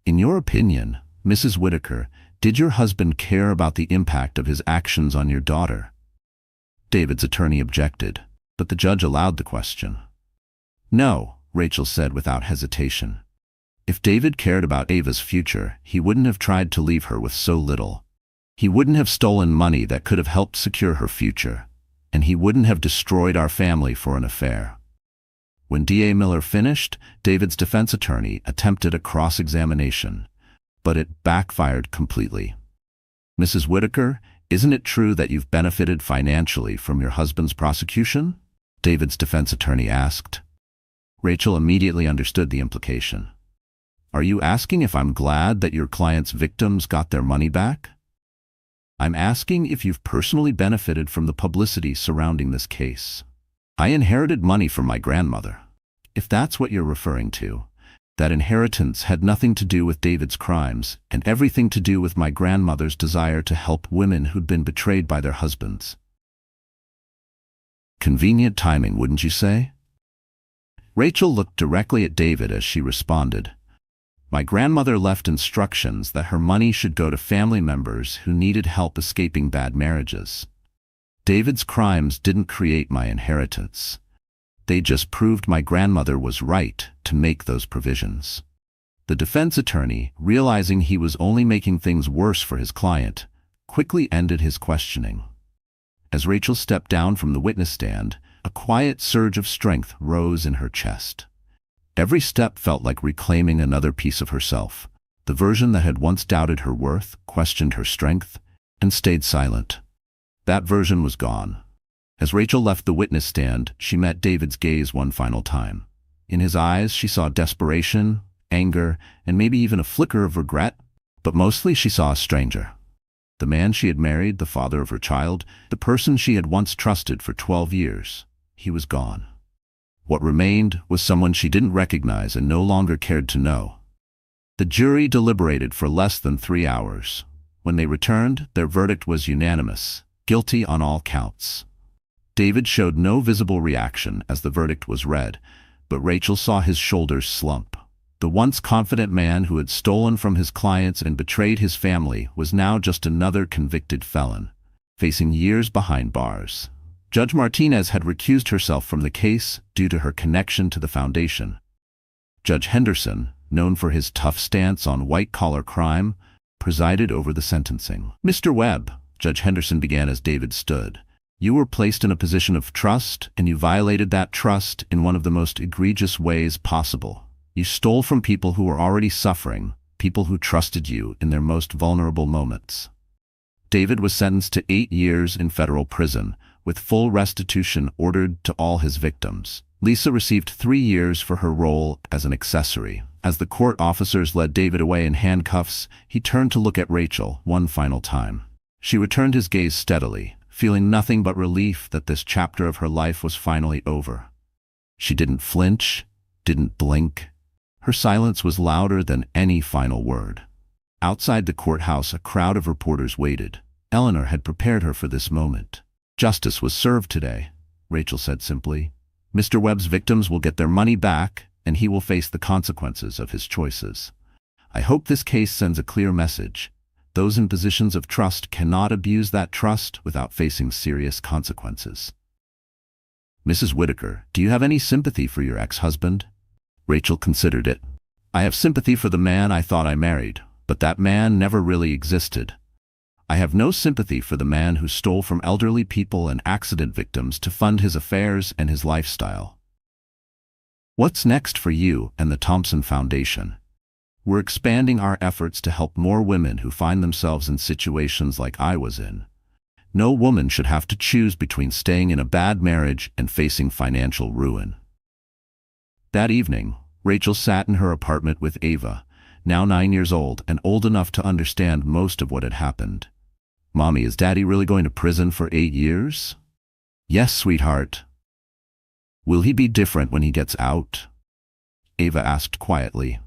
Speaker 1: In your opinion, Mrs. Whitaker, did your husband care about the impact of his actions on your daughter? David's attorney objected, but the judge allowed the question. No, Rachel said without hesitation. If David cared about Ava's future, he wouldn't have tried to leave her with so little. He wouldn't have stolen money that could have helped secure her future, and he wouldn't have destroyed our family for an affair. When D.A. Miller finished, David's defense attorney attempted a cross-examination, but it backfired completely. Mrs. Whitaker, isn't it true that you've benefited financially from your husband's prosecution? David's defense attorney asked. Rachel immediately understood the implication. Are you asking if I'm glad that your client's victims got their money back? I'm asking if you've personally benefited from the publicity surrounding this case. I inherited money from my grandmother. If that's what you're referring to, that inheritance had nothing to do with David's crimes and everything to do with my grandmother's desire to help women who'd been betrayed by their husbands. Convenient timing, wouldn't you say? Rachel looked directly at David as she responded. My grandmother left instructions that her money should go to family members who needed help escaping bad marriages. David's crimes didn't create my inheritance. They just proved my grandmother was right to make those provisions. The defense attorney, realizing he was only making things worse for his client, quickly ended his questioning. As Rachel stepped down from the witness stand, a quiet surge of strength rose in her chest. Every step felt like reclaiming another piece of herself, the version that had once doubted her worth, questioned her strength, and stayed silent. That version was gone. As Rachel left the witness stand, she met David's gaze one final time. In his eyes, she saw desperation, anger, and maybe even a flicker of regret, but mostly she saw a stranger. The man she had married, the father of her child, the person she had once trusted for 12 years. He was gone. What remained was someone she didn't recognize and no longer cared to know. The jury deliberated for less than 3 hours. When they returned, their verdict was unanimous: guilty on all counts. David showed no visible reaction as the verdict was read, but Rachel saw his shoulders slump. The once confident man who had stolen from his clients and betrayed his family was now just another convicted felon, facing years behind bars. Judge Martinez had recused herself from the case due to her connection to the foundation. Judge Henderson, known for his tough stance on white-collar crime, presided over the sentencing. Mr. Webb, Judge Henderson began as David stood. You were placed in a position of trust, and you violated that trust in one of the most egregious ways possible. You stole from people who were already suffering, people who trusted you in their most vulnerable moments. David was sentenced to 8 years in federal prison, with full restitution ordered to all his victims. Lisa received 3 years for her role as an accessory. As the court officers led David away in handcuffs, he turned to look at Rachel one final time. She returned his gaze steadily, feeling nothing but relief that this chapter of her life was finally over. She didn't flinch, didn't blink. Her silence was louder than any final word. Outside the courthouse, a crowd of reporters waited. Eleanor had prepared her for this moment. Justice was served today, Rachel said simply. Mr. Webb's victims will get their money back, and he will face the consequences of his choices. I hope this case sends a clear message. Those in positions of trust cannot abuse that trust without facing serious consequences. Mrs. Whitaker, do you have any sympathy for your ex-husband? Rachel considered it. I have sympathy for the man I thought I married, but that man never really existed. I have no sympathy for the man who stole from elderly people and accident victims to fund his affairs and his lifestyle. What's next for you and the Thompson Foundation? We're expanding our efforts to help more women who find themselves in situations like I was in. No woman should have to choose between staying in a bad marriage and facing financial ruin. That evening, Rachel sat in her apartment with Ava, now 9 years old and old enough to understand most of what had happened. "Mommy, is Daddy really going to prison for 8 years?" "Yes, sweetheart." "Will he be different when he gets out?" Ava asked quietly.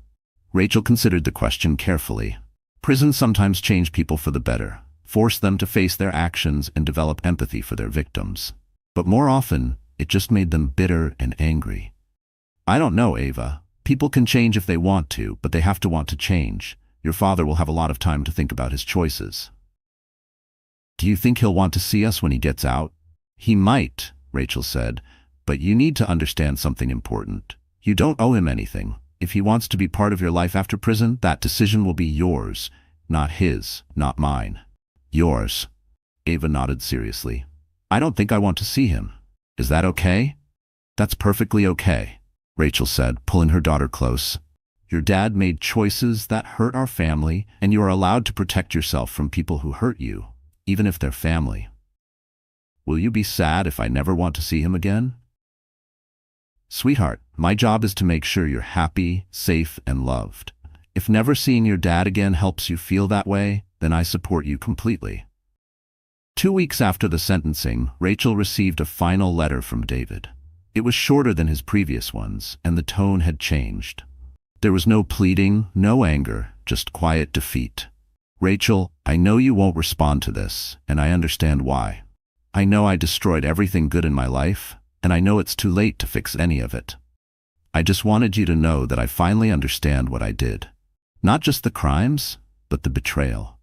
Speaker 1: Rachel considered the question carefully. Prisons sometimes change people for the better, force them to face their actions and develop empathy for their victims. But more often, it just made them bitter and angry. "I don't know, Ava. People can change if they want to, but they have to want to change. Your father will have a lot of time to think about his choices." "Do you think he'll want to see us when he gets out?" "He might," Rachel said, "but you need to understand something important. You don't owe him anything. If he wants to be part of your life after prison, that decision will be yours, not his, not mine." "Yours." Ava nodded seriously. "I don't think I want to see him. Is that okay?" "That's perfectly okay," Rachel said, pulling her daughter close. "Your dad made choices that hurt our family, and you are allowed to protect yourself from people who hurt you, even if they're family." "Will you be sad if I never want to see him again?" "Sweetheart, my job is to make sure you're happy, safe, and loved. If never seeing your dad again helps you feel that way, then I support you completely." 2 weeks after the sentencing, Rachel received a final letter from David. It was shorter than his previous ones, and the tone had changed. There was no pleading, no anger, just quiet defeat. "Rachel, I know you won't respond to this, and I understand why. I know I destroyed everything good in my life, and I know it's too late to fix any of it. I just wanted you to know that I finally understand what I did. Not just the crimes, but the betrayal.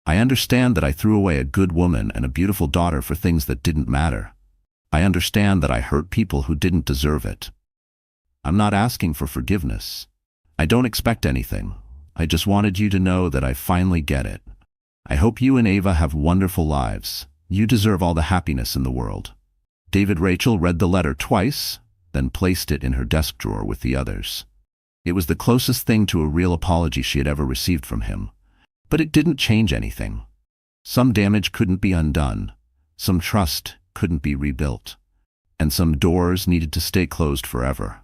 Speaker 1: I understand that I threw away a good woman and a beautiful daughter for things that didn't matter. I understand that I hurt people who didn't deserve it. I'm not asking for forgiveness. I don't expect anything. I just wanted you to know that I finally get it. I hope you and Ava have wonderful lives. You deserve all the happiness in the world." Rachel read the letter twice, then placed it in her desk drawer with the others. It was the closest thing to a real apology she had ever received from him. But it didn't change anything. Some damage couldn't be undone. Some trust couldn't be rebuilt. And some doors needed to stay closed forever.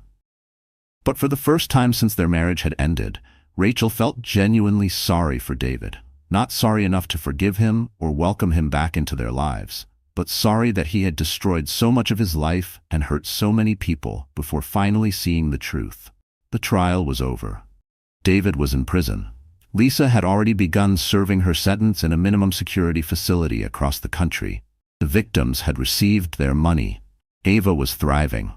Speaker 1: But for the first time since their marriage had ended, Rachel felt genuinely sorry for David. Not sorry enough to forgive him or welcome him back into their lives, but sorry that he had destroyed so much of his life and hurt so many people before finally seeing the truth. The trial was over. David was in prison. Lisa had already begun serving her sentence in a minimum security facility across the country. The victims had received their money. Ava was thriving.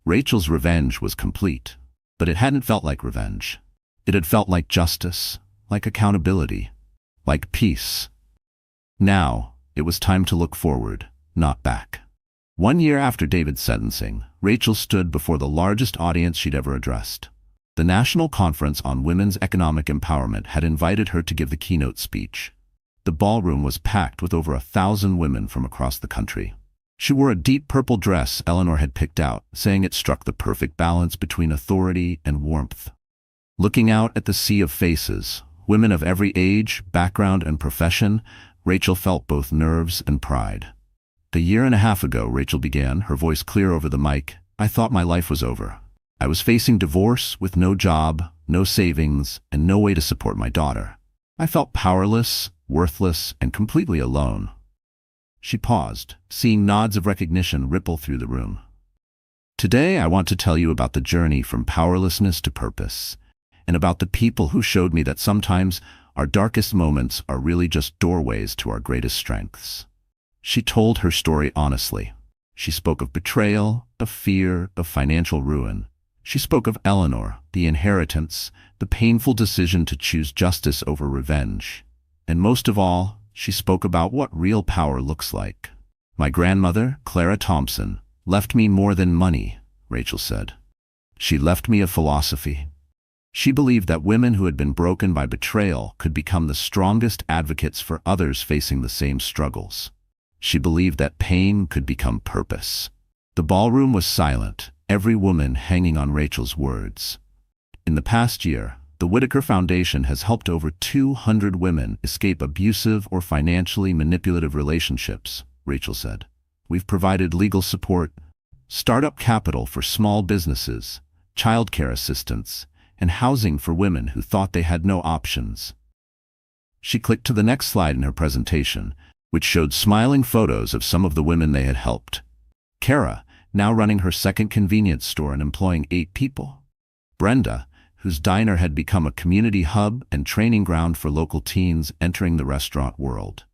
Speaker 1: Rachel's revenge was complete, but it hadn't felt like revenge. It had felt like justice, like accountability, like peace. Now, it was time to look forward, not back. 1 year after David's sentencing, Rachel stood before the largest audience she'd ever addressed. The National Conference on Women's Economic Empowerment had invited her to give the keynote speech. The ballroom was packed with over 1,000 women from across the country. She wore a deep purple dress Eleanor had picked out, saying it struck the perfect balance between authority and warmth. Looking out at the sea of faces, women of every age, background, and profession, Rachel felt both nerves and pride. A year and a half ago, Rachel began, her voice clear over the mic, "I thought my life was over. I was facing divorce with no job, no savings, and no way to support my daughter. I felt powerless, worthless, and completely alone." She paused, seeing nods of recognition ripple through the room. "Today I want to tell you about the journey from powerlessness to purpose, and about the people who showed me that sometimes our darkest moments are really just doorways to our greatest strengths." She told her story honestly. She spoke of betrayal, of fear, of financial ruin. She spoke of Eleanor, the inheritance, the painful decision to choose justice over revenge. And most of all, she spoke about what real power looks like. "My grandmother, Clara Thompson, left me more than money," Rachel said. "She left me a philosophy. She believed that women who had been broken by betrayal could become the strongest advocates for others facing the same struggles. She believed that pain could become purpose." The ballroom was silent, every woman hanging on Rachel's words. In the past year, The Whitaker Foundation has helped over 200 women escape abusive or financially manipulative relationships, Rachel said. We've provided legal support, startup capital for small businesses, childcare assistance, and housing for women who thought they had no options. She clicked to the next slide in her presentation, which showed smiling photos of some of the women they had helped. Kara, now running her second convenience store and employing 8 people. Brenda, whose diner had become a community hub and training ground for local teens entering the restaurant world.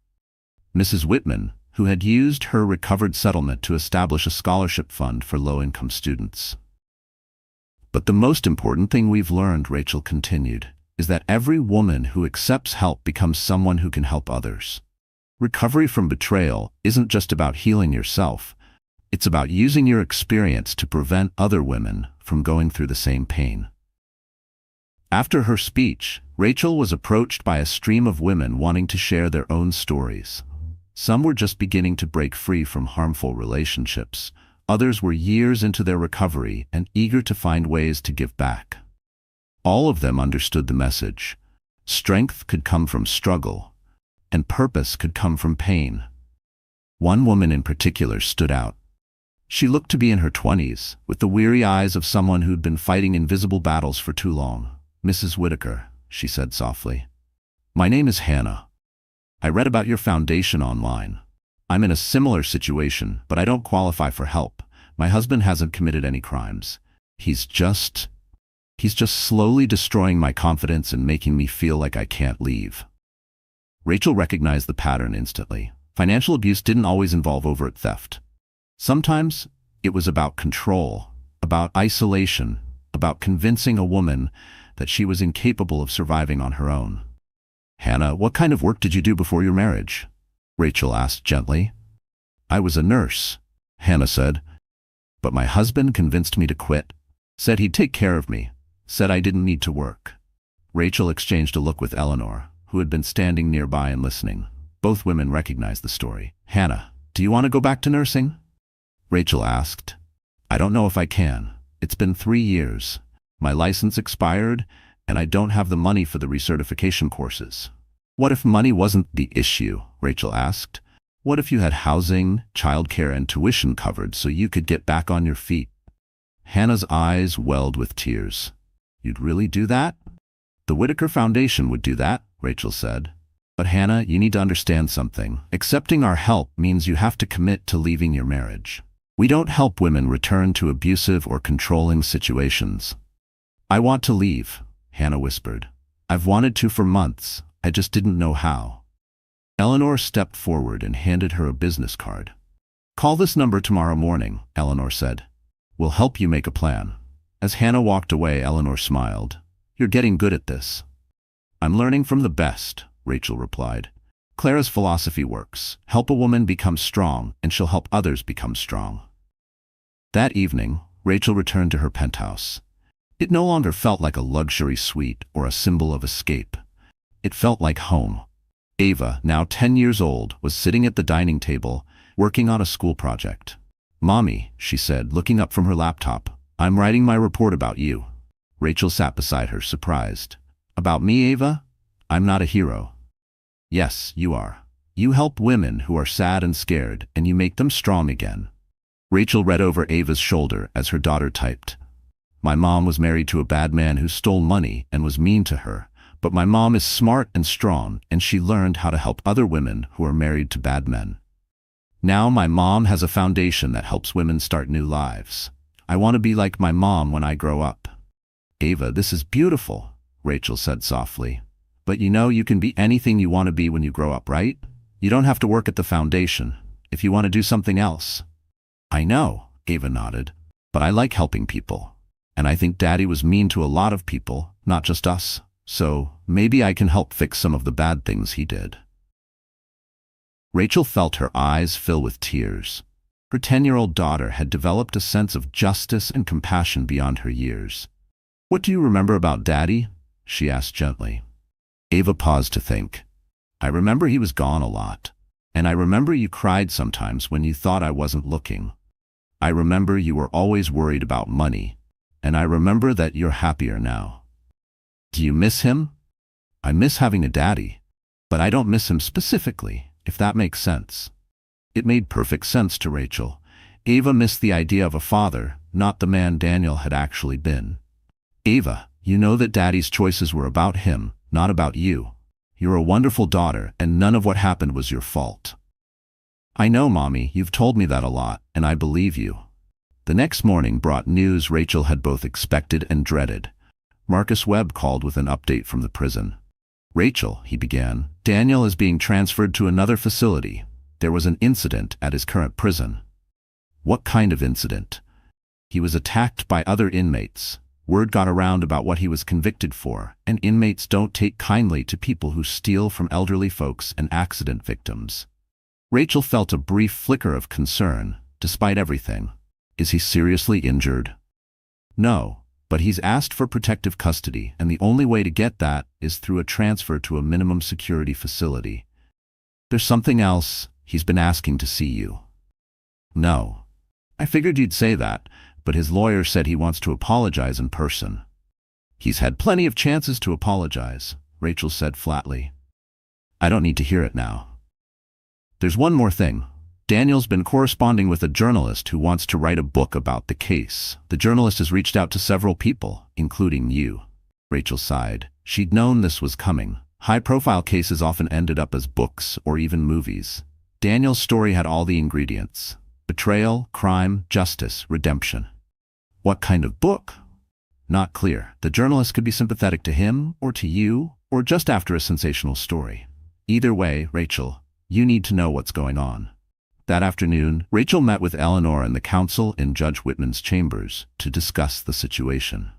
Speaker 1: Mrs. Whitman, who had used her recovered settlement to establish a scholarship fund for low-income students. But the most important thing we've learned, Rachel continued, is that every woman who accepts help becomes someone who can help others. Recovery from betrayal isn't just about healing yourself. It's about using your experience to prevent other women from going through the same pain. After her speech, Rachel was approached by a stream of women wanting to share their own stories. Some were just beginning to break free from harmful relationships. Others were years into their recovery and eager to find ways to give back. All of them understood the message. Strength could come from struggle, and purpose could come from pain. One woman in particular stood out. She looked to be in her 20s, with the weary eyes of someone who'd been fighting invisible battles for too long. "Mrs. Whitaker," she said softly. "My name is Hannah. I read about your foundation online. I'm in a similar situation, but I don't qualify for help. My husband hasn't committed any crimes. He's just slowly destroying my confidence and making me feel like I can't leave." Rachel recognized the pattern instantly. Financial abuse didn't always involve overt theft. Sometimes it was about control, about isolation, about convincing a woman that she was incapable of surviving on her own. "Hannah, what kind of work did you do before your marriage?" Rachel asked gently. "I was a nurse," Hannah said. "But my husband convinced me to quit. Said he'd take care of me. Said I didn't need to work." Rachel exchanged a look with Eleanor, who had been standing nearby and listening. Both women recognized the story. "Hannah, do you want to go back to nursing?" Rachel asked. "I don't know if I can. It's been 3 years. My license expired, and I don't have the money for the recertification courses." "What if money wasn't the issue?" Rachel asked. "What if you had housing, childcare, and tuition covered so you could get back on your feet?" Hannah's eyes welled with tears. "You'd really do that?" "The Whitaker Foundation would do that," Rachel said. "But Hannah, you need to understand something. Accepting our help means you have to commit to leaving your marriage. We don't help women return to abusive or controlling situations." "I want to leave," Hannah whispered. "I've wanted to for months. I just didn't know how." Eleanor stepped forward and handed her a business card. "Call this number tomorrow morning," Eleanor said. "We'll help you make a plan." As Hannah walked away, Eleanor smiled. "You're getting good at this." "I'm learning from the best," Rachel replied. "Clara's philosophy works. Help a woman become strong, and she'll help others become strong." That evening, Rachel returned to her penthouse. It no longer felt like a luxury suite or a symbol of escape. It felt like home. Ava, now 10 years old, was sitting at the dining table, working on a school project. "Mommy," she said, looking up from her laptop, "I'm writing my report about you." Rachel sat beside her, surprised. "About me, Ava? I'm not a hero." "Yes, you are. You help women who are sad and scared, and you make them strong again." Rachel read over Ava's shoulder as her daughter typed. "My mom was married to a bad man who stole money and was mean to her, but my mom is smart and strong, and she learned how to help other women who are married to bad men. Now my mom has a foundation that helps women start new lives. I want to be like my mom when I grow up." "Ava, this is beautiful," Rachel said softly. "But you know you can be anything you want to be when you grow up, right? You don't have to work at the foundation if you want to do something else." "I know," Ava nodded, "but I like helping people. And I think Daddy was mean to a lot of people, not just us. So maybe I can help fix some of the bad things he did." Rachel felt her eyes fill with tears. Her 10-year-old daughter had developed a sense of justice and compassion beyond her years. "What do you remember about Daddy?" she asked gently. Ava paused to think. "I remember he was gone a lot. And I remember you cried sometimes when you thought I wasn't looking. I remember you were always worried about money. And I remember that you're happier now." Do you miss him? I miss having a daddy, but I don't miss him specifically, if that makes sense. It made perfect sense to Rachel. Ava missed the idea of a father, not the man Daniel had actually been. Ava, you know that Daddy's choices were about him, not about you. You're a wonderful daughter, and none of what happened was your fault. I know, Mommy, you've told me that a lot, and I believe you. The next morning brought news Rachel had both expected and dreaded. Marcus Webb called with an update from the prison. Rachel, he began, Daniel is being transferred to another facility. There was an incident at his current prison. What kind of incident? He was attacked by other inmates. Word got around about what he was convicted for, and inmates don't take kindly to people who steal from elderly folks and accident victims. Rachel felt a brief flicker of concern, despite everything. Is he seriously injured? No, but he's asked for protective custody, and the only way to get that is through a transfer to a minimum security facility. There's something else. He's been asking to see you. No. I figured you'd say that, but his lawyer said he wants to apologize in person. He's had plenty of chances to apologize, Rachel said flatly. I don't need to hear it now. There's one more thing. Daniel's been corresponding with a journalist who wants to write a book about the case. The journalist has reached out to several people, including you. Rachel sighed. She'd known this was coming. High-profile cases often ended up as books or even movies. Daniel's story had all the ingredients. Betrayal, crime, justice, redemption. What kind of book? Not clear. The journalist could be sympathetic to him, or to you, or just after a sensational story. Either way, Rachel, you need to know what's going on. That afternoon, Rachel met with Eleanor and the counsel in Judge Whitman's chambers to discuss the situation.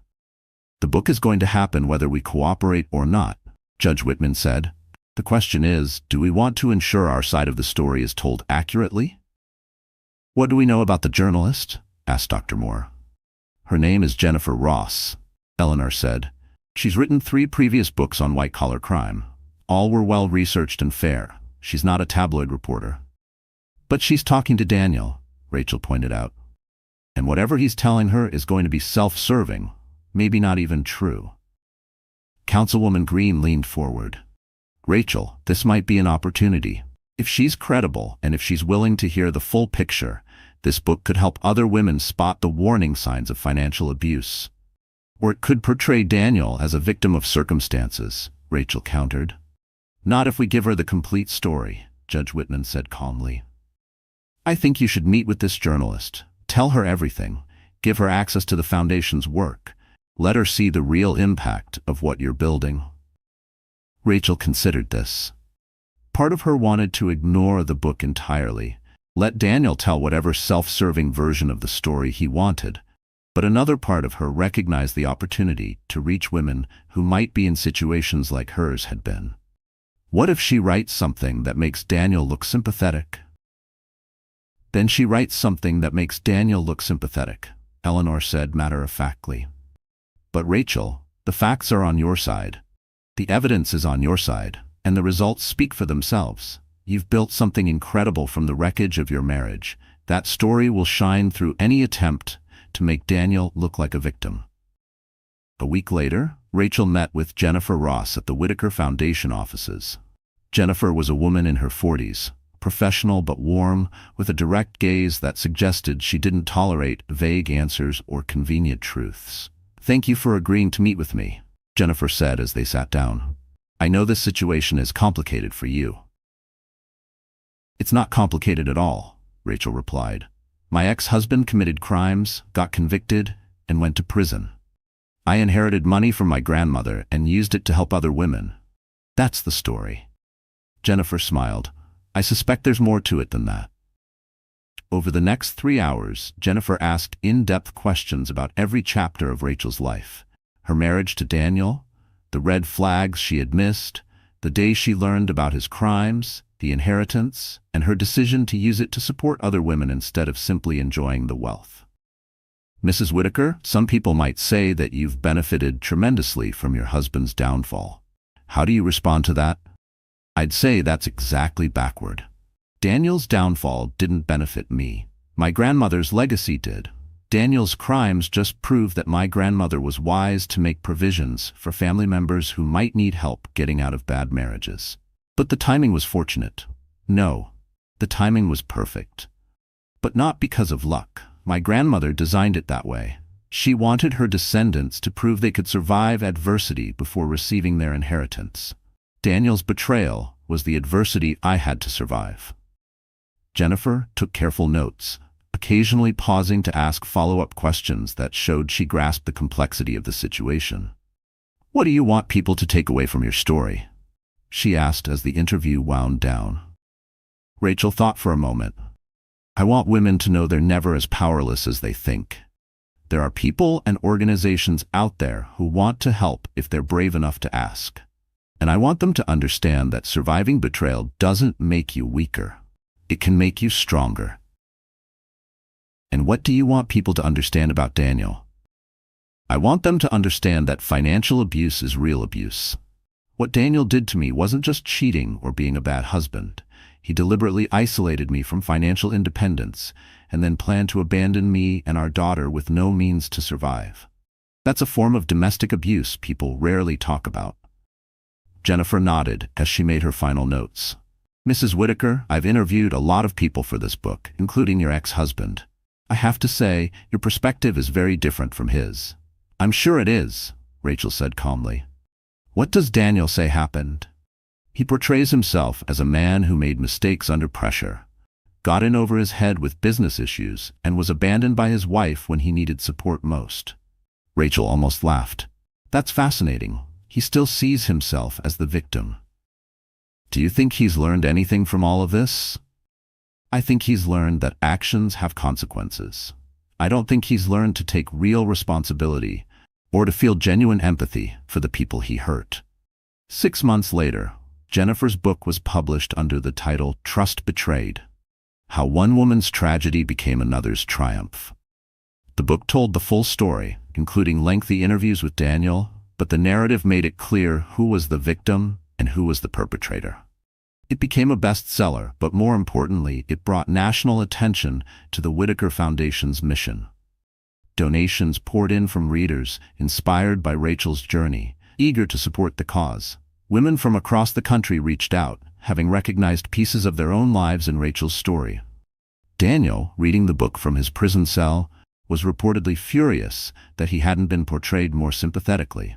Speaker 1: The book is going to happen whether we cooperate or not, Judge Whitman said. The question is, do we want to ensure our side of the story is told accurately? What do we know about the journalist? Asked Dr. Moore. Her name is Jennifer Ross, Eleanor said. She's written 3 previous books on white-collar crime. All were well-researched and fair. She's not a tabloid reporter. But she's talking to Daniel, Rachel pointed out. And whatever he's telling her is going to be self-serving, maybe not even true. Councilwoman Green leaned forward. Rachel, this might be an opportunity. If she's credible and if she's willing to hear the full picture, this book could help other women spot the warning signs of financial abuse. Or it could portray Daniel as a victim of circumstances, Rachel countered. Not if we give her the complete story, Judge Whitman said calmly. I think you should meet with this journalist. Tell her everything. Give her access to the Foundation's work. Let her see the real impact of what you're building. Rachel considered this. Part of her wanted to ignore the book entirely, let Daniel tell whatever self-serving version of the story he wanted, but another part of her recognized the opportunity to reach women who might be in situations like hers had been. What if she writes something that makes Daniel look sympathetic? Then she writes something that makes Daniel look sympathetic, Eleanor said matter-of-factly. But Rachel, the facts are on your side. The evidence is on your side, and the results speak for themselves. You've built something incredible from the wreckage of your marriage. That story will shine through any attempt to make Daniel look like a victim. A week later, Rachel met with Jennifer Ross at the Whitaker Foundation offices. Jennifer was a woman in her 40s, professional but warm, with a direct gaze that suggested she didn't tolerate vague answers or convenient truths. Thank you for agreeing to meet with me, Jennifer said as they sat down. I know this situation is complicated for you. It's not complicated at all, Rachel replied. My ex-husband committed crimes, got convicted, and went to prison. I inherited money from my grandmother and used it to help other women. That's the story. Jennifer smiled. I suspect there's more to it than that. Over the next 3 hours, Jennifer asked in-depth questions about every chapter of Rachel's life. Her marriage to Daniel, the red flags she had missed, the day she learned about his crimes, the inheritance, and her decision to use it to support other women instead of simply enjoying the wealth. Mrs. Whitaker, some people might say that you've benefited tremendously from your husband's downfall. How do you respond to that? I'd say that's exactly backward. Daniel's downfall didn't benefit me. My grandmother's legacy did. Daniel's crimes just prove that my grandmother was wise to make provisions for family members who might need help getting out of bad marriages. But the timing was fortunate. No, the timing was perfect. But not because of luck. My grandmother designed it that way. She wanted her descendants to prove they could survive adversity before receiving their inheritance. Daniel's betrayal was the adversity I had to survive. Jennifer took careful notes, occasionally pausing to ask follow-up questions that showed she grasped the complexity of the situation. "What do you want people to take away from your story?" she asked as the interview wound down. Rachel thought for a moment. "I want women to know they're never as powerless as they think. There are people and organizations out there who want to help if they're brave enough to ask. And I want them to understand that surviving betrayal doesn't make you weaker. It can make you stronger." And what do you want people to understand about Daniel? I want them to understand that financial abuse is real abuse. What Daniel did to me wasn't just cheating or being a bad husband. He deliberately isolated me from financial independence and then planned to abandon me and our daughter with no means to survive. That's a form of domestic abuse people rarely talk about. Jennifer nodded as she made her final notes. "Mrs. Whitaker, I've interviewed a lot of people for this book, including your ex-husband. I have to say, your perspective is very different from his." "I'm sure it is," Rachel said calmly. "What does Daniel say happened?" "He portrays himself as a man who made mistakes under pressure, got in over his head with business issues, and was abandoned by his wife when he needed support most." Rachel almost laughed. "That's fascinating. He still sees himself as the victim." "Do you think he's learned anything from all of this?" "I think he's learned that actions have consequences. I don't think he's learned to take real responsibility or to feel genuine empathy for the people he hurt." 6 months later, Jennifer's book was published under the title Trust Betrayed: How One Woman's Tragedy Became Another's Triumph. The book told the full story, including lengthy interviews with Daniel, but the narrative made it clear who was the victim and who was the perpetrator. It became a bestseller, but more importantly, it brought national attention to the Whitaker Foundation's mission. Donations poured in from readers, inspired by Rachel's journey, eager to support the cause. Women from across the country reached out, having recognized pieces of their own lives in Rachel's story. Daniel, reading the book from his prison cell, was reportedly furious that he hadn't been portrayed more sympathetically.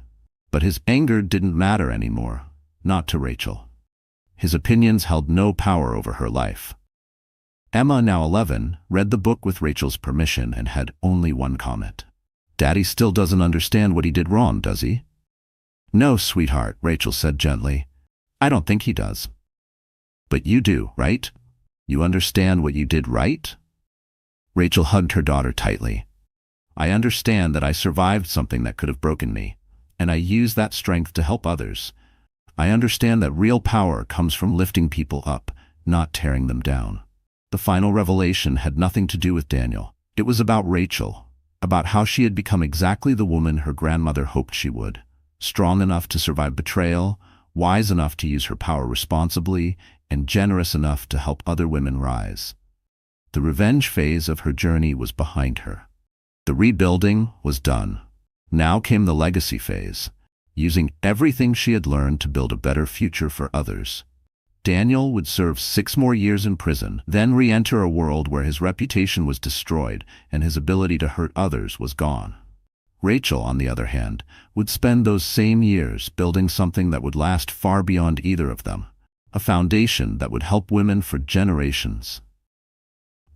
Speaker 1: But his anger didn't matter anymore, not to Rachel. His opinions held no power over her life. Emma, now 11, read the book with Rachel's permission and had only one comment. "Daddy still doesn't understand what he did wrong, does he?" "No, sweetheart," Rachel said gently. "I don't think he does." "But you do, right? You understand what you did right?" Rachel hugged her daughter tightly. "I understand that I survived something that could have broken me, and I use that strength to help others. I understand that real power comes from lifting people up, not tearing them down." The final revelation had nothing to do with Daniel. It was about Rachel, about how she had become exactly the woman her grandmother hoped she would. Strong enough to survive betrayal, wise enough to use her power responsibly, and generous enough to help other women rise. The revenge phase of her journey was behind her. The rebuilding was done. Now came the legacy phase, using everything she had learned to build a better future for others. Daniel would serve 6 more years in prison, then re-enter a world where his reputation was destroyed and his ability to hurt others was gone. Rachel, on the other hand, would spend those same years building something that would last far beyond either of them, a foundation that would help women for generations.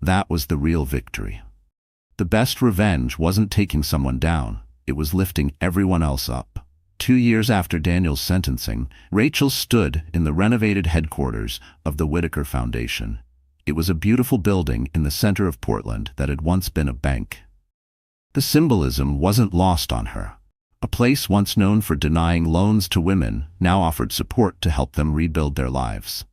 Speaker 1: That was the real victory. The best revenge wasn't taking someone down, it was lifting everyone else up. 2 years after Daniel's sentencing, Rachel stood in the renovated headquarters of the Whitaker Foundation. It was a beautiful building in the center of Portland that had once been a bank. The symbolism wasn't lost on her. A place once known for denying loans to women now offered support to help them rebuild their lives.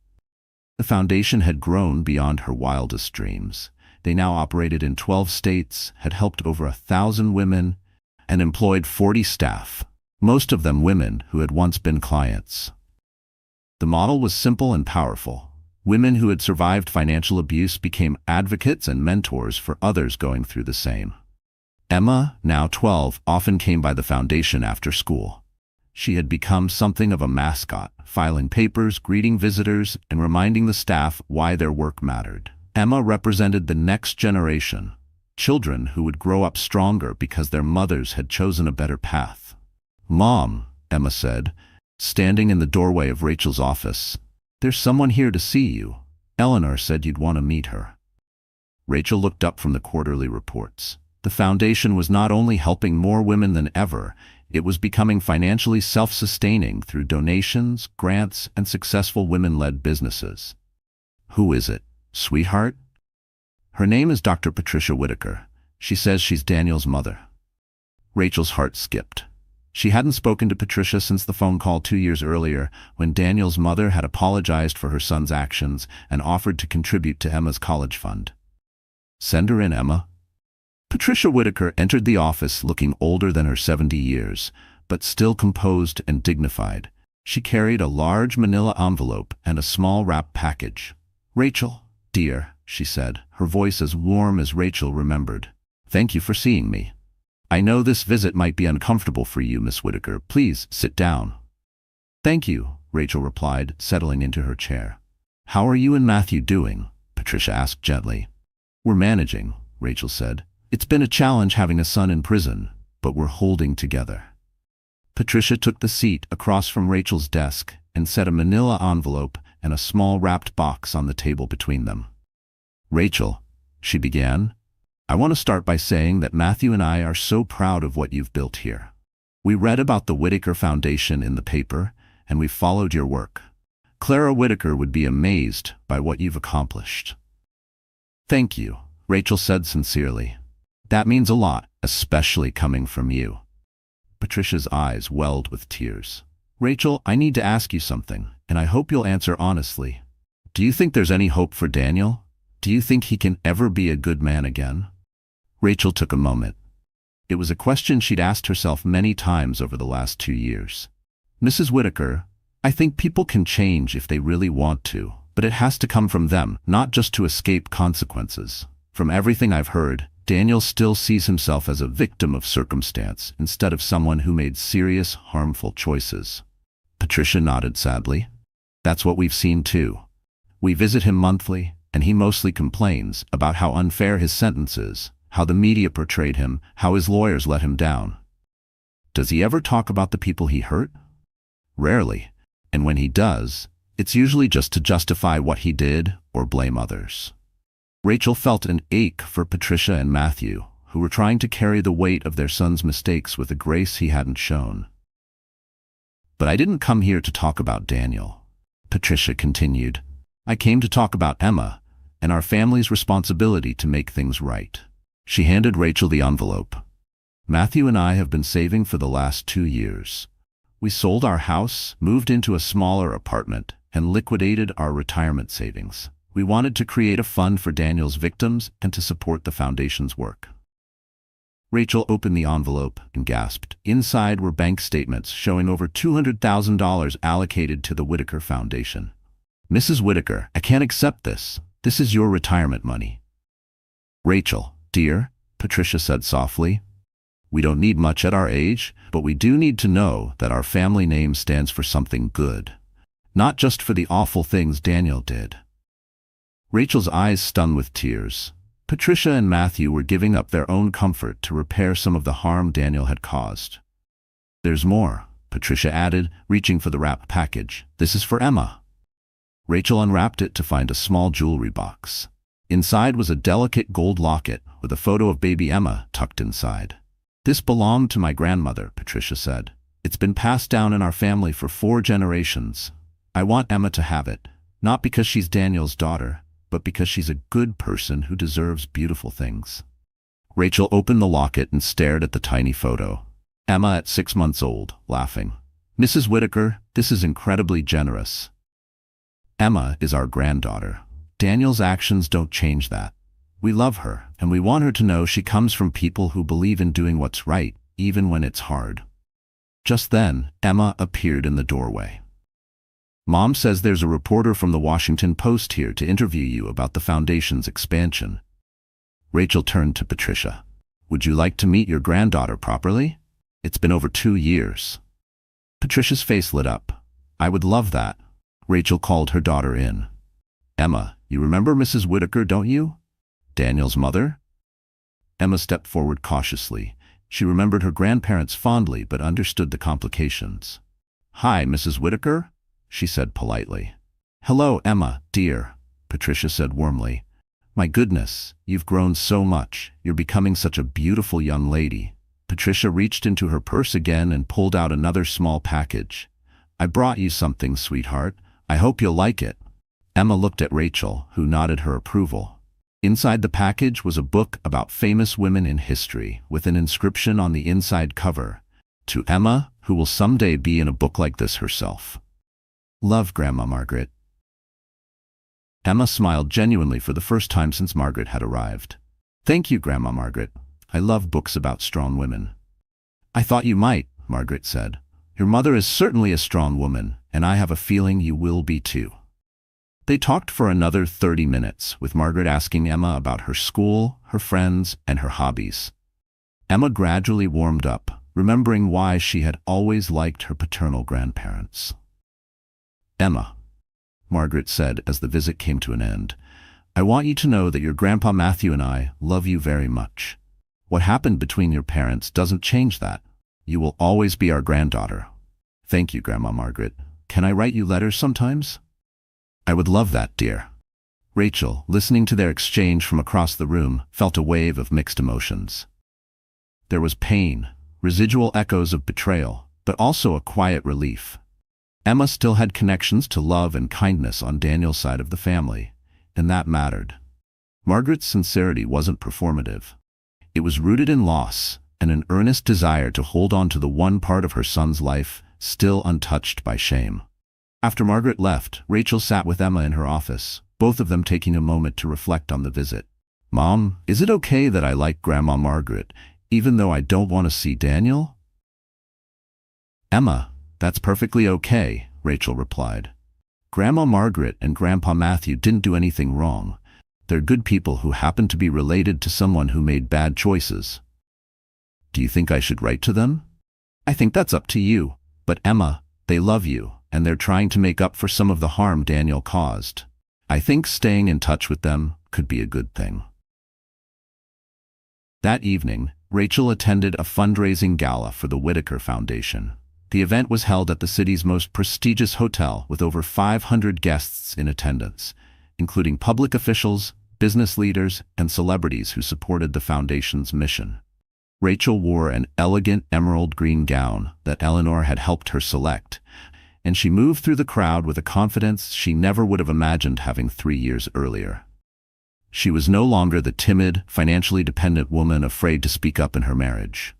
Speaker 1: The foundation had grown beyond her wildest dreams. They now operated in 12 states, had helped over 1,000 women, and employed 40 staff, most of them women who had once been clients. The model was simple and powerful. Women who had survived financial abuse became advocates and mentors for others going through the same. Emma, now 12, often came by the foundation after school. She had become something of a mascot, filing papers, greeting visitors, and reminding the staff why their work mattered. Emma represented the next generation, children who would grow up stronger because their mothers had chosen a better path. "Mom," Emma said, standing in the doorway of Rachel's office, "there's someone here to see you. Eleanor said you'd want to meet her." Rachel looked up from the quarterly reports. The foundation was not only helping more women than ever, it was becoming financially self-sustaining through donations, grants, and successful women-led businesses. "Who is it, sweetheart?" "Her name is Dr. Patricia Whitaker. She says she's Daniel's mother." Rachel's heart skipped. She hadn't spoken to Patricia since the phone call 2 years earlier, when Daniel's mother had apologized for her son's actions and offered to contribute to Emma's college fund. "Send her in, Emma." Patricia Whitaker entered the office looking older than her 70 years, but still composed and dignified. She carried a large manila envelope and a small wrapped package. "Rachel, dear," she said, her voice as warm as Rachel remembered. "Thank you for seeing me. I know this visit might be uncomfortable for you, Miss Whitaker. Please sit down." "Thank you," Rachel replied, settling into her chair. "How are you and Matthew doing?" Patricia asked gently. "We're managing," Rachel said. "It's been a challenge having a son in prison, but we're holding together." Patricia took the seat across from Rachel's desk and set a manila envelope and a small wrapped box on the table between them. "Rachel," she began, "I want to start by saying that Matthew and I are so proud of what you've built here. We read about the Whitaker Foundation in the paper, and we followed your work. Clara Whitaker would be amazed by what you've accomplished." "Thank you," Rachel said sincerely. "That means a lot, especially coming from you." Patricia's eyes welled with tears. "Rachel, I need to ask you something, and I hope you'll answer honestly. Do you think there's any hope for Daniel? Do you think he can ever be a good man again?" Rachel took a moment. It was a question she'd asked herself many times over the last 2 years. "Mrs. Whitaker, I think people can change if they really want to, but it has to come from them, not just to escape consequences. From everything I've heard, Daniel still sees himself as a victim of circumstance instead of someone who made serious, harmful choices." Patricia nodded sadly. "That's what we've seen too. We visit him monthly, and he mostly complains about how unfair his sentence is, how the media portrayed him, how his lawyers let him down." "Does he ever talk about the people he hurt?" "Rarely, and when he does, it's usually just to justify what he did or blame others." Rachel felt an ache for Patricia and Matthew, who were trying to carry the weight of their son's mistakes with a grace he hadn't shown. "But I didn't come here to talk about Daniel," Patricia continued. "I came to talk about Emma and our family's responsibility to make things right." She handed Rachel the envelope. "Matthew and I have been saving for the last 2 years. We sold our house, moved into a smaller apartment, and liquidated our retirement savings. We wanted to create a fund for Daniel's victims and to support the foundation's work." Rachel opened the envelope and gasped. Inside were bank statements showing over $200,000 allocated to the Whitaker Foundation. "Mrs. Whitaker, I can't accept this. This is your retirement money." "Rachel, dear," Patricia said softly, "we don't need much at our age, but we do need to know that our family name stands for something good, not just for the awful things Daniel did." Rachel's eyes stung with tears. Patricia and Matthew were giving up their own comfort to repair some of the harm Daniel had caused. "There's more," Patricia added, reaching for the wrapped package. "This is for Emma." Rachel unwrapped it to find a small jewelry box. Inside was a delicate gold locket with a photo of baby Emma tucked inside. "This belonged to my grandmother," Patricia said. "It's been passed down in our family for 4 generations. I want Emma to have it, not because she's Daniel's daughter, but because she's a good person who deserves beautiful things." Rachel opened the locket and stared at the tiny photo. Emma at 6 months old, laughing. "Mrs. Whitaker, this is incredibly generous. Emma is our granddaughter. Daniel's actions don't change that. We love her, and we want her to know she comes from people who believe in doing what's right, even when it's hard." Just then, Emma appeared in the doorway. "Mom says there's a reporter from the Washington Post here to interview you about the foundation's expansion." Rachel turned to Patricia. Would you like to meet your granddaughter properly? It's been over 2 years. Patricia's face lit up. I would love that. Rachel called her daughter in. Emma, you remember Mrs. Whitaker, don't you? Daniel's mother? Emma stepped forward cautiously. She remembered her grandparents fondly but understood the complications. Hi, Mrs. Whitaker, she said politely. Hello, Emma, dear, Patricia said warmly. My goodness, you've grown so much. You're becoming such a beautiful young lady. Patricia reached into her purse again and pulled out another small package. I brought you something, sweetheart. I hope you'll like it. Emma looked at Rachel, who nodded her approval. Inside the package was a book about famous women in history, with an inscription on the inside cover. To Emma, who will someday be in a book like this herself. Love, Grandma Margaret. Emma smiled genuinely for the first time since Margaret had arrived. Thank you, Grandma Margaret. I love books about strong women. I thought you might, Margaret said. Your mother is certainly a strong woman, and I have a feeling you will be too. They talked for another 30 minutes, with Margaret asking Emma about her school, her friends, and her hobbies. Emma gradually warmed up, remembering why she had always liked her paternal grandparents. Emma, Margaret said as the visit came to an end, I want you to know that your Grandpa Matthew and I love you very much. What happened between your parents doesn't change that. You will always be our granddaughter. Thank you, Grandma Margaret. Can I write you letters sometimes? I would love that, dear. Rachel, listening to their exchange from across the room, felt a wave of mixed emotions. There was pain, residual echoes of betrayal, but also a quiet relief. Emma still had connections to love and kindness on Daniel's side of the family, and that mattered. Margaret's sincerity wasn't performative. It was rooted in loss and an earnest desire to hold on to the one part of her son's life still untouched by shame. After Margaret left, Rachel sat with Emma in her office, both of them taking a moment to reflect on the visit. Mom, is it okay that I like Grandma Margaret, even though I don't want to see Daniel? Emma, that's perfectly okay, Rachel replied. Grandma Margaret and Grandpa Matthew didn't do anything wrong. They're good people who happen to be related to someone who made bad choices. Do you think I should write to them? I think that's up to you. But Emma, they love you, and they're trying to make up for some of the harm Daniel caused. I think staying in touch with them could be a good thing. That evening, Rachel attended a fundraising gala for the Whitaker Foundation. The event was held at the city's most prestigious hotel with over 500 guests in attendance, including public officials, business leaders, and celebrities who supported the foundation's mission. Rachel wore an elegant emerald green gown that Eleanor had helped her select, and she moved through the crowd with a confidence she never would have imagined having 3 years earlier. She was no longer the timid, financially dependent woman afraid to speak up in her marriage.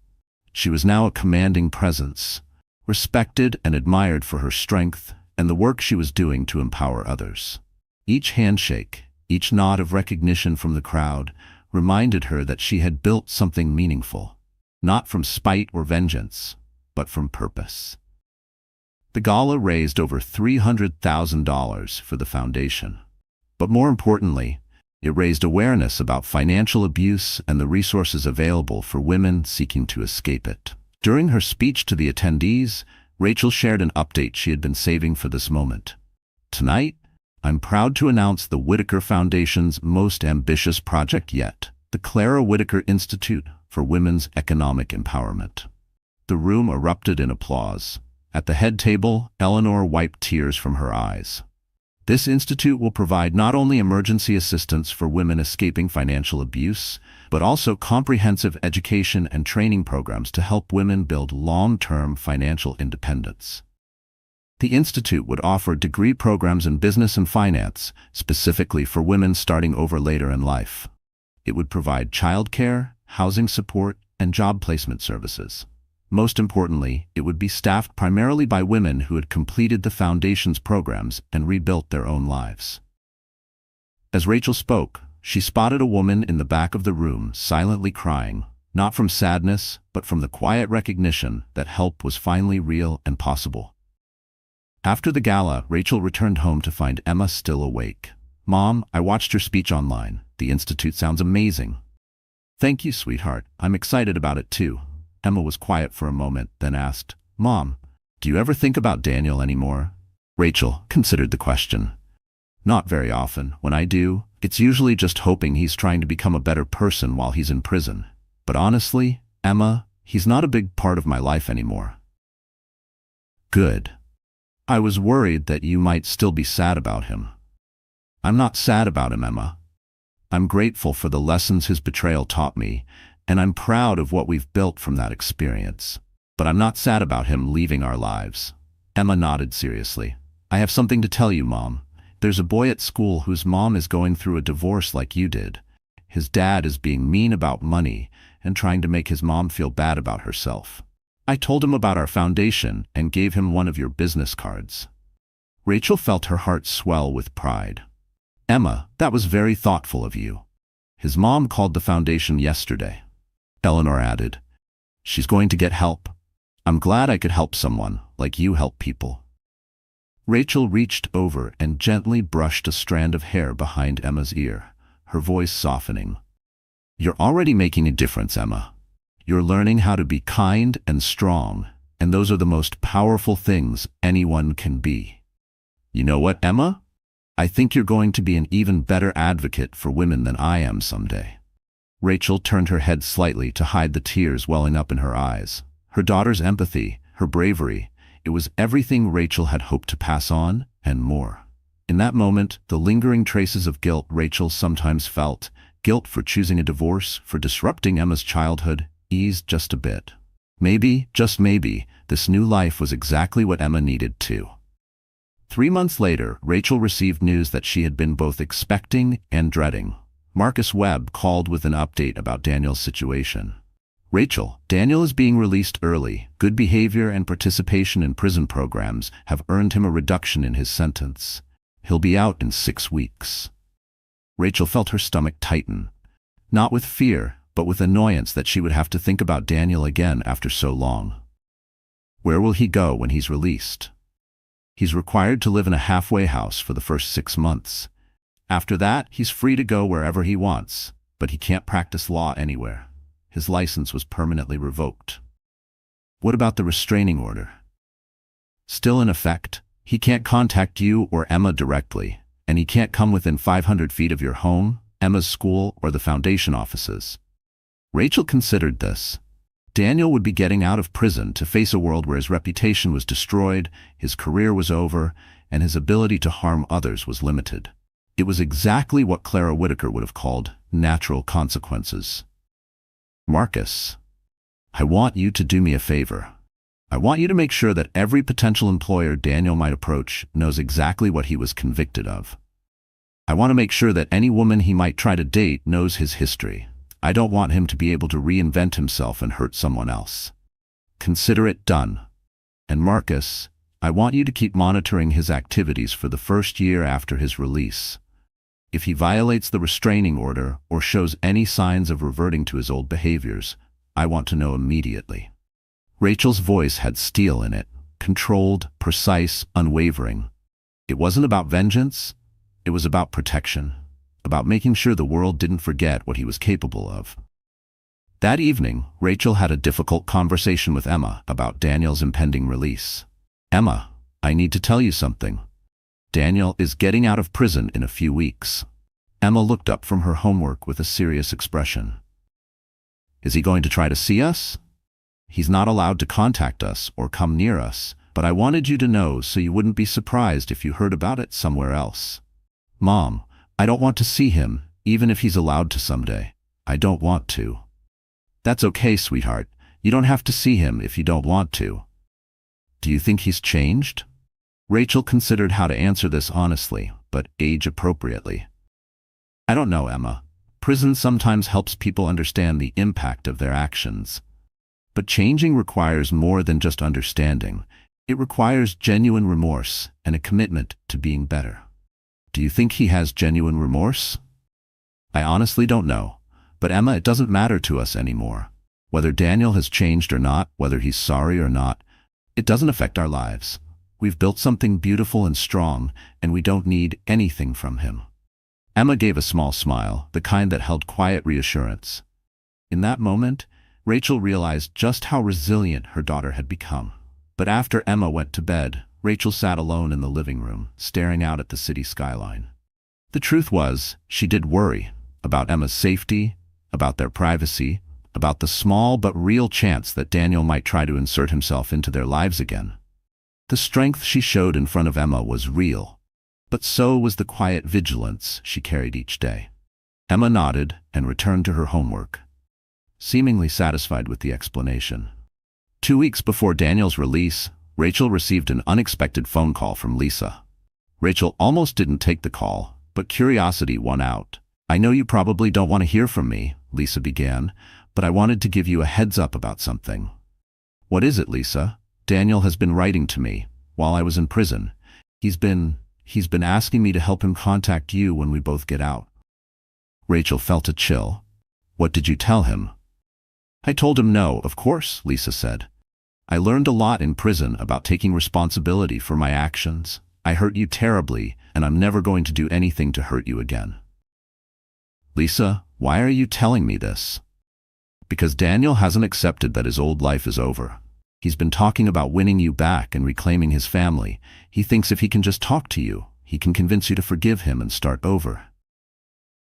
Speaker 1: She was now a commanding presence, respected and admired for her strength and the work she was doing to empower others. Each handshake, each nod of recognition from the crowd reminded her that she had built something meaningful, not from spite or vengeance, but from purpose. The gala raised over $300,000 for the foundation. But more importantly, it raised awareness about financial abuse and the resources available for women seeking to escape it. During her speech to the attendees, Rachel shared an update she had been saving for this moment. Tonight, I'm proud to announce the Whitaker Foundation's most ambitious project yet, the Clara Whitaker Institute for Women's Economic Empowerment. The room erupted in applause. At the head table, Eleanor wiped tears from her eyes. This institute will provide not only emergency assistance for women escaping financial abuse, but also comprehensive education and training programs to help women build long-term financial independence. The institute would offer degree programs in business and finance, specifically for women starting over later in life. It would provide childcare, housing support, and job placement services. Most importantly, it would be staffed primarily by women who had completed the foundation's programs and rebuilt their own lives. As Rachel spoke, she spotted a woman in the back of the room silently crying, not from sadness, but from the quiet recognition that help was finally real and possible. After the gala, Rachel returned home to find Emma still awake. Mom, I watched your speech online. The institute sounds amazing. Thank you, sweetheart. I'm excited about it too. Emma was quiet for a moment, then asked, Mom, do you ever think about Daniel anymore? Rachel considered the question. Not very often. When I do, it's usually just hoping he's trying to become a better person while he's in prison. But honestly, Emma, he's not a big part of my life anymore. Good. I was worried that you might still be sad about him. I'm not sad about him, Emma. I'm grateful for the lessons his betrayal taught me, and I'm proud of what we've built from that experience. But I'm not sad about him leaving our lives. Emma nodded seriously. I have something to tell you, Mom. There's a boy at school whose mom is going through a divorce like you did. His dad is being mean about money and trying to make his mom feel bad about herself. I told him about our foundation and gave him one of your business cards. Rachel felt her heart swell with pride. Emma, that was very thoughtful of you. His mom called the foundation yesterday. Eleanor added, she's going to get help. I'm glad I could help someone like you help people. Rachel reached over and gently brushed a strand of hair behind Emma's ear, her voice softening. You're already making a difference, Emma. You're learning how to be kind and strong, and those are the most powerful things anyone can be. You know what, Emma? I think you're going to be an even better advocate for women than I am someday. Rachel turned her head slightly to hide the tears welling up in her eyes. Her daughter's empathy, her bravery, it was everything Rachel had hoped to pass on, and more. In that moment, the lingering traces of guilt Rachel sometimes felt, guilt for choosing a divorce, for disrupting Emma's childhood, eased just a bit. Maybe, just maybe, this new life was exactly what Emma needed too. 3 months later, Rachel received news that she had been both expecting and dreading. Marcus Webb called with an update about Daniel's situation. Rachel, Daniel is being released early. Good behavior and participation in prison programs have earned him a reduction in his sentence. He'll be out in 6 weeks. Rachel felt her stomach tighten. Not with fear, but with annoyance that she would have to think about Daniel again after so long. Where will he go when he's released? He's required to live in a halfway house for the first 6 months. After that, he's free to go wherever he wants, but he can't practice law anywhere. His license was permanently revoked. What about the restraining order? Still in effect, he can't contact you or Emma directly, and he can't come within 500 feet of your home, Emma's school, or the foundation offices. Rachel considered this. Daniel would be getting out of prison to face a world where his reputation was destroyed, his career was over, and his ability to harm others was limited. It was exactly what Clara Whitaker would have called natural consequences. Marcus, I want you to do me a favor. I want you to make sure that every potential employer Daniel might approach knows exactly what he was convicted of. I want to make sure that any woman he might try to date knows his history. I don't want him to be able to reinvent himself and hurt someone else. Consider it done. And Marcus, I want you to keep monitoring his activities for the first year after his release. If he violates the restraining order or shows any signs of reverting to his old behaviors, I want to know immediately. Rachel's voice had steel in it, controlled, precise, unwavering. It wasn't about vengeance, it was about protection. About making sure the world didn't forget what he was capable of. That evening, Rachel had a difficult conversation with Emma about Daniel's impending release. Emma, I need to tell you something. Daniel is getting out of prison in a few weeks. Emma looked up from her homework with a serious expression. Is he going to try to see us? He's not allowed to contact us or come near us, but I wanted you to know so you wouldn't be surprised if you heard about it somewhere else. Mom, I don't want to see him, even if he's allowed to someday. I don't want to. That's okay, sweetheart. You don't have to see him if you don't want to. Do you think he's changed? Rachel considered how to answer this honestly, but age-appropriately. I don't know, Emma. Prison sometimes helps people understand the impact of their actions. But changing requires more than just understanding. It requires genuine remorse and a commitment to being better. Do you think he has genuine remorse? I honestly don't know. But Emma, it doesn't matter to us anymore. Whether Daniel has changed or not, whether he's sorry or not, it doesn't affect our lives. We've built something beautiful and strong, and we don't need anything from him. Emma gave a small smile, the kind that held quiet reassurance. In that moment, Rachel realized just how resilient her daughter had become. But after Emma went to bed, Rachel sat alone in the living room, staring out at the city skyline. The truth was, she did worry about Emma's safety, about their privacy, about the small but real chance that Daniel might try to insert himself into their lives again. The strength she showed in front of Emma was real, but so was the quiet vigilance she carried each day. Emma nodded and returned to her homework, seemingly satisfied with the explanation. 2 weeks before Daniel's release, Rachel received an unexpected phone call from Lisa. Rachel almost didn't take the call, but curiosity won out. "I know you probably don't want to hear from me," Lisa began, "but I wanted to give you a heads up about something." "What is it, Lisa?" "Daniel has been writing to me while I was in prison. He's been asking me to help him contact you when we both get out." Rachel felt a chill. "What did you tell him?" "I told him no, of course," Lisa said. "I learned a lot in prison about taking responsibility for my actions. I hurt you terribly, and I'm never going to do anything to hurt you again." "Lisa, why are you telling me this?" "Because Daniel hasn't accepted that his old life is over. He's been talking about winning you back and reclaiming his family. He thinks if he can just talk to you, he can convince you to forgive him and start over."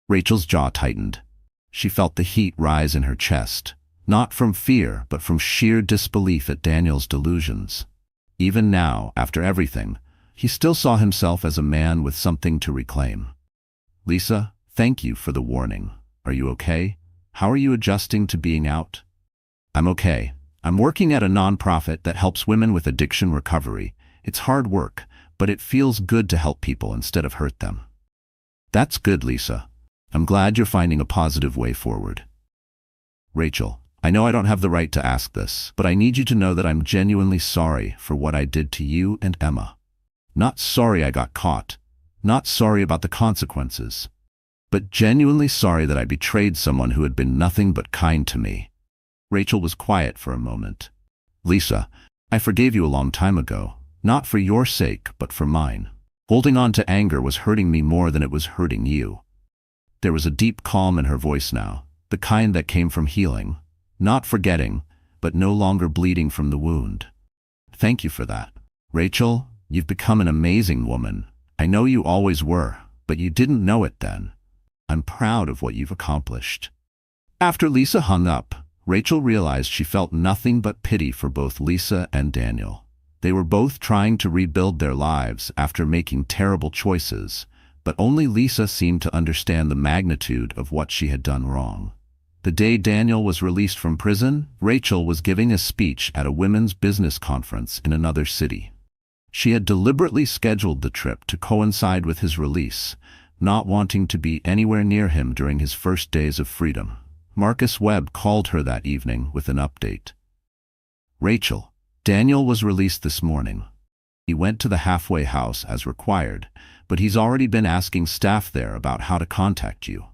Speaker 1: Rachel's jaw tightened. She felt the heat rise in her chest, not from fear, but from sheer disbelief at Daniel's delusions. Even now, after everything, he still saw himself as a man with something to reclaim. "Lisa, thank you for the warning. Are you okay? How are you adjusting to being out?" "I'm okay. I'm working at a nonprofit that helps women with addiction recovery. It's hard work, but it feels good to help people instead of hurt them." "That's good, Lisa. I'm glad you're finding a positive way forward." "Rachel, I know I don't have the right to ask this, but I need you to know that I'm genuinely sorry for what I did to you and Emma. Not sorry I got caught, not sorry about the consequences, but genuinely sorry that I betrayed someone who had been nothing but kind to me." Rachel was quiet for a moment. "Lisa, I forgave you a long time ago, not for your sake, but for mine. Holding on to anger was hurting me more than it was hurting you." There was a deep calm in her voice now, the kind that came from healing, not forgetting, but no longer bleeding from the wound. "Thank you for that. Rachel, you've become an amazing woman. I know you always were, but you didn't know it then. I'm proud of what you've accomplished." After Lisa hung up, Rachel realized she felt nothing but pity for both Lisa and Daniel. They were both trying to rebuild their lives after making terrible choices, but only Lisa seemed to understand the magnitude of what she had done wrong. The day Daniel was released from prison, Rachel was giving a speech at a women's business conference in another city. She had deliberately scheduled the trip to coincide with his release, not wanting to be anywhere near him during his first days of freedom. Marcus Webb called her that evening with an update. "Rachel, Daniel was released this morning. He went to the halfway house as required, but he's already been asking staff there about how to contact you."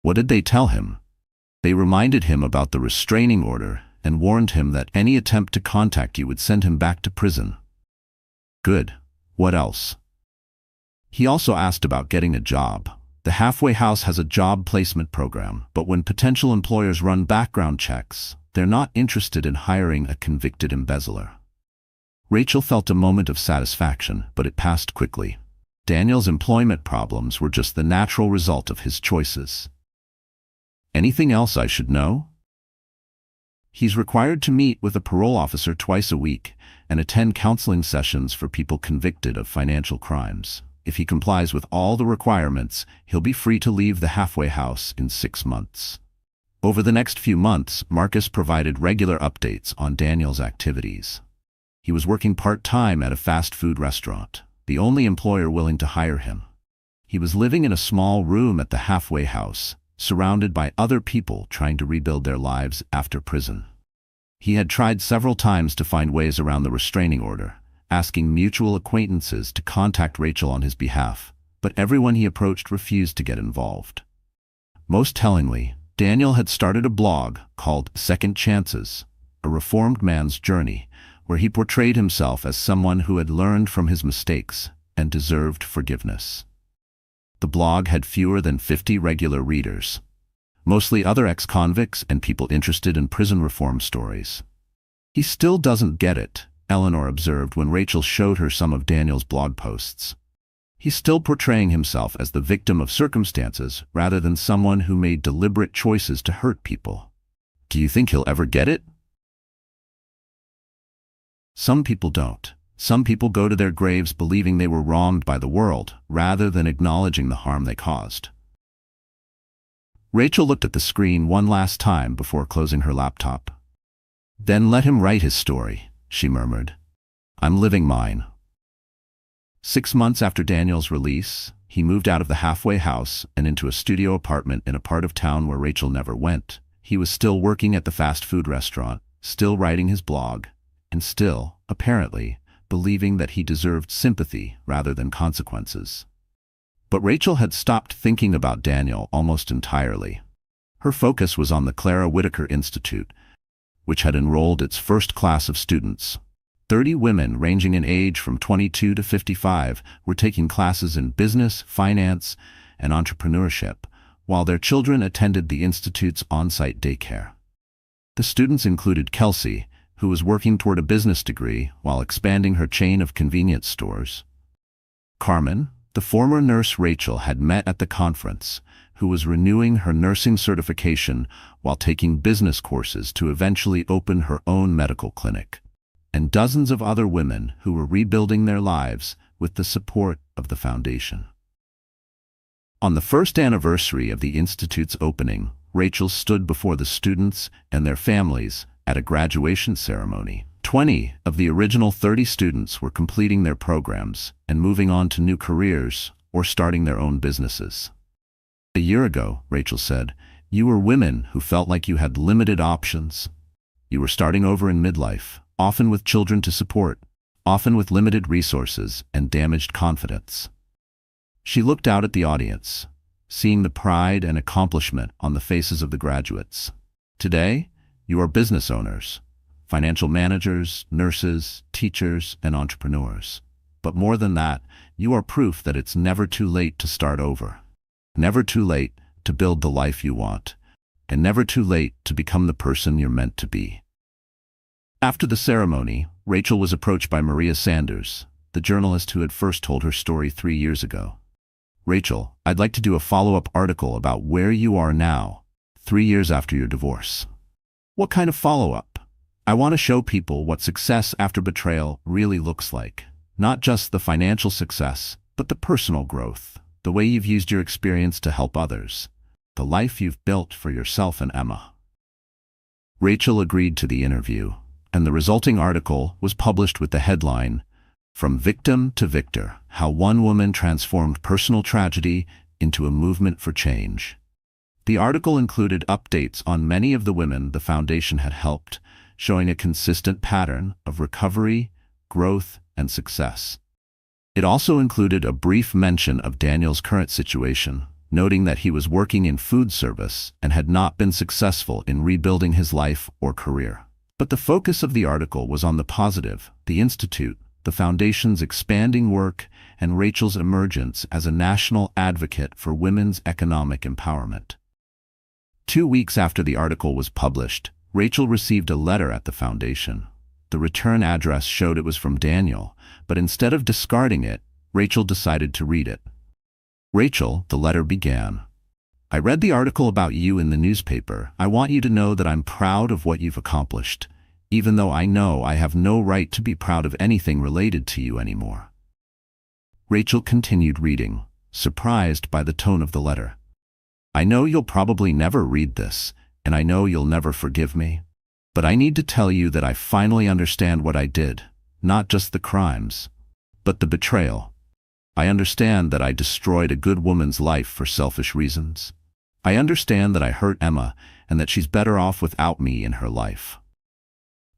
Speaker 1: "What did they tell him?" "They reminded him about the restraining order and warned him that any attempt to contact you would send him back to prison." "Good. What else?" "He also asked about getting a job. The halfway house has a job placement program, but when potential employers run background checks, they're not interested in hiring a convicted embezzler." Rachel felt a moment of satisfaction, but it passed quickly. Daniel's employment problems were just the natural result of his choices. "Anything else I should know?" "He's required to meet with a parole officer twice a week and attend counseling sessions for people convicted of financial crimes. If he complies with all the requirements, he'll be free to leave the halfway house in 6 months." Over the next few months, Marcus provided regular updates on Daniel's activities. He was working part-time at a fast food restaurant, the only employer willing to hire him. He was living in a small room at the halfway house, surrounded by other people trying to rebuild their lives after prison. He had tried several times to find ways around the restraining order, asking mutual acquaintances to contact Rachel on his behalf, but everyone he approached refused to get involved. Most tellingly, Daniel had started a blog called Second Chances, a reformed man's journey, where he portrayed himself as someone who had learned from his mistakes and deserved forgiveness. The blog had fewer than 50 regular readers. mostly other ex-convicts and people interested in prison reform stories. He still doesn't get it, Eleanor observed when Rachel showed her some of Daniel's blog posts. He's still portraying himself as the victim of circumstances rather than someone who made deliberate choices to hurt people. Do you think he'll ever get it? Some people don't. Some people go to their graves believing they were wronged by the world, rather than acknowledging the harm they caused. Rachel looked at the screen one last time before closing her laptop. Then let him write his story, she murmured. I'm living mine. 6 months after Daniel's release, he moved out of the halfway house and into a studio apartment in a part of town where Rachel never went. He was still working at the fast food restaurant, still writing his blog, and still, apparently, believing that he deserved sympathy rather than consequences. But Rachel had stopped thinking about Daniel almost entirely. Her focus was on the Clara Whitaker Institute, which had enrolled its first class of students. 30 women ranging in age from 22 to 55 were taking classes in business, finance, and entrepreneurship, while their children attended the institute's on-site daycare. The students included Kelsey, who was working toward a business degree while expanding her chain of convenience stores. Carmen, the former nurse Rachel had met at the conference, who was renewing her nursing certification while taking business courses to eventually open her own medical clinic. And dozens of other women who were rebuilding their lives with the support of the foundation. On the first anniversary of the Institute's opening, Rachel stood before the students and their families at a graduation ceremony. 20 of the original 30 students were completing their programs and moving on to new careers or starting their own businesses. A year ago, Rachel said, you were women who felt like you had limited options. You were starting over in midlife, often with children to support, often with limited resources and damaged confidence. She looked out at the audience, seeing the pride and accomplishment on the faces of the graduates. Today, you are business owners, financial managers, nurses, teachers, and entrepreneurs. But more than that, you are proof that it's never too late to start over. Never too late to build the life you want, and never too late to become the person you're meant to be. After the ceremony, Rachel was approached by Maria Sanders, the journalist who had first told her story 3 years ago. Rachel, I'd like to do a follow-up article about where you are now, 3 years after your divorce. What kind of follow-up? I want to show people what success after betrayal really looks like. Not just the financial success, but the personal growth, the way you've used your experience to help others, the life you've built for yourself and Emma. Rachel agreed to the interview, and the resulting article was published with the headline, From Victim to Victor, How One Woman Transformed Personal Tragedy into a Movement for Change. The article included updates on many of the women the foundation had helped, showing a consistent pattern of recovery, growth, and success. It also included a brief mention of Daniel's current situation, noting that he was working in food service and had not been successful in rebuilding his life or career. But the focus of the article was on the positive, the Institute, the Foundation's expanding work, and Rachel's emergence as a national advocate for women's economic empowerment. 2 weeks after the article was published, Rachel received a letter at the Foundation. The return address showed it was from Daniel, but instead of discarding it, Rachel decided to read it. Rachel, the letter began, I read the article about you in the newspaper. I want you to know that I'm proud of what you've accomplished, even though I know I have no right to be proud of anything related to you anymore. Rachel continued reading, surprised by the tone of the letter. I know you'll probably never read this, and I know you'll never forgive me, but I need to tell you that I finally understand what I did, not just the crimes, but the betrayal. I understand that I destroyed a good woman's life for selfish reasons. I understand that I hurt Emma and that she's better off without me in her life.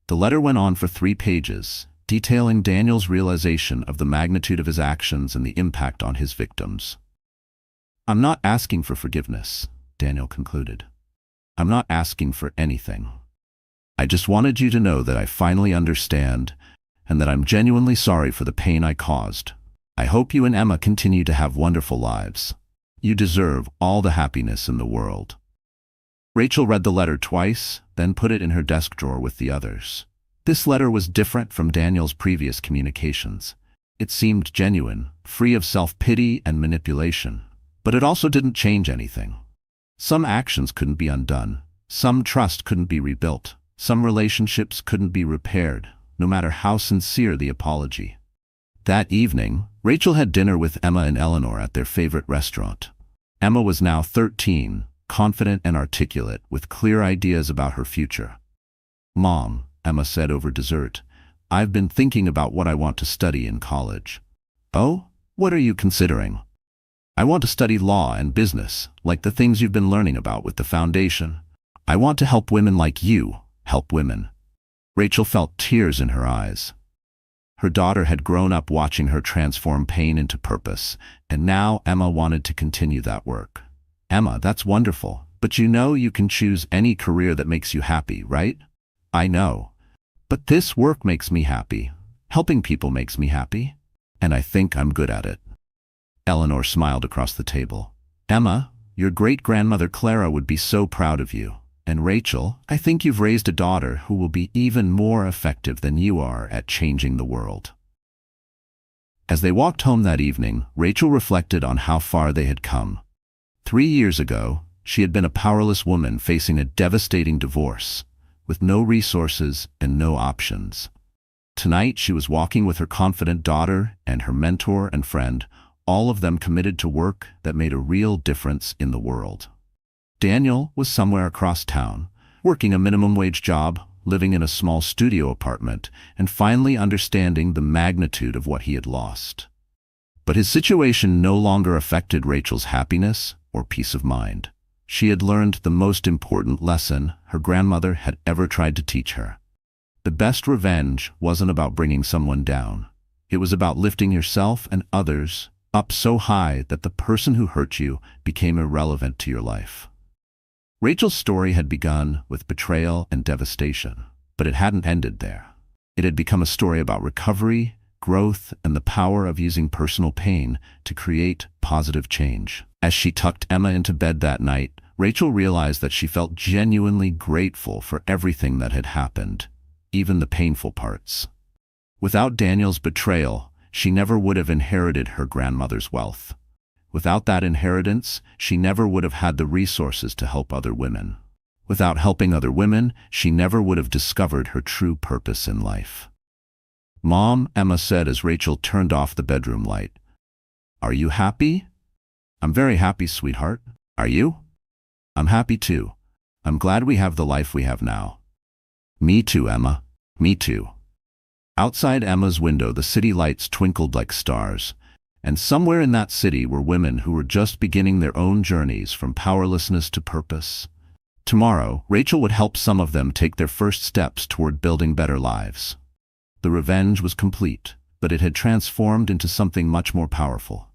Speaker 1: The letter went on for 3 pages, detailing Daniel's realization of the magnitude of his actions and the impact on his victims. I'm not asking for forgiveness, Daniel concluded. I'm not asking for anything. I just wanted you to know that I finally understand and that I'm genuinely sorry for the pain I caused. I hope you and Emma continue to have wonderful lives. You deserve all the happiness in the world. Rachel read the letter twice, then put it in her desk drawer with the others. This letter was different from Daniel's previous communications. It seemed genuine, free of self-pity and manipulation. But it also didn't change anything. Some actions couldn't be undone. Some trust couldn't be rebuilt. Some relationships couldn't be repaired, no matter how sincere the apology. That evening, Rachel had dinner with Emma and Eleanor at their favorite restaurant. Emma was now 13, confident and articulate, with clear ideas about her future. "Mom," Emma said over dessert, "I've been thinking about what I want to study in college." "Oh? What are you considering?" "I want to study law and business, like the things you've been learning about with the foundation. I want to help women like you help women." Rachel felt tears in her eyes. Her daughter had grown up watching her transform pain into purpose, and now Emma wanted to continue that work. "Emma, that's wonderful, but you know you can choose any career that makes you happy, right?" "I know. But this work makes me happy. Helping people makes me happy. And I think I'm good at it." Eleanor smiled across the table. "Emma, your great-grandmother Clara would be so proud of you. And Rachel, I think you've raised a daughter who will be even more effective than you are at changing the world." As they walked home that evening, Rachel reflected on how far they had come. 3 years ago, she had been a powerless woman facing a devastating divorce, with no resources and no options. Tonight, she was walking with her confident daughter and her mentor and friend, all of them committed to work that made a real difference in the world. Daniel was somewhere across town, working a minimum-wage job, living in a small studio apartment, and finally understanding the magnitude of what he had lost. But his situation no longer affected Rachel's happiness or peace of mind. She had learned the most important lesson her grandmother had ever tried to teach her. The best revenge wasn't about bringing someone down. It was about lifting yourself and others up so high that the person who hurt you became irrelevant to your life. Rachel's story had begun with betrayal and devastation, but it hadn't ended there. It had become a story about recovery, growth, and the power of using personal pain to create positive change. As she tucked Emma into bed that night, Rachel realized that she felt genuinely grateful for everything that had happened, even the painful parts. Without Daniel's betrayal, she never would have inherited her grandmother's wealth. Without that inheritance, she never would have had the resources to help other women. Without helping other women, she never would have discovered her true purpose in life. "Mom," Emma said as Rachel turned off the bedroom light. "Are you happy?" "I'm very happy, sweetheart. Are you?" "I'm happy too. I'm glad we have the life we have now." "Me too, Emma. Me too." Outside Emma's window, the city lights twinkled like stars. And somewhere in that city were women who were just beginning their own journeys from powerlessness to purpose. Tomorrow, Rachel would help some of them take their first steps toward building better lives. The revenge was complete, but it had transformed into something much more powerful.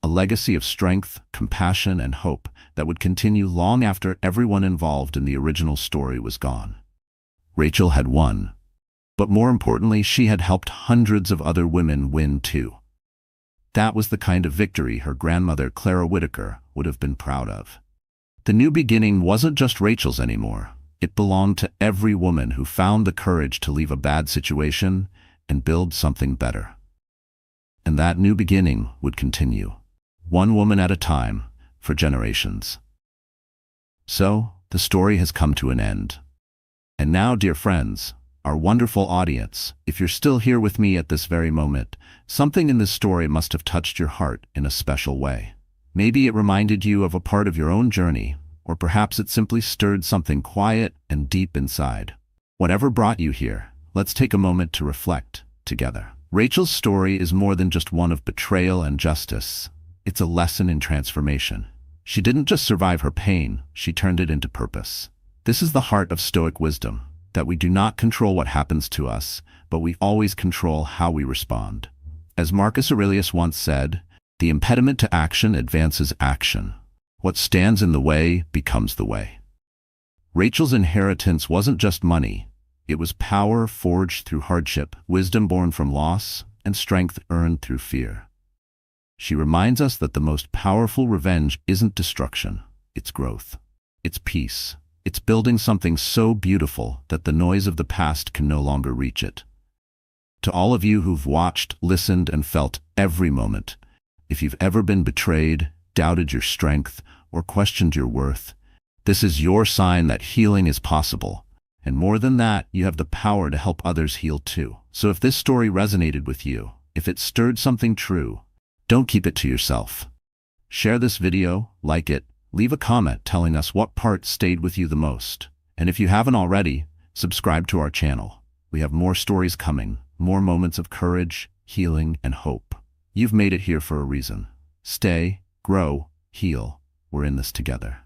Speaker 1: A legacy of strength, compassion, and hope that would continue long after everyone involved in the original story was gone. Rachel had won. But more importantly, she had helped hundreds of other women win too. That was the kind of victory her grandmother Clara Whitaker would have been proud of. The new beginning wasn't just Rachel's anymore. It belonged to every woman who found the courage to leave a bad situation and build something better. And that new beginning would continue, one woman at a time, for generations. So, the story has come to an end. And now, dear friends, our wonderful audience, if you're still here with me at this very moment, something in this story must have touched your heart in a special way. Maybe it reminded you of a part of your own journey, or perhaps it simply stirred something quiet and deep inside. Whatever brought you here, let's take a moment to reflect together. Rachel's story is more than just one of betrayal and justice. It's a lesson in transformation. She didn't just survive her pain, she turned it into purpose. This is the heart of Stoic wisdom, that we do not control what happens to us, but we always control how we respond. As Marcus Aurelius once said, "The impediment to action advances action. What stands in the way becomes the way." Rachel's inheritance wasn't just money. It was power forged through hardship, wisdom born from loss, and strength earned through fear. She reminds us that the most powerful revenge isn't destruction, it's growth. It's peace. It's building something so beautiful that the noise of the past can no longer reach it. To all of you who've watched, listened, and felt every moment, if you've ever been betrayed, doubted your strength, or questioned your worth, this is your sign that healing is possible. And more than that, you have the power to help others heal too. So if this story resonated with you, if it stirred something true, don't keep it to yourself. Share this video, like it, leave a comment telling us what part stayed with you the most. And if you haven't already, subscribe to our channel. We have more stories coming, more moments of courage, healing, and hope. You've made it here for a reason. Stay, grow, heal. We're in this together.